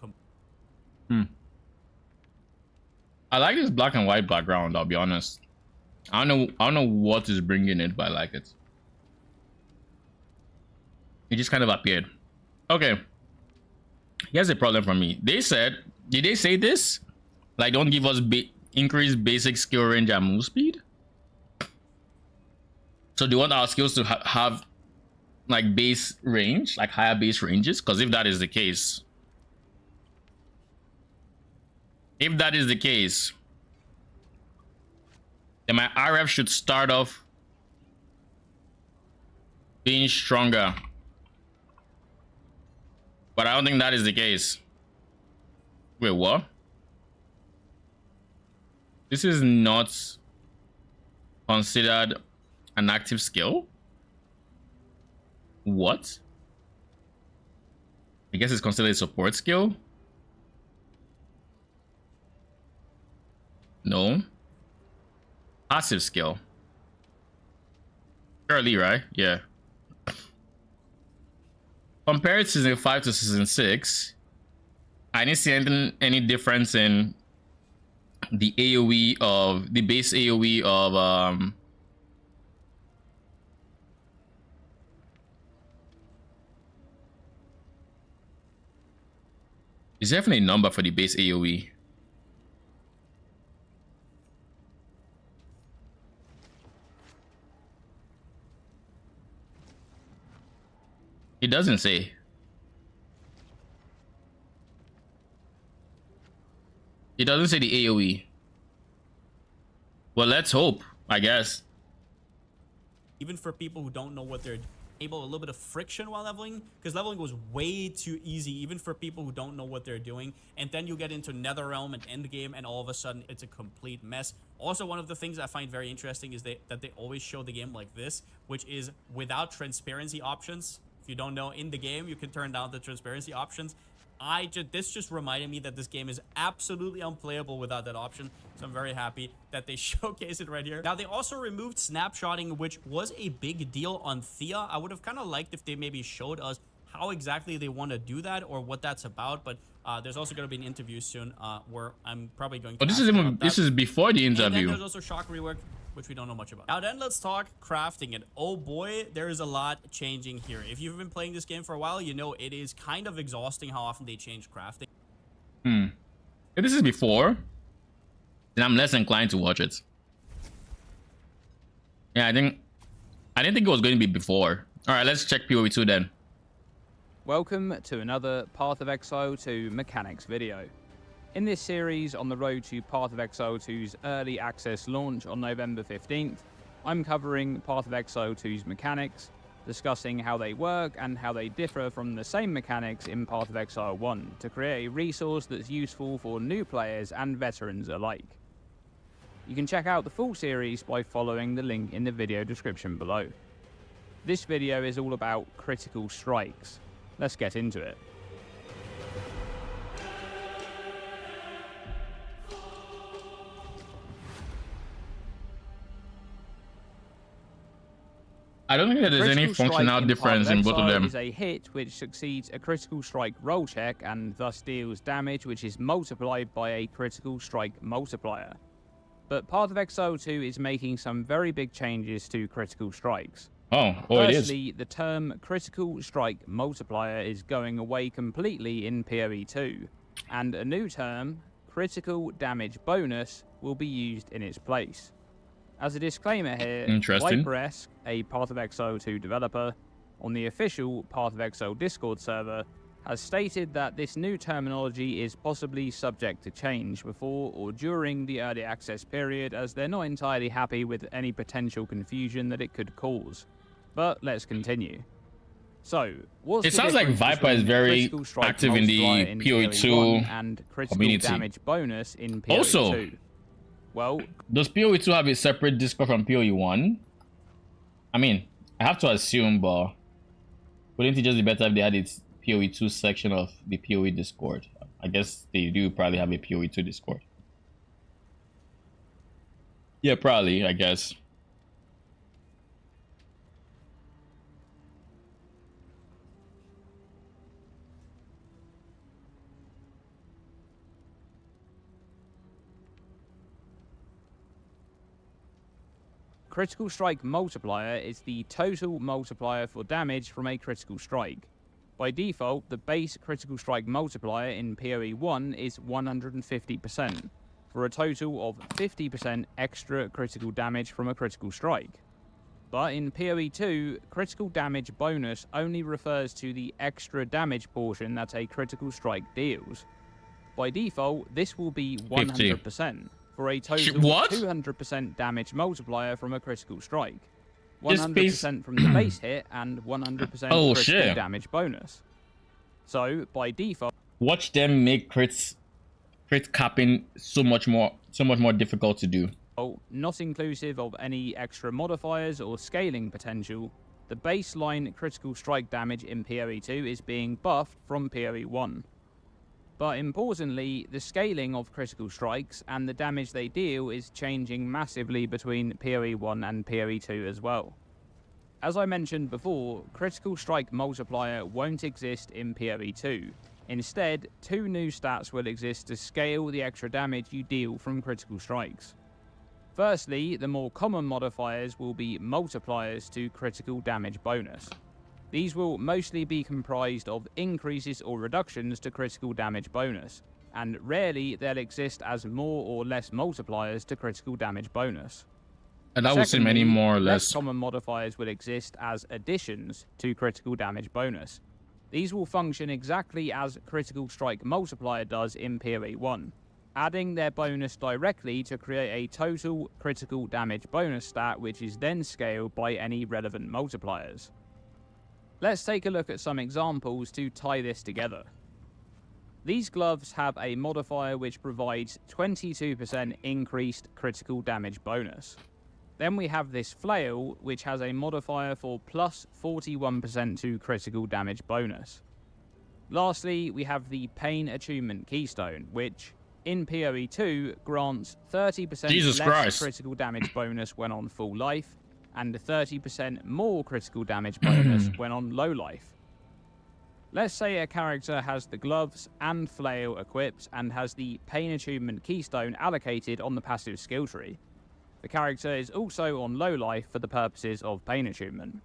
I like this black and white background, I'll be honest. I don't know what is bringing it, but I like it. It just kind of appeared. Okay. Here's a problem for me. They said, did they say this? Like, don't give us increased basic skill range and move speed? So they want our skills to have like base range, like higher base ranges? Because if that is the case, then my RF should start off being stronger. But I don't think that is the case. Wait, what? This is not considered an active skill? What? I guess it's considered a support skill? No. Passive skill. Surely, right? Yeah. Compared season 5 to season 6, I didn't see any difference in the AoE of the base AoE of There's definitely a number for the base AoE. It doesn't say. It doesn't say the AoE. Well, let's hope, I guess. Even for people who don't know what they're able, a little bit of friction while leveling, because leveling was way too easy even for people who don't know what they're doing. And then you get into Netherrealm and Endgame, and all of a sudden it's a complete mess. Also, one of the things I find very interesting is that they always show the game like this, which is without transparency options. If you don't know, in the game you can turn down the transparency options. This just reminded me that this game is absolutely unplayable without that option, so I'm very happy that they showcase it right here. Now, they also removed snapshotting, which was a big deal on Thea. I would have kind of liked if they maybe showed us how exactly they want to do that or what that's about, but there's also going to be an interview soon where I'm probably going to this is before the interview. And then there's also shock rework, which we don't know much about. Now then, let's talk crafting. And oh boy, there is a lot changing here. If you've been playing this game for a while, you know it is kind of exhausting how often they change crafting. If this is before, then I'm less inclined to watch it. Yeah, I didn't think it was going to be before. All right, let's check PoE2 then. Welcome to another Path of Exile 2 mechanics video. In this series on the road to Path of Exile 2's early access launch on November 15th, I'm covering Path of Exile 2's mechanics, discussing how they work and how they differ from the same mechanics in Path of Exile 1 to create a resource that's useful for new players and veterans alike. You can check out the full series by following the link in the video description below. This video is all about critical strikes. Let's get into it. I don't think that there's any functional difference in both of them. Is a hit which succeeds a critical strike roll check and thus deals damage which is multiplied by a critical strike multiplier. But Path of Exile 2 is making some very big changes to critical strikes. Firstly, the term critical strike multiplier is going away completely in PoE2, and a new term, critical damage bonus, will be used in its place. As a disclaimer here, Viperesque, a Path of Exile 2 developer, on the official Path of Exile Discord server, has stated that this new terminology is possibly subject to change before or during the early access period, as they're not entirely happy with any potential confusion that it could cause. But let's continue. So, it sounds like Viper is very active in the PoE2 and critical community. Damage bonus in PoE2. Also, well, does PoE2 have a separate Discord from PoE1? I mean, I have to assume, but wouldn't it just be better if they had its PoE2 section of the PoE Discord? I guess they do probably have a PoE2 Discord. Yeah, probably, I guess. Critical Strike Multiplier is the total multiplier for damage from a critical strike. By default, the base Critical Strike Multiplier in PoE1 is 150%, for a total of 50% extra critical damage from a critical strike. But in PoE2, critical damage bonus only refers to the extra damage portion that a critical strike deals. By default, this will be 100%. For a total 200% damage multiplier from a critical strike, 100% from the base hit, and 100% critical damage bonus. So, by default... Watch them make crit capping so much more difficult to do. Not inclusive of any extra modifiers or scaling potential, the baseline critical strike damage in PoE2 is being buffed from PoE1. But importantly, the scaling of critical strikes and the damage they deal is changing massively between PoE1 and PoE2 as well. As I mentioned before, Critical Strike Multiplier won't exist in PoE2. Instead, two new stats will exist to scale the extra damage you deal from critical strikes. Firstly, the more common modifiers will be multipliers to critical damage bonus. These will mostly be comprised of increases or reductions to critical damage bonus, and rarely they'll exist as more or less multipliers to critical damage bonus. And that would seem any Secondly, more or less less. common modifiers will exist as additions to critical damage bonus. These will function exactly as critical strike multiplier does in PoE 1, adding their bonus directly to create a total critical damage bonus stat which is then scaled by any relevant multipliers. Let's take a look at some examples to tie this together. These gloves have a modifier which provides 22% increased critical damage bonus. Then we have this flail, which has a modifier for plus 41% to critical damage bonus. Lastly, we have the Pain Attunement Keystone, which, in PoE 2, grants 30% Jesus less Christ. critical damage bonus when on full life, and 30% more critical damage bonus when on low life. Let's say a character has the gloves and flail equipped and has the Pain Attunement Keystone allocated on the passive skill tree. The character is also on low life for the purposes of Pain Attunement.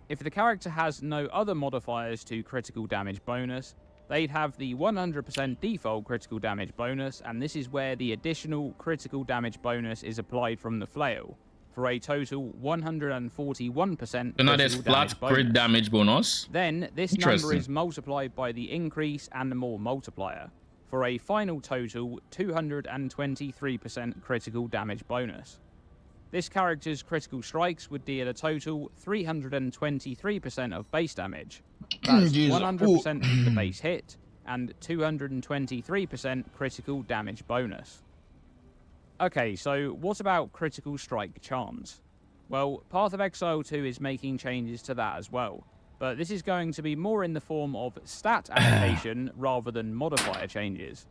If the character has no other modifiers to critical damage bonus, they'd have the 100% default critical damage bonus, and this is where the additional critical damage bonus is applied from the flail, for a total 141% So now there's critical flat damage crit bonus. damage bonus. Then this number Interesting. is multiplied by the increase and the more multiplier, for a final total 223% critical damage bonus. This character's critical strikes would deal a total 323% of base damage. That's Jesus. 100% of the base hit and 223% critical damage bonus. Okay, so what about critical strike charms? Well, Path of Exile 2 is making changes to that as well, but this is going to be more in the form of stat application rather than modifier changes.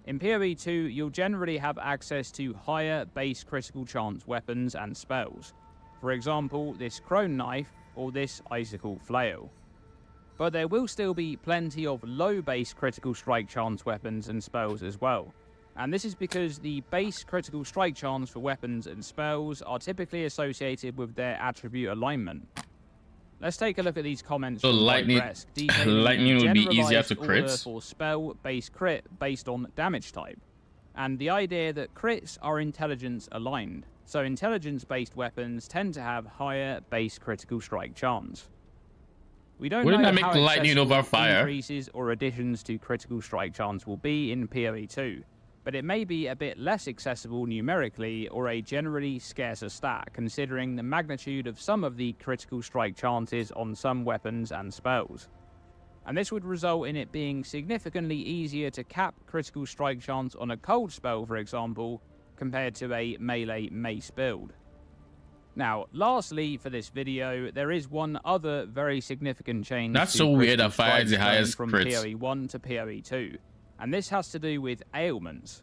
In PoE 2, you'll generally have access to higher base critical chance weapons and spells. For example, this Crone Knife or this Icicle Flail. But there will still be plenty of low base critical strike chance weapons and spells as well. And this is because the base critical strike chance for weapons and spells are typically associated with their attribute alignment. Let's take a look at these comments. So from lightning- White Breast, detailing lightning the would be easier generalized to crit. order for spell base crit based on damage type, and the idea that crits are intelligence aligned. So intelligence based weapons tend to have higher base critical strike chance. We don't Wouldn't know that make how lightning accessible over fire? increases or additions to critical strike chance will be in PoE 2, but it may be a bit less accessible numerically or a generally scarcer stat considering the magnitude of some of the critical strike chances on some weapons and spells. And this would result in it being significantly easier to cap critical strike chance on a cold spell, for example, compared to a melee mace build. Now, lastly for this video, there is one other very significant change. That's to so weird critical that fire is the strikes going highest from crits. PoE 1 to PoE 2, and this has to do with ailments.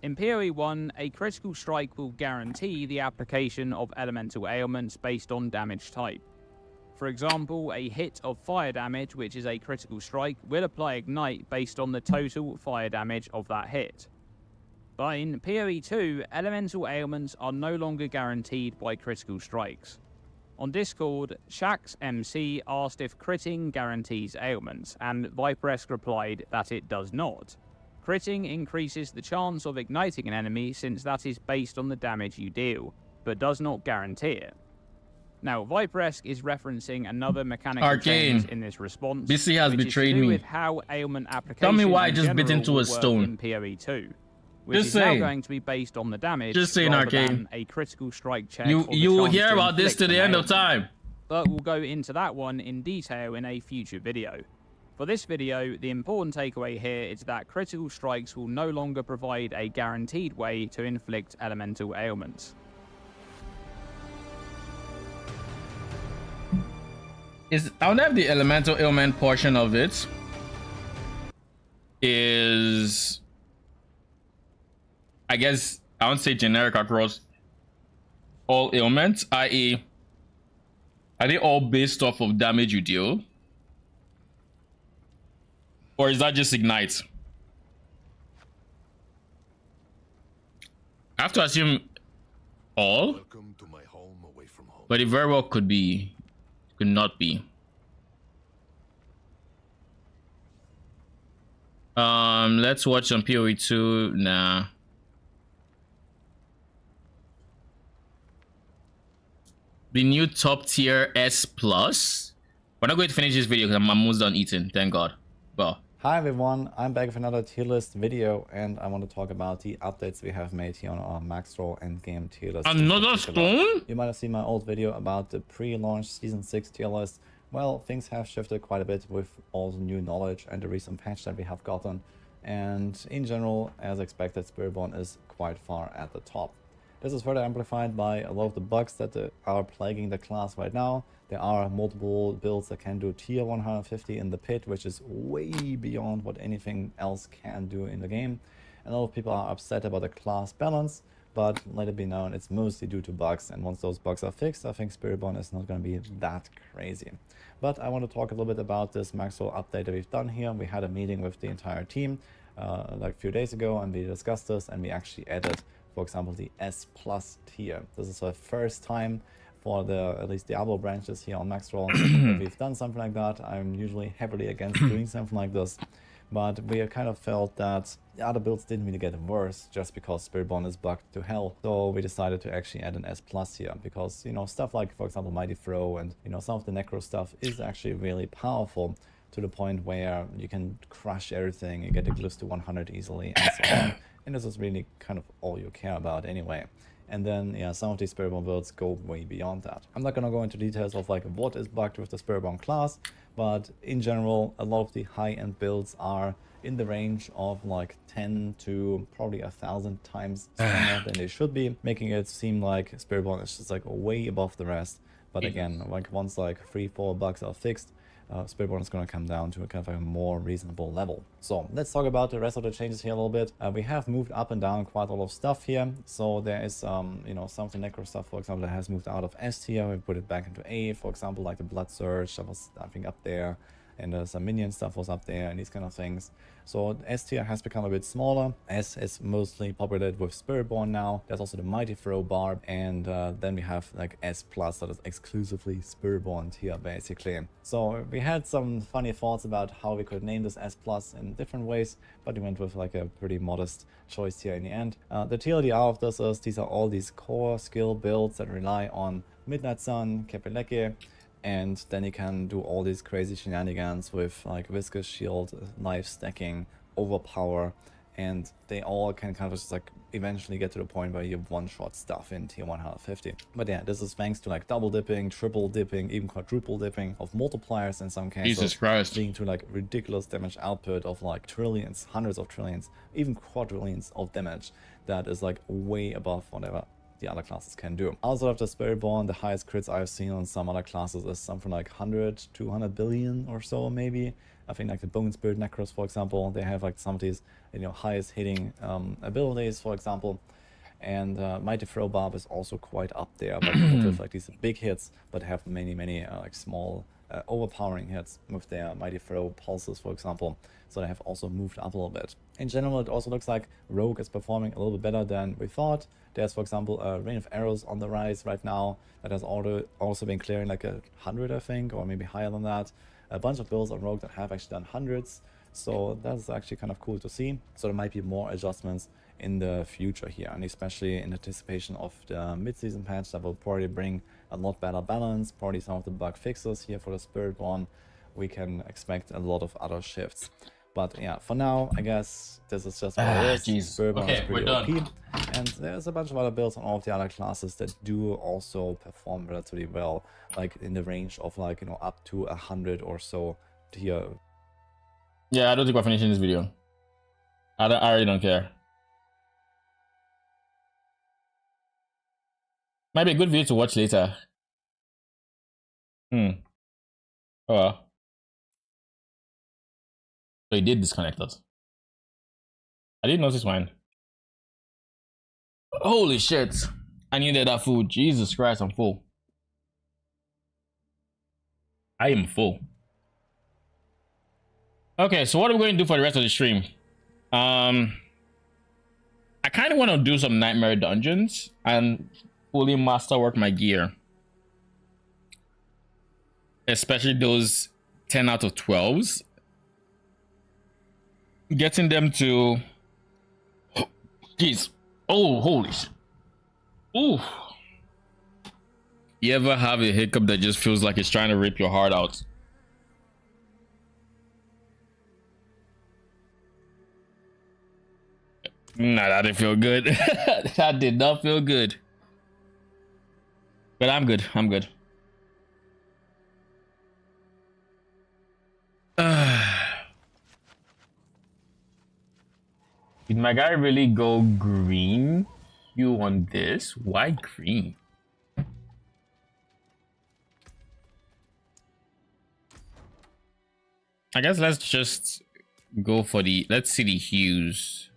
In PoE 1, a critical strike will guarantee the application of elemental ailments based on damage type. For example, a hit of fire damage, which is a critical strike, will apply Ignite based on the total fire damage of that hit. But in PoE 2, elemental ailments are no longer guaranteed by critical strikes. On Discord, Shax MC asked if critting guarantees ailments, and Viperesk replied that it does not. Critting increases the chance of igniting an enemy since that is based on the damage you deal, but does not guarantee it. Now, Viperesk is referencing another mechanical Arcane. change in this response, BC has which betrayed is to do me. with how ailment application Tell me why I in just bit general into will a work stone. in PoE 2, which Just is now saying. going to be based on the damage Just saying, rather Arcane. than a critical strike check. You or the will chance hear to about this to inflict the an end of ailment. time. But we'll go into that one in detail in a future video. For this video, the important takeaway here is that critical strikes will no longer provide a guaranteed way to inflict elemental ailments. I would have the elemental ailment portion of it is, I guess I would say generic across all ailments, i.e. are they all based off of damage you deal? Or is that just Ignite? I have to assume all, Welcome to my home away from home. but it very well could be, could not be. Let's watch some PoE 2. Nah. The new top tier S plus. We're not going to finish this video because I'm almost done eating. Thank God. Well. Hi everyone, I'm back with another tier list video, and I want to talk about the updates we have made here on our max roll endgame tier list. Another stone? You might have seen my old video about the pre-launch season 6 tier list. Well, things have shifted quite a bit with all the new knowledge and the recent patch that we have gotten. And in general, as expected, Spiritborn is quite far at the top. This is further amplified by a lot of the bugs that are plaguing the class right now. There are multiple builds that can do tier 150 in the pit, which is way beyond what anything else can do in the game. And a lot of people are upset about the class balance, but let it be known, it's mostly due to bugs. And once those bugs are fixed, I think Spiritborn is not going to be that crazy. But I want to talk a little bit about this Maxwell update that we've done here. We had a meeting with the entire team like a few days ago, and we discussed this, and we actually added, for example, the S plus tier. This is the first time for the at least Diablo branches here on Maxroll that we've done something like that. I'm usually heavily against doing something like this, but we kind of felt that the other builds didn't really get worse just because Spiritborn is bugged to hell. So we decided to actually add an S plus here because, you know, stuff like, for example, Mighty Throw and, you know, some of the Necro stuff is actually really powerful to the point where you can crush everything and get the glyphs to 100 easily and so on. And this is really kind of all you care about anyway. And then, yeah, some of these Spiritborn builds go way beyond that. I'm not gonna go into details of like what is bugged with the Spiritborn class, but in general, a lot of the high-end builds are in the range of like 10 to probably 1,000 times stronger than they should be, making it seem like Spiritborn is just like way above the rest. But again, like once like 3-4 bugs are fixed, Spiritborn is going to come down to a kind of a more reasonable level. So let's talk about the rest of the changes here a little bit. We have moved up and down quite a lot of stuff here. So there is you know, some of the Necro stuff, for example, that has moved out of S tier. We put it back into A, for example, like the Blood Surge that was, I think, up there. And some minion stuff was up there and these kind of things. So S tier has become a bit smaller. S is mostly populated with Spiritborn now. There's also the Mighty Throw barb, and then we have like S plus that is exclusively Spiritborn tier basically. So we had some funny thoughts about how we could name this S plus in different ways, but we went with like a pretty modest choice here in the end. The TLDR of this is these are all these core skill builds that rely on Midnight Sun, Kepeleke, and then you can do all these crazy shenanigans with like Viscous Shield, Life Stacking, Overpower, and they all can kind of just like eventually get to the point where you one-shot stuff in tier 150. But yeah, this is thanks to like double dipping, triple dipping, even quadruple dipping of multipliers in some cases. Jesus Christ. Leading to like ridiculous damage output of like trillions, hundreds of trillions, even quadrillions of damage that is like way above whatever the other classes can do. Also after Spiritborn, the highest crits I've seen on some other classes is something like 100, 200 billion or so maybe. I think like the Bone Spirit Necros, for example, they have like some of these, you know, highest hitting abilities, for example. And Mighty Throw barb is also quite up there, but with like these big hits, but have many like small overpowering hits with their Mighty Throw pulses, for example. So they have also moved up a little bit. In general, it also looks like Rogue is performing a little bit better than we thought. There's, for example, a Rain of Arrows on the rise right now that has also been clearing like 100, I think, or maybe higher than that. A bunch of builds on Rogue that have actually done hundreds. So that's actually kind of cool to see. So there might be more adjustments in the future here, and especially in anticipation of the mid-season patch that will probably bring a lot better balance, probably some of the bug fixes here for the Spiritborn. We can expect a lot of other shifts. But yeah, for now, I guess this is just what it is. Spiritborn is pretty OP. And there's a bunch of other builds on all of the other classes that do also perform relatively well, like in the range of like, you know, up to 100 or so tier. Yeah, I don't think we're finishing this video. I really don't care. Might be a good video to watch later. Oh well. So he did disconnect us. I didn't notice mine. Holy shit. I needed that food. Jesus Christ, I'm full. I am full. Okay, so what are we going to do for the rest of the stream? I kind of want to do some nightmare dungeons and fully masterwork my gear. Especially those 10 out of 12s. Getting them to... Jeez. Oh, holy shit. Ooh. You ever have a hiccup that just feels like it's trying to rip your heart out? Nah, that didn't feel good. That did not feel good. But I'm good. I'm good. Did my guy really go green? You on this? Why green? I guess let's just go for the, let's see the hues.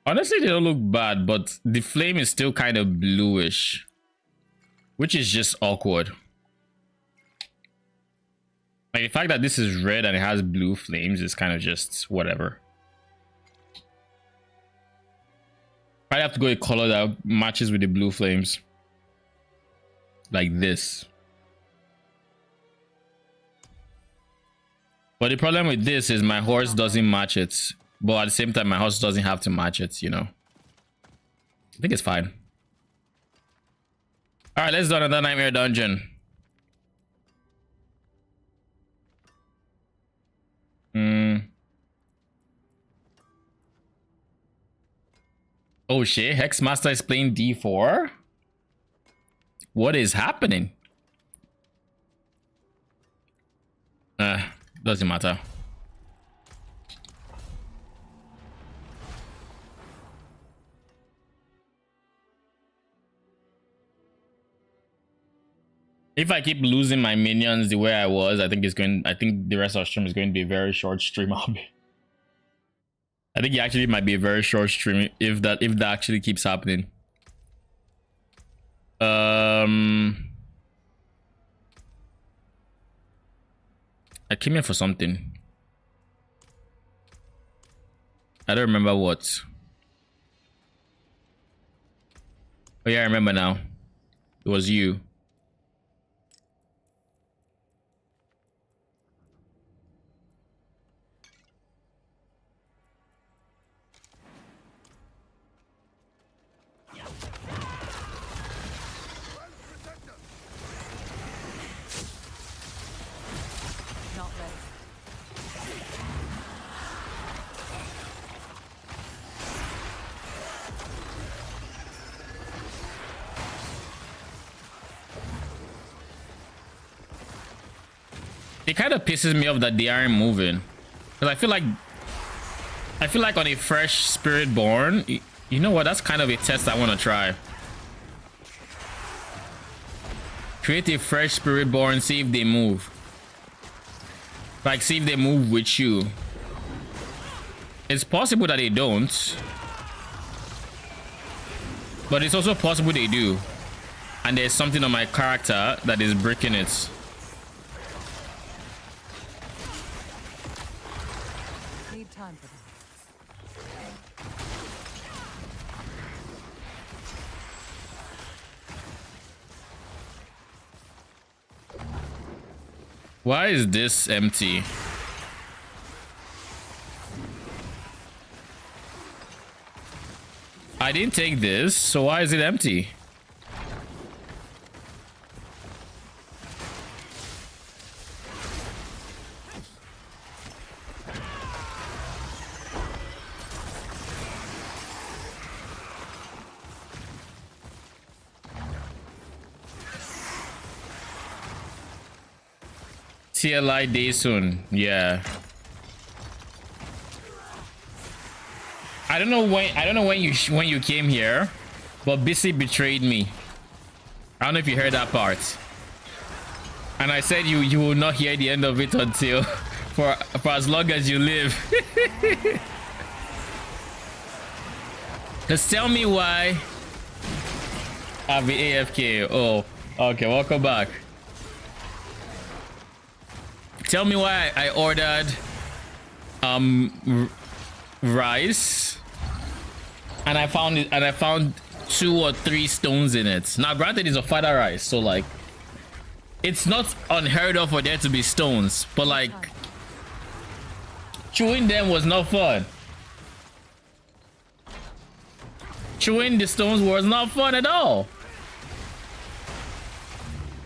Honestly, they don't look bad, but the flame is still kind of bluish, which is just awkward. Like the fact that this is red and it has blue flames is kind of just whatever. I have to go a color that matches with the blue flames, like this. But the problem with this is my horse doesn't match it. But at the same time, my horse doesn't have to match it, you know. I think it's fine. All right, let's do another nightmare dungeon. Oh shit, Hexmaster is playing D4? What is happening? Doesn't matter. If I keep losing my minions the way I was, I think the rest of the stream is going to be a very short stream. I think it actually might be a very short stream if that actually keeps happening. I came here for something. I don't remember what. Oh yeah, I remember now. It was you. Not ready. It kind of pisses me off that they aren't moving, because I feel like on a fresh Spiritborn, you know what? That's kind of a test I want to try. Create a fresh Spiritborn, see if they move. Like, see if they move with you. It's possible that they don't, but it's also possible they do, and there's something on my character that is breaking it. Need time for that. Why is this empty? I didn't take this, so why is it empty? TLI day soon. Yeah. I don't know when you came here, but BC betrayed me. I don't know if you heard that part. And I said you will not hear the end of it until for as long as you live. Just tell me why I'll be AFK. Oh, okay, welcome back. Tell me why I ordered rice and I found 2 or 3 stones in it. Now, granted, it's a fighter ice, so like, it's not unheard of for there to be stones, but like, chewing them was not fun. Chewing the stones was not fun at all.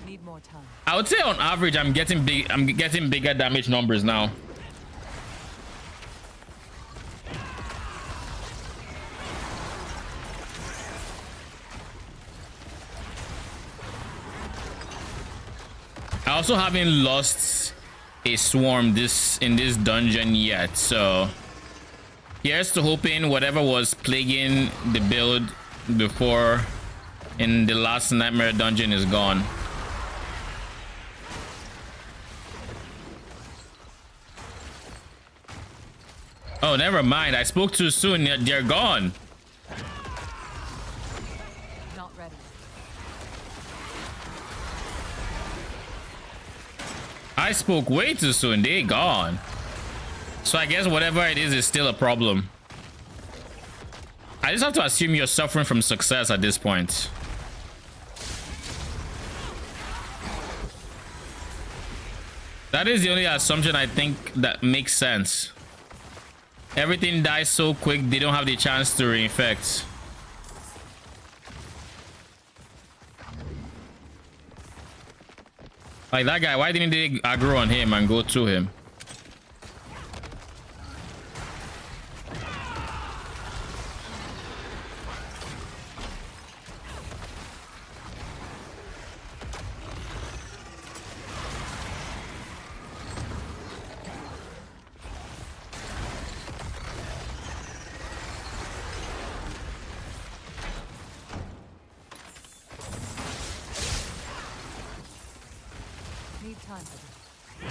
Need more time. I would say on average, I'm getting bigger damage numbers now. I also haven't lost a swarm in this dungeon yet, so here's to hoping whatever was plaguing the build before in the last nightmare dungeon is gone. Oh, never mind. I spoke too soon. They're gone. Not ready. I spoke way too soon. They gone. So I guess whatever it is still a problem. I just have to assume you're suffering from success at this point. That is the only assumption I think that makes sense. Everything dies so quick, they don't have the chance to reinfect. Like that guy, why didn't they aggro on him and go to him? Need time for this.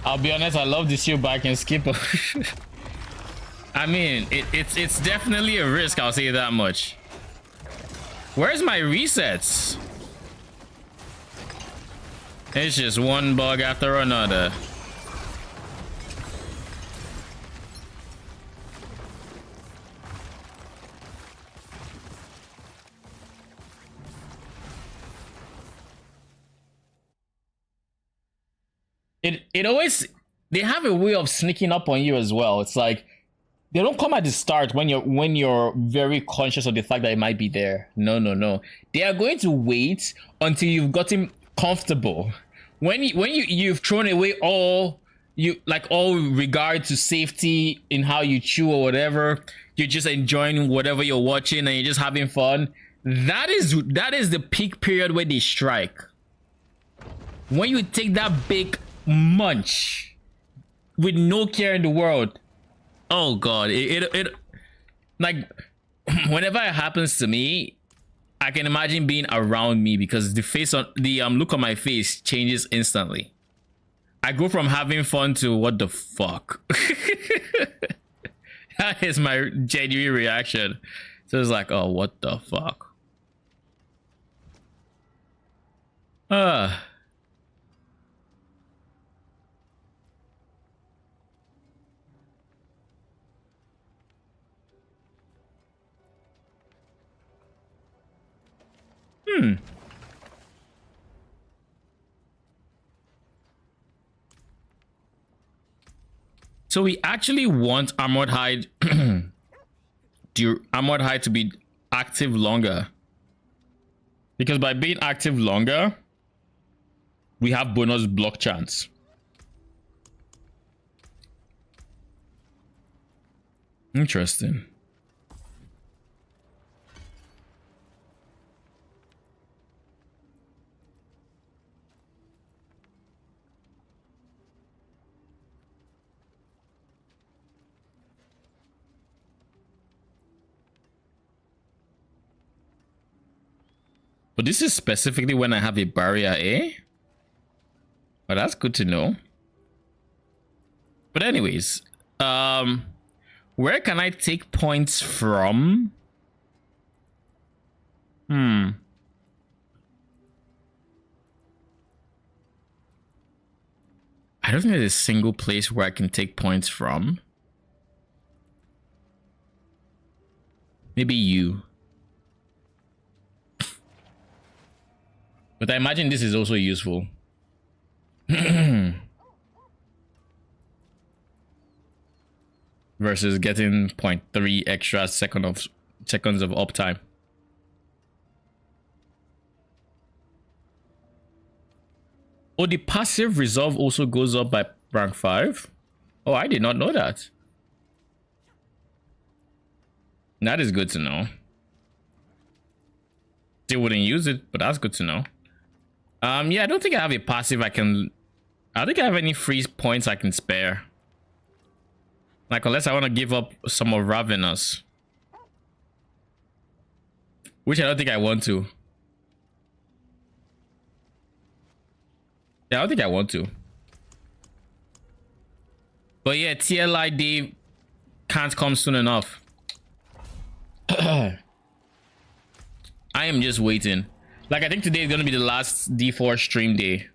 I'll be honest, I love this shield back and skip. I mean, it's definitely a risk, I'll say that much. Where's my resets? It's just one bug after another. It always, they have a way of sneaking up on you as well. It's like they don't come at the start when you're very conscious of the fact that it might be there. No. They are going to wait until you've gotten comfortable. When you've thrown away all regard to safety in how you chew or whatever, you're just enjoying whatever you're watching and you're just having fun. That is the peak period where they strike. When you take that big munch with no care in the world, oh god, it like whenever it happens to me, I can imagine being around me because the look on my face changes instantly. I go from having fun to what the fuck. That is my genuine reaction. So it's like, oh, what the fuck. So we actually want Armored Hide Armored Hide to be active longer. Because by being active longer, we have bonus block chance. Interesting. But this is specifically when I have a barrier, eh? Well, that's good to know. But anyways, where can I take points from? I don't think there's a single place where I can take points from. Maybe you. But I imagine this is also useful. Versus getting 0.3 extra seconds of uptime. Oh, the passive resolve also goes up by rank 5? Oh, I did not know that. That is good to know. Still wouldn't use it, but that's good to know. Yeah, I don't think I have a passive I don't think I have any free points I can spare. Like, unless I want to give up some of Ravenous. Which I don't think I want to. Yeah, I don't think I want to. But yeah, TLID can't come soon enough. I am just waiting. Like, I think today is going to be the last D4 stream day.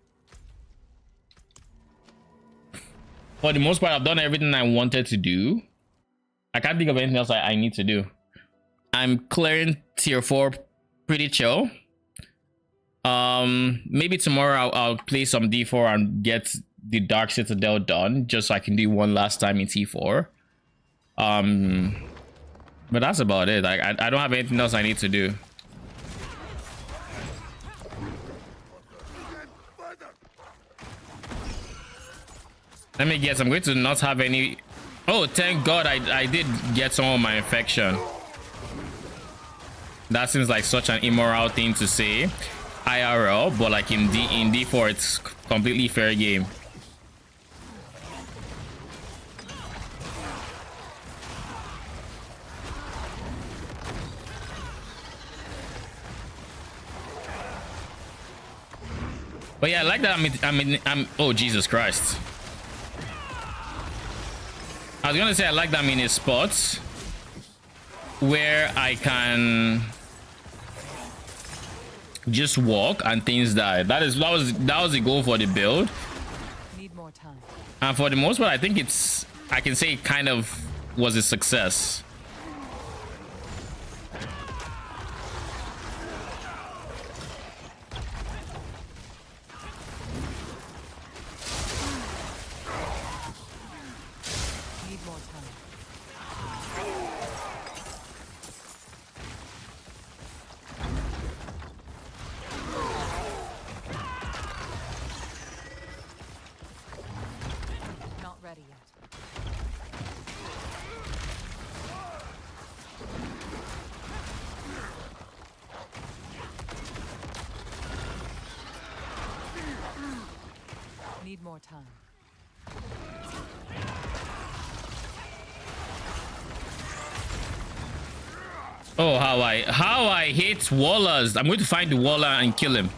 For the most part, I've done everything I wanted to do. I can't think of anything else I need to do. I'm clearing tier 4 pretty chill. Maybe tomorrow I'll play some D4 and get the Dark Citadel done, just so I can do one last time in T4. But that's about it. Like, I don't have anything else I need to do. Let me guess, I'm going to not have any... Oh, thank God I did get some of my infection. That seems like such an immoral thing to say. IRL, but like in D4, it's completely fair game. But yeah, I like that I'm oh, Jesus Christ. I was gonna say I like that I'm in a spot where I can just walk and things die. That was the goal for the build. Need more time. And for the most part, I think I can say it kind of was a success. Need more time. Not ready yet. Need more time. Oh, how I hate Wallers. I'm going to find the Waller and kill him.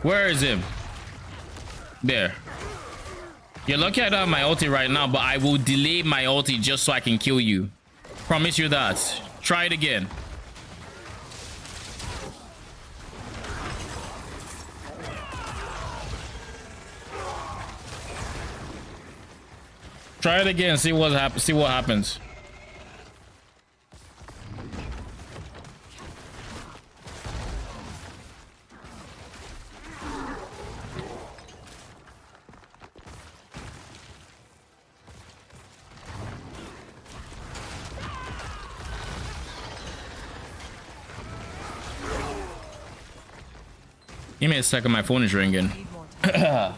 Where is him? There. You're lucky I don't have my ulti right now, but I will delay my ulti just so I can kill you. Promise you that. Try it again. Try it again. See what happens. Give me a second, my phone is ringing. Need more time.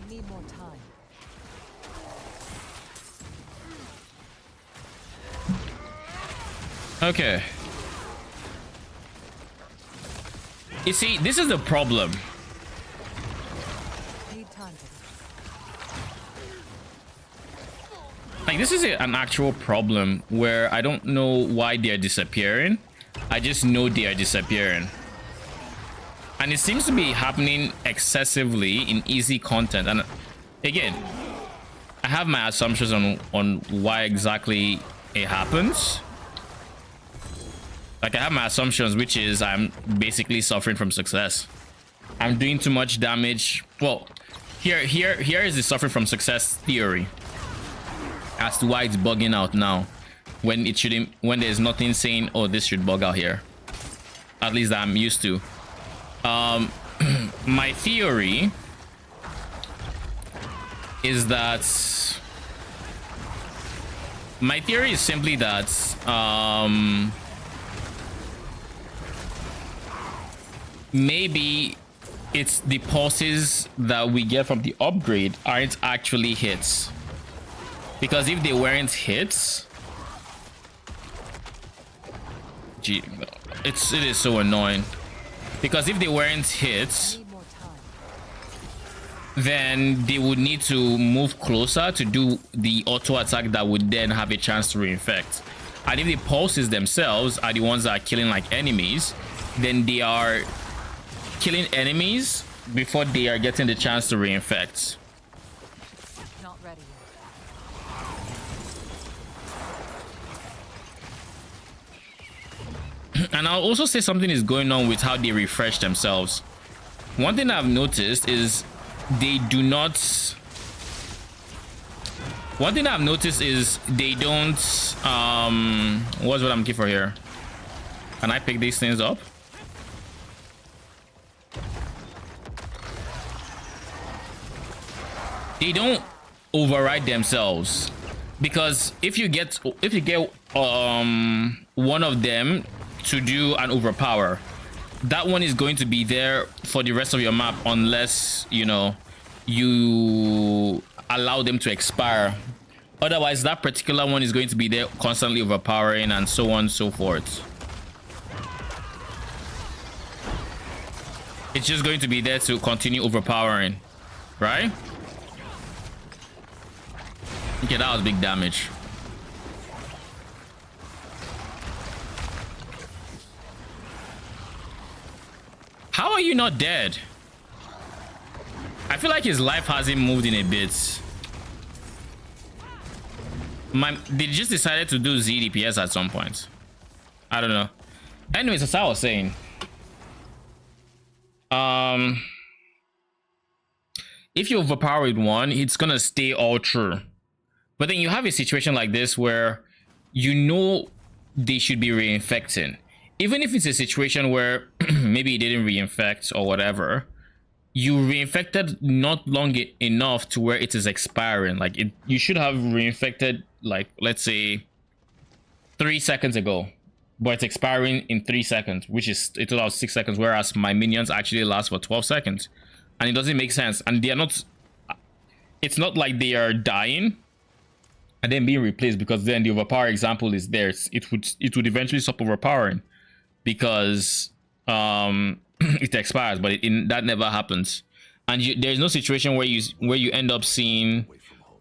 Need more time. Okay. You see, this is the problem. Need time to Like, this is an actual problem where I don't know why they're disappearing. I just know they are disappearing. And it seems to be happening excessively in easy content. And again, I have my assumptions on why exactly it happens. Like, I have my assumptions, which is I'm basically suffering from success. I'm doing too much damage. Well, here is the suffering from success theory as to why it's bugging out now, when it shouldn't, when there's nothing saying, oh, this should bug out here. At least that I'm used to. My theory is that simply that maybe it's the pulses that we get from the upgrade aren't actually hits, because if they weren't hits, gee, it is so annoying, because if they weren't hits, need more time. then they would need to move closer to do the auto attack that would then have a chance to reinfect. And if the pulses themselves are the ones that are killing like enemies, then they are killing enemies before they are getting the chance to reinfect. Not ready yet. And I'll also say something is going on with how they refresh themselves. One thing I've noticed is they do not... One thing I've noticed is they don't... What's what I'm looking for here? Can I pick these things up? They don't override themselves, because if you get one of them to do an overpower, that one is going to be there for the rest of your map unless you allow them to expire. Otherwise, that particular one is going to be there constantly overpowering, and so on and so forth. It's just going to be there to continue overpowering, right? Okay, that was big damage. How are you not dead? I feel like his life hasn't moved in a bit. They just decided to do ZDPS at some point. I don't know. Anyways, as I was saying, if you overpower with one, it's gonna stay all true. But then you have a situation like this where you know they should be reinfecting. Even if it's a situation where maybe it didn't reinfect or whatever, you reinfected not long enough to where it is expiring. Like, you should have reinfected, like, let's say 3 seconds ago, but it's expiring in 3 seconds, which is a total of 6 seconds, whereas my minions actually last for 12 seconds. And it doesn't make sense. And they are not, it's not like they are dying and then being replaced, because then the overpower example is there. It would eventually stop overpowering because it expires, but that never happens. And there's no situation where you end up seeing,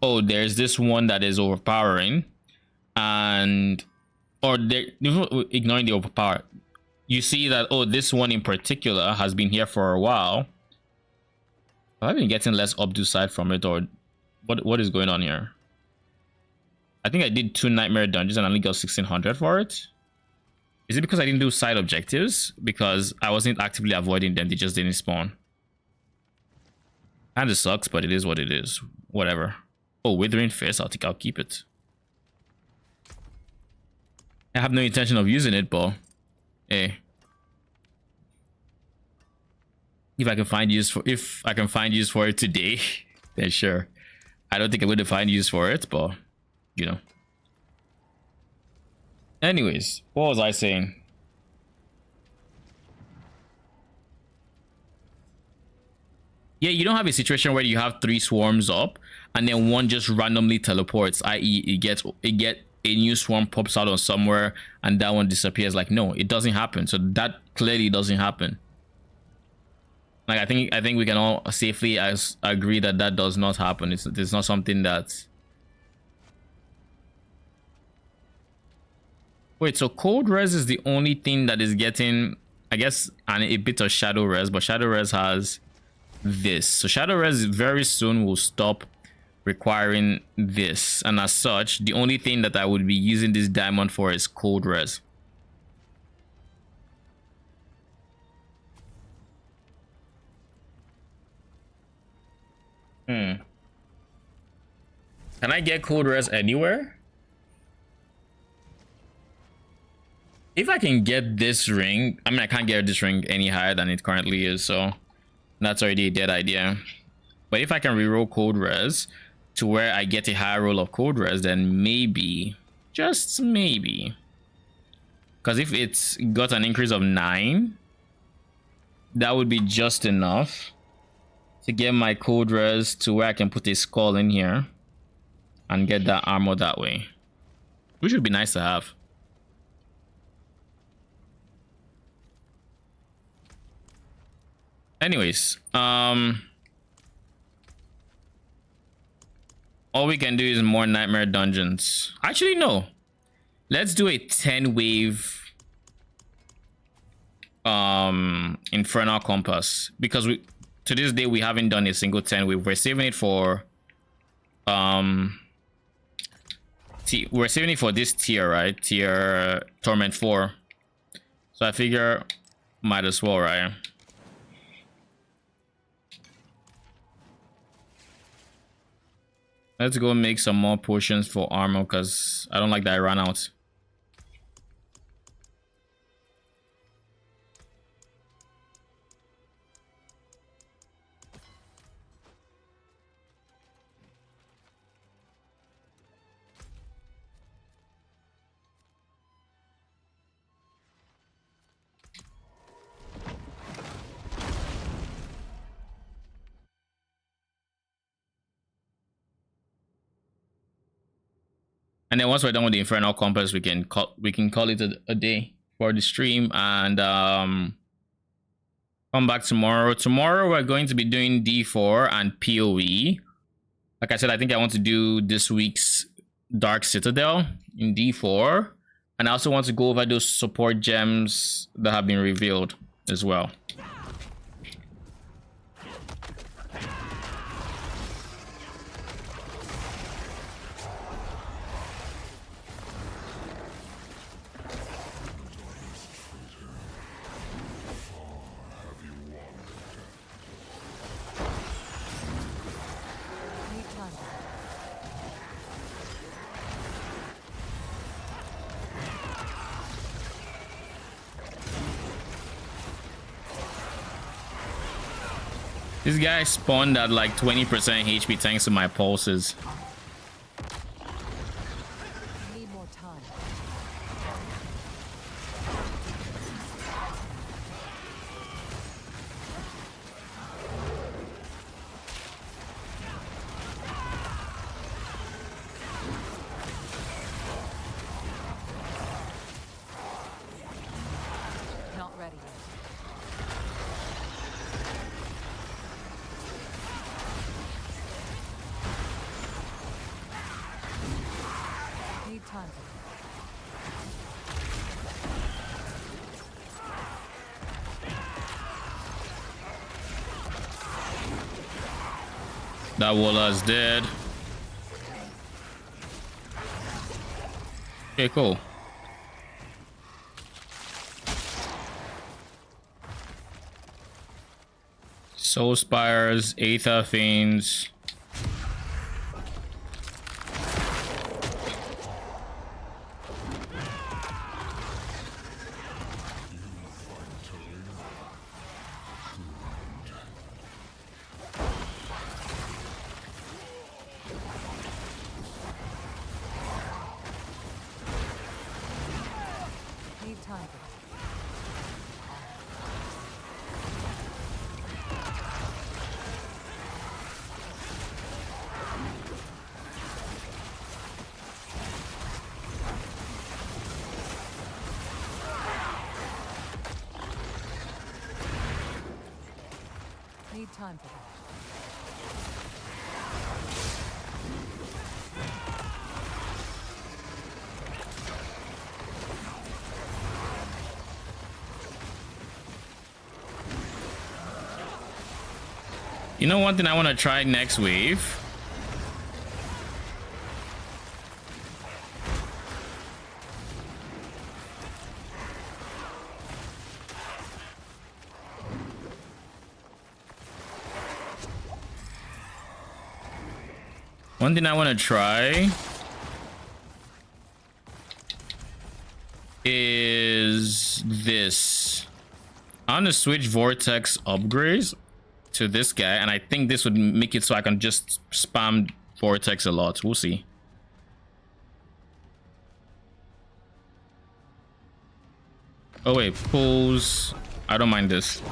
oh, there's this one that is overpowering, or they're ignoring the overpower. You see that, oh, this one in particular has been here for a while. Have I been getting less updo side from it, or what is going on here? I think I did 2 nightmare dungeons and I only got 1600 for it. Is it because I didn't do side objectives? Because I wasn't actively avoiding them, they just didn't spawn. Kinda sucks, but it is what it is. Whatever. Oh, Withering Fist, I think I'll keep it. I have no intention of using it, but hey. If I can find use for it today, then sure. I don't think I'm going to find use for it, but you know. Anyways, what was I saying? Yeah, you don't have a situation where you have 3 swarms up and then one just randomly teleports, i.e. it get a new swarm pops out on somewhere and that one disappears. Like, no, it doesn't happen. So that clearly doesn't happen. Like I think we can all safely agree that that does not happen. It's not something that. Wait, so cold res is the only thing that is getting, I guess, a bit of shadow res, but shadow res has this. So shadow res very soon will stop requiring this, and as such, the only thing that I would be using this diamond for is cold res. Can I get cold res anywhere? If I can get this ring, I mean, I can't get this ring any higher than it currently is, so that's already a dead idea. But if I can reroll cold res to where I get a higher roll of cold res, then maybe, just maybe. Because if it's got an increase of 9, that would be just enough to get my cold res to where I can put a skull in here and get that armor that way, which would be nice to have. Anyways, all we can do is more nightmare dungeons. Actually, no. Let's do a 10 wave infernal compass, because we to this day we haven't done a single 10 wave. We're saving it for we're saving it for this tier, right? Tier Torment 4. So I figure might as well, right? Let's go make some more potions for armor, because I don't like that I ran out. And then once we're done with the infernal compass, we can call it a day for the stream, and come back tomorrow. Tomorrow we're going to be doing D4 and PoE. Like I said, I think I want to do this week's Dark Citadel in D4, and I also want to go over those support gems that have been revealed as well. This guy spawned at like 20% HP thanks to my pulses. Need more time. Not ready yet. Need time. That Walla is dead. Okay, cool. Soul Spires, Aether Fiends. Need time. Need time for that. You know, one thing I want to try next wave. One thing I want to try is this. I want to switch Vortex upgrades to this guy, and I think this would make it so I can just spam Vortex a lot. We'll see. Oh wait, pulls. I don't mind this.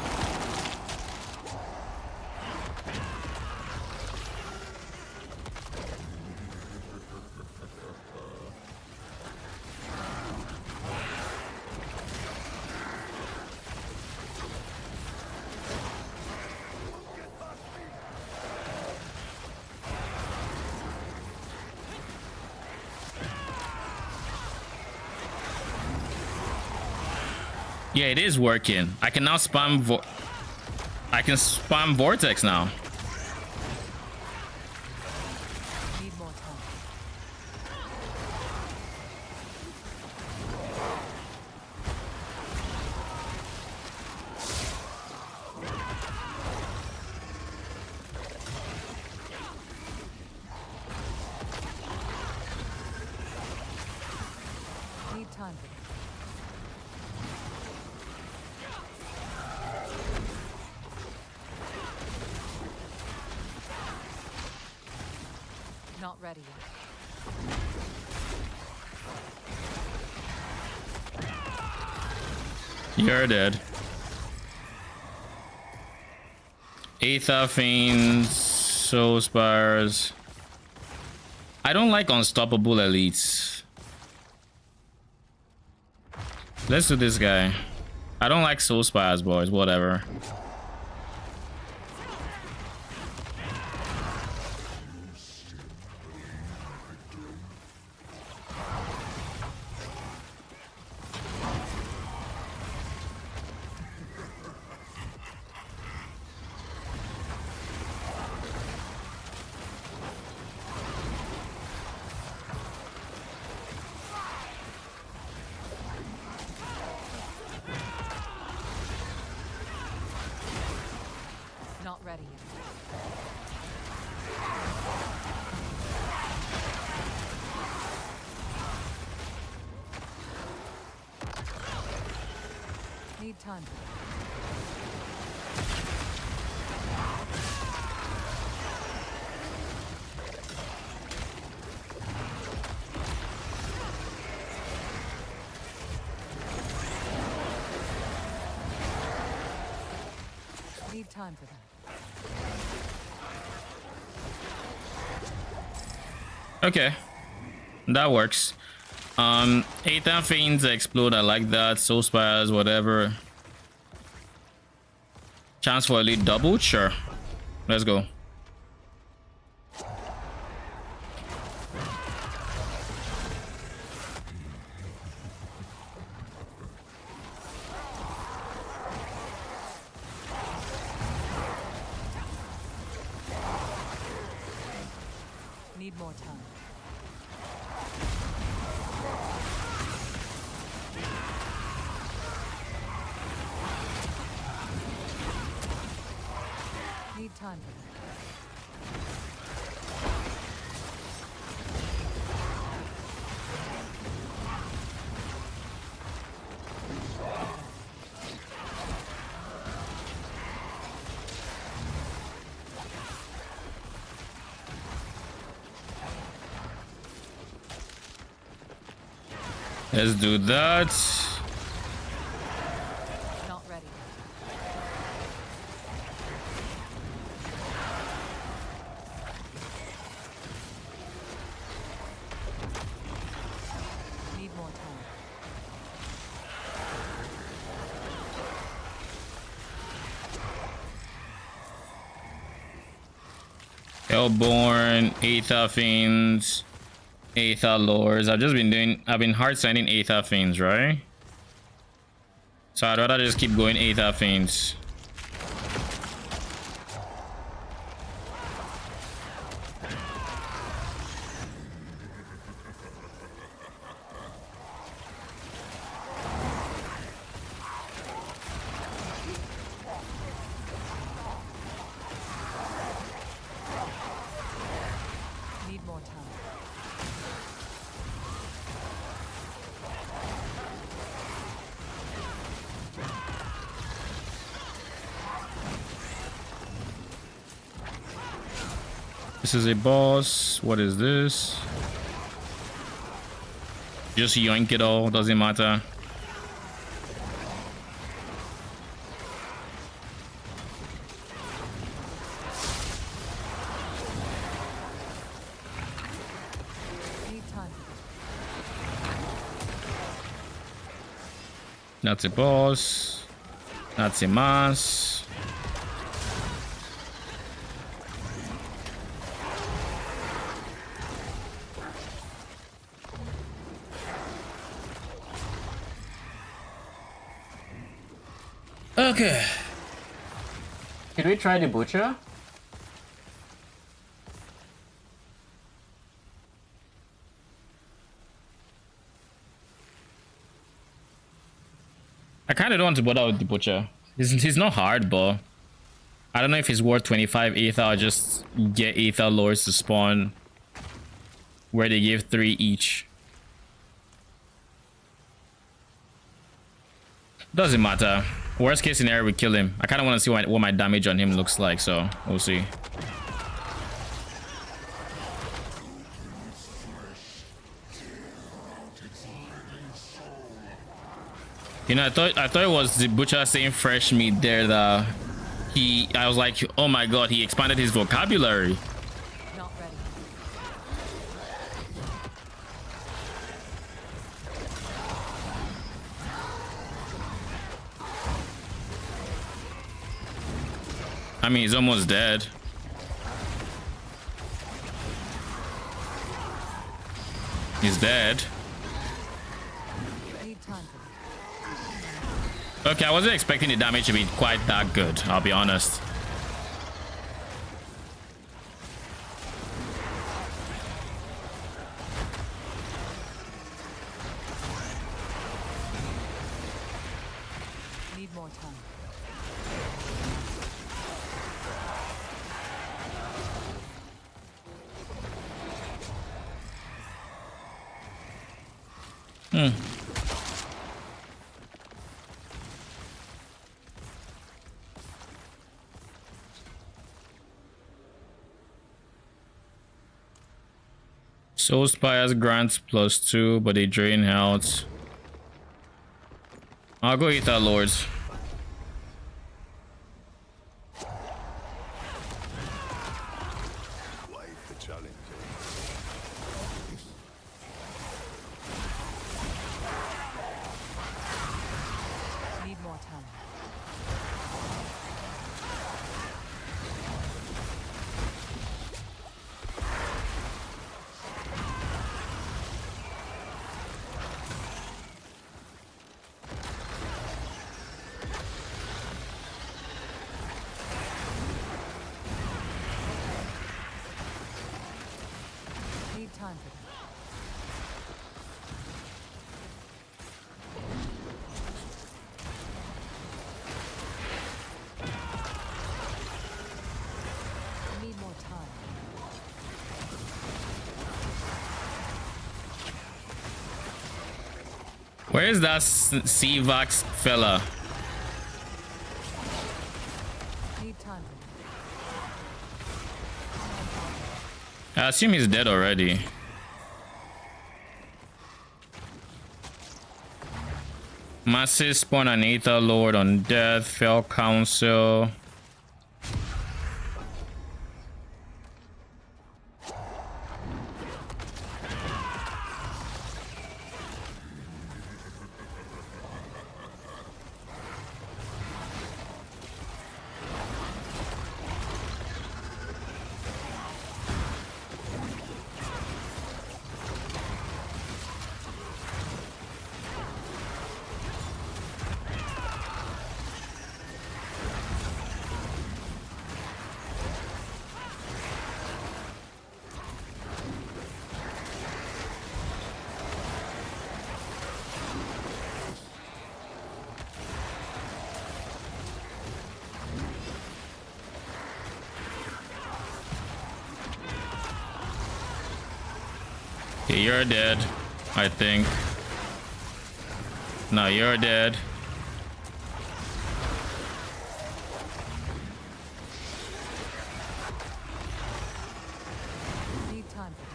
Yeah, it is working. I can now spam I can spam Vortex now. Need more time. Need time for that. Not ready yet. You're dead. Aether Fiends, Soul Spires. I don't like unstoppable elites. Let's do this guy. I don't like Soul Spires, boys. Whatever. Not ready yet. Need time for that. Need time for that. Okay, that works. Aether Fiends explode. I like that. Soul Spires, whatever. Chance for elite double, sure. Let's go. Need more time. Need time for that. Let's do that. Not ready. Need more time. Hellborn, Aether Fiends, Aether Lords. I've been hard sending Aether Fiends, right? So I'd rather just keep going Aether Fiends. Need more time. This is a boss. What is this? Just yoink it all, doesn't matter. Need time. That's a boss. That's a mass. Okay. Can we try the butcher? I kind of don't want to bother with the butcher. He's not hard, but I don't know if he's worth 25 Aether or just get Aether Lords to spawn where they give 3 each. Doesn't matter. Worst case scenario, we kill him. I kind of want to see what my damage on him looks like, so we'll see. You know, I thought it was the butcher saying fresh meat there that I was like, oh my god, he expanded his vocabulary. Not ready. I mean, he's almost dead. He's dead. Need time for this. Okay, I wasn't expecting the damage to be quite that good, I'll be honest. Need more time. Soul Spires grants +2, but they drain health. I'll go Aether Lords. Quite the challenge. Need more time. Need time for this. Need more time. Where is that C-Vax fella? Need time for this. I assume he's dead already. Massive spawn an Aether Lord on death, Fell Council. Yeah, you're dead, I think. No, you're dead. Need time for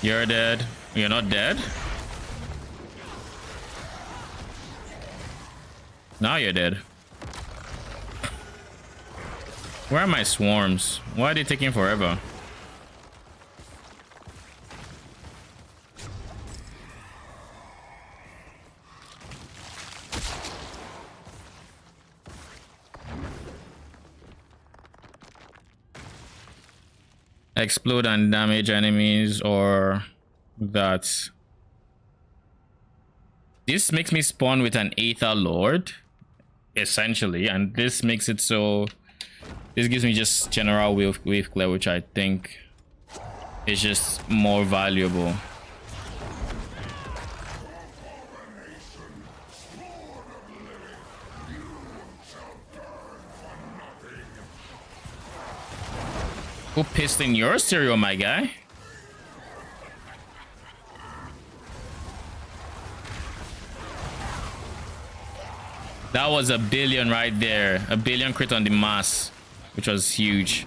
that. You're dead. You're not dead? Now you're dead. Where are my swarms? Why are they taking forever? Explode and damage enemies, or that. This makes me spawn with an Aether Lord, essentially, and this makes it so this gives me just general wave clear, which I think is just more valuable. Who pissed in your cereal, my guy? That was a billion right there. A billion crit on the mass, which was huge.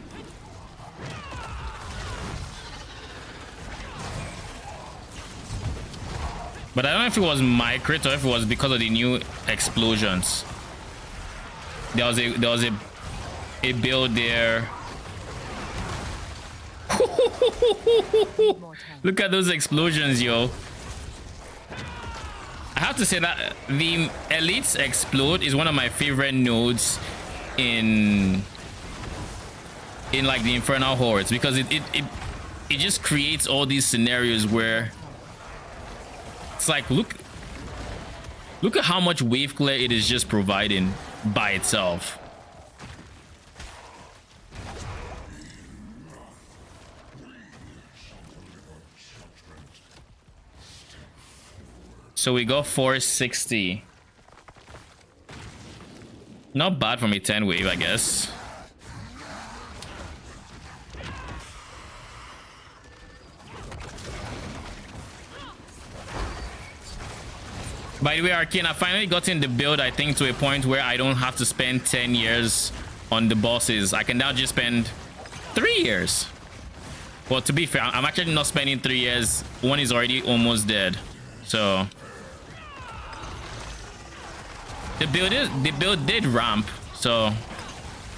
But I don't know if it was my crit or if it was because of the new explosions. There was a build there. Look at those explosions, yo. I have to say that the elites explode is one of my favorite nodes in like the infernal hordes, because it just creates all these scenarios where it's like, look at how much wave clear it is just providing by itself. So we got 460. Not bad from a 10 wave, I guess. By the way, Arcane, I finally got in the build, I think, to a point where I don't have to spend 10 years on the bosses. I can now just spend 3 years. Well, to be fair, I'm actually not spending 3 years. One is already almost dead. So the build did ramp, so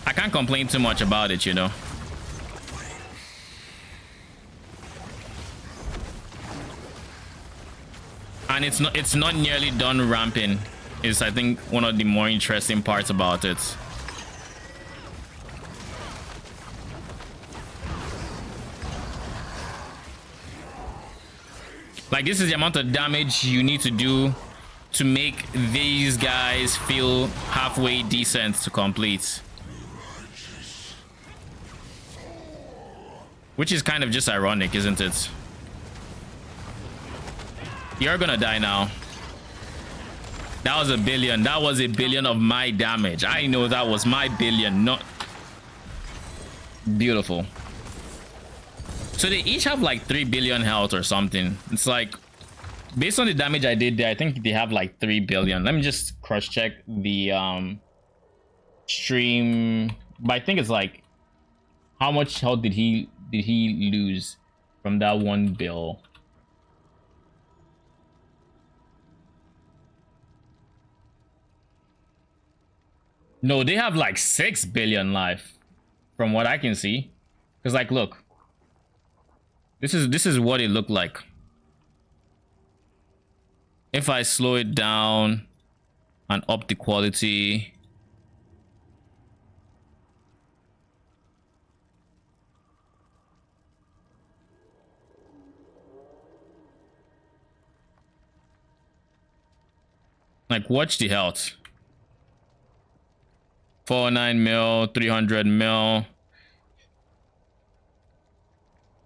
I can't complain too much about it, you know. And it's not nearly done ramping is, I think, one of the more interesting parts about it. Like, this is the amount of damage you need to do to make these guys feel halfway decent to complete. Which is kind of just ironic, isn't it? You're gonna die now. That was a billion. That was a billion of my damage. I know that was my billion, not... Beautiful. So they each have like 3 billion health or something. It's like, based on the damage I did there, I think they have like 3 billion. Let me just cross check the stream. But I think it's like, how much health did he lose from that one bill? No, they have like 6 billion life from what I can see. Because, like, look, this is what it looked like. If I slow it down and up the quality, like, watch the health. 49 mil, 300 mil.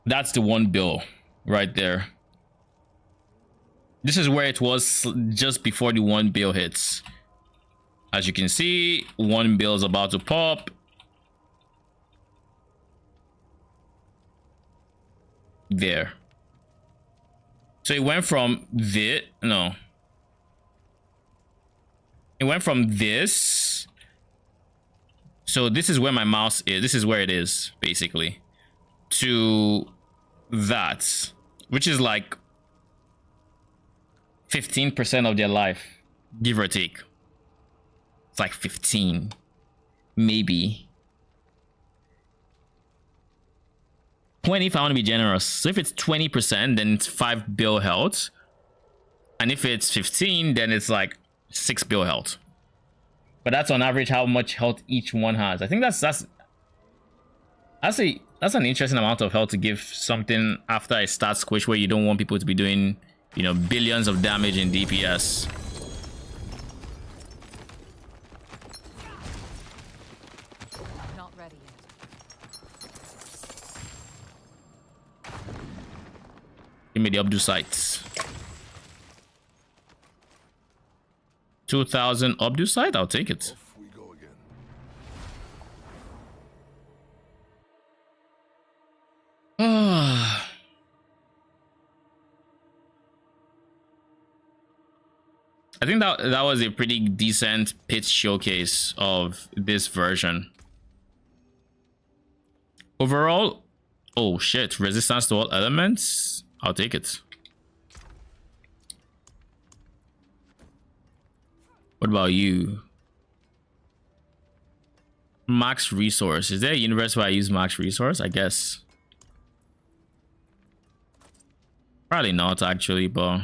That's the one bill right there. This is where it was just before the one bill hits. As you can see, one bill is about to pop. There. So it went from this. No. It went from this. So this is where my mouse is. This is where it is, basically. To that. Which is like 15% of their life. Give or take. It's like 15. Maybe. 20 if I want to be generous. So if it's 20%, then it's 5 bill health. And if it's 15, then it's like 6 bill health. But that's on average how much health each one has. I think that's an interesting amount of health to give something after a stat squish where you don't want people to be doing, you know, billions of damage in DPS. Not ready yet. Give me the Abdu sites. 2,000 Abdu site? I'll take it. Off we go again. I think that was a pretty decent pitch showcase of this version. Overall, oh shit, resistance to all elements. I'll take it. What about you? Max resource. Is there a universe where I use max resource? I guess. Probably not actually, but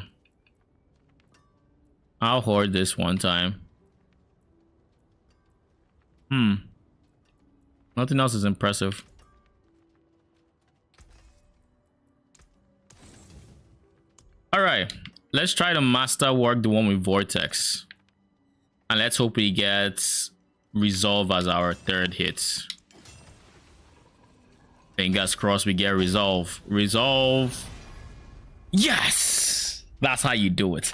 I'll hoard this one time. Nothing else is impressive. All right, let's try to master work the one with Vortex. And let's hope we get Resolve as our third hit. Fingers crossed we get Resolve. Resolve. Yes! That's how you do it.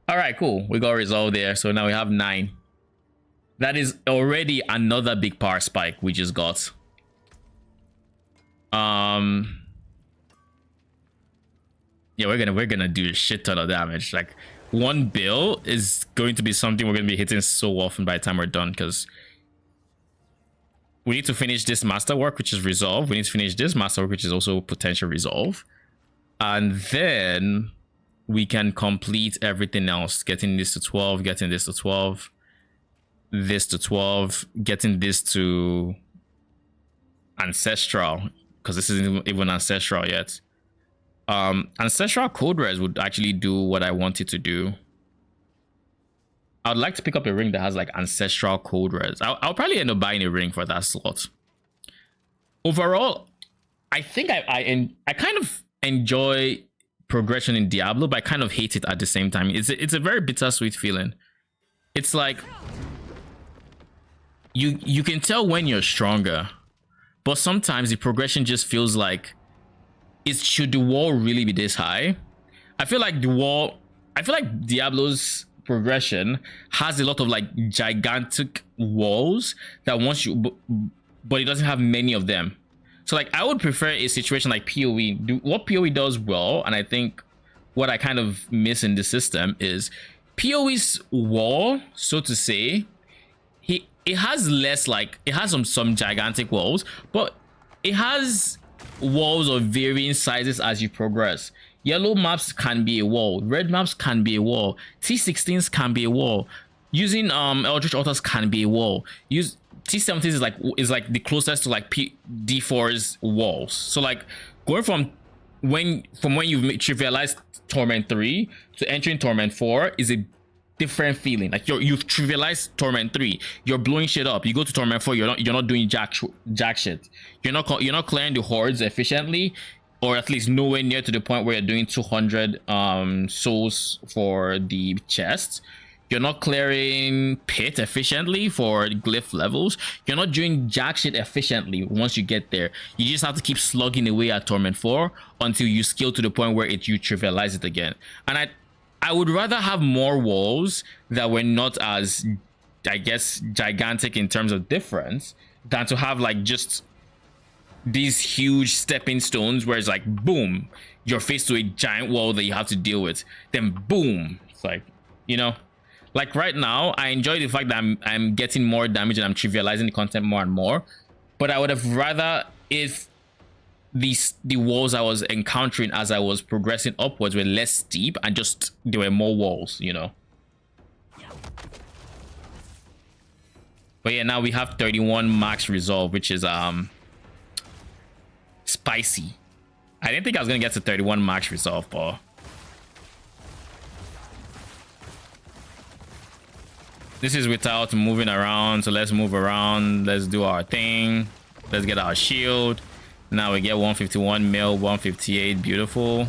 All right, cool. We got Resolve there. So now we have 9. That is already another big power spike we just got. Yeah, we're gonna do a shit ton of damage. Like, one bill is going to be something we're gonna be hitting so often by the time we're done, because we need to finish this masterwork, which is Resolve. We need to finish this masterwork, which is also potential Resolve, and then we can complete everything else. Getting this to 12, getting this to 12, this to 12, getting this to Ancestral, because this isn't even Ancestral yet. Ancestral Code Res would actually do what I want it to do. I'd like to pick up a ring that has like Ancestral Code Res. I'll probably end up buying a ring for that slot. Overall, I think I kind of enjoy progression in Diablo, but I kind of hate it at the same time. It's a very bittersweet feeling. It's like you can tell when you're stronger, but sometimes the progression just feels like, should the wall really be this high? I feel like Diablo's progression has a lot of like gigantic walls that once you, but it doesn't have many of them. So like I would prefer a situation like PoE. What PoE does well, and I think what I kind of miss in the system is PoE's wall, so to say. It has less, like it has some gigantic walls, but it has walls of varying sizes as you progress. Yellow maps can be a wall, red maps can be a wall, T16s can be a wall, using Eldritch Altars can be a wall. Use T17s is like the closest to like D4's walls. So like going from when you've trivialized Torment 3 to entering Torment 4 is a different feeling. Like you've trivialized Torment 3, you're blowing shit up. You go to Torment 4, you're not doing jack shit. You're not clearing the hordes efficiently, or at least nowhere near to the point where you're doing 200 souls for the chest. You're not clearing pit efficiently for glyph levels. You're not doing jack shit efficiently once you get there. You just have to keep slugging away at Torment 4 until you scale to the point where you trivialize it again. And I would rather have more walls that were not as, I guess, gigantic in terms of difference than to have like just these huge stepping stones where it's like boom, you're faced to a giant wall that you have to deal with, then boom, it's like, you know, like right now I enjoy the fact that I'm getting more damage and I'm trivializing the content more and more, but I would have rather if the walls I was encountering as I was progressing upwards were less steep and just there were more walls, you know. But yeah, now we have 31 max resolve, which is spicy. I didn't think I was gonna get to 31 max resolve, but this is without moving around, so let's move around, let's do our thing, let's get our shield. Now we get 151 mil, 158, beautiful.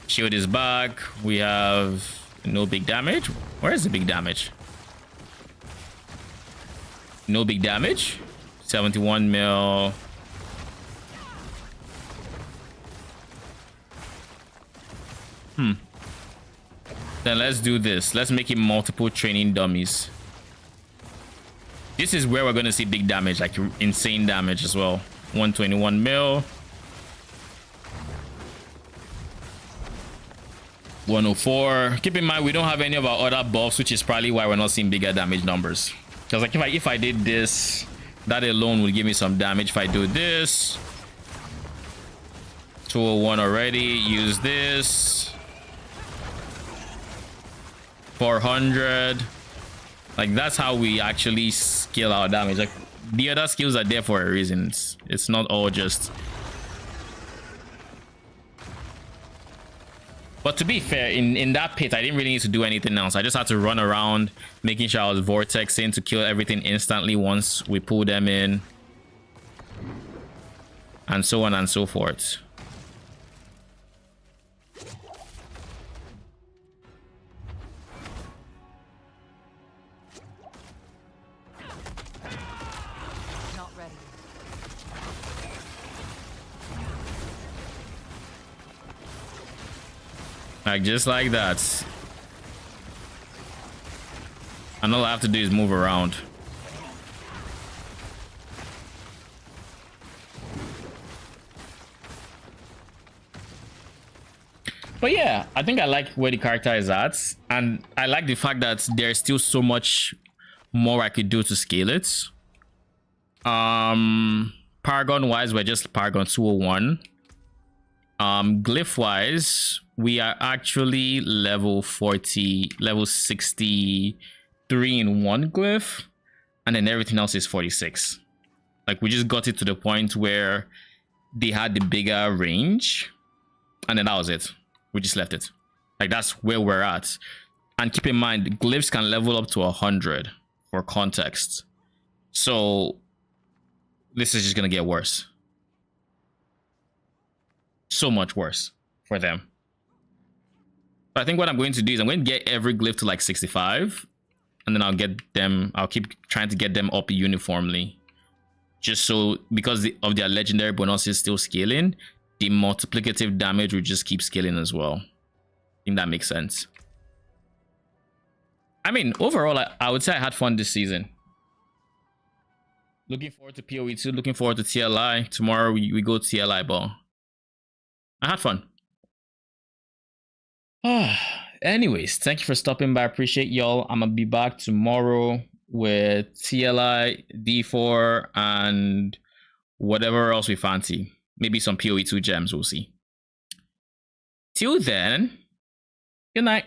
Shield is back. We have no big damage. Where is the big damage? No big damage. 71 mil. Then let's do this. Let's make it multiple training dummies. This is where we're going to see big damage, like insane damage as well. 121 mil. 104. Keep in mind we don't have any of our other buffs, which is probably why we're not seeing bigger damage numbers. Because like if I did this, that alone would give me some damage. If I do this, 201 already. Use this, 400. Like that's how we actually scale our damage. Like the other skills are there for a reason. It's not all just. But to be fair, in that pit, I didn't really need to do anything else. I just had to run around, making sure I was vortexing to kill everything instantly once we pull them in. And so on and so forth. Not ready. Like just like that. And all I have to do is move around. But yeah, I think I like where the character is at, and I like the fact that there's still so much more I could do to scale it. Paragon wise, we're just Paragon 201. Glyph wise, we are actually level 40, level 63 in one glyph, and then everything else is 46. Like we just got it to the point where they had the bigger range, and then that was it. We just left it. Like that's where we're at. And keep in mind, glyphs can level up to 100 for context. So this is just gonna get worse. So much worse for them. But I think what I'm going to do is I'm going to get every glyph to like 65, and then I'll keep trying to get them up uniformly, just so because of their legendary bonuses still scaling, the multiplicative damage will just keep scaling as well. I think that makes sense. I mean, overall, I would say I had fun this season. Looking forward to PoE 2, looking forward to TLI. Tomorrow we go TLI ball. I had fun. Anyways, thank you for stopping by. I appreciate y'all. I'm gonna be back tomorrow with TLI, D4, and whatever else we fancy. Maybe some PoE 2 gems, we'll see. Till then, good night.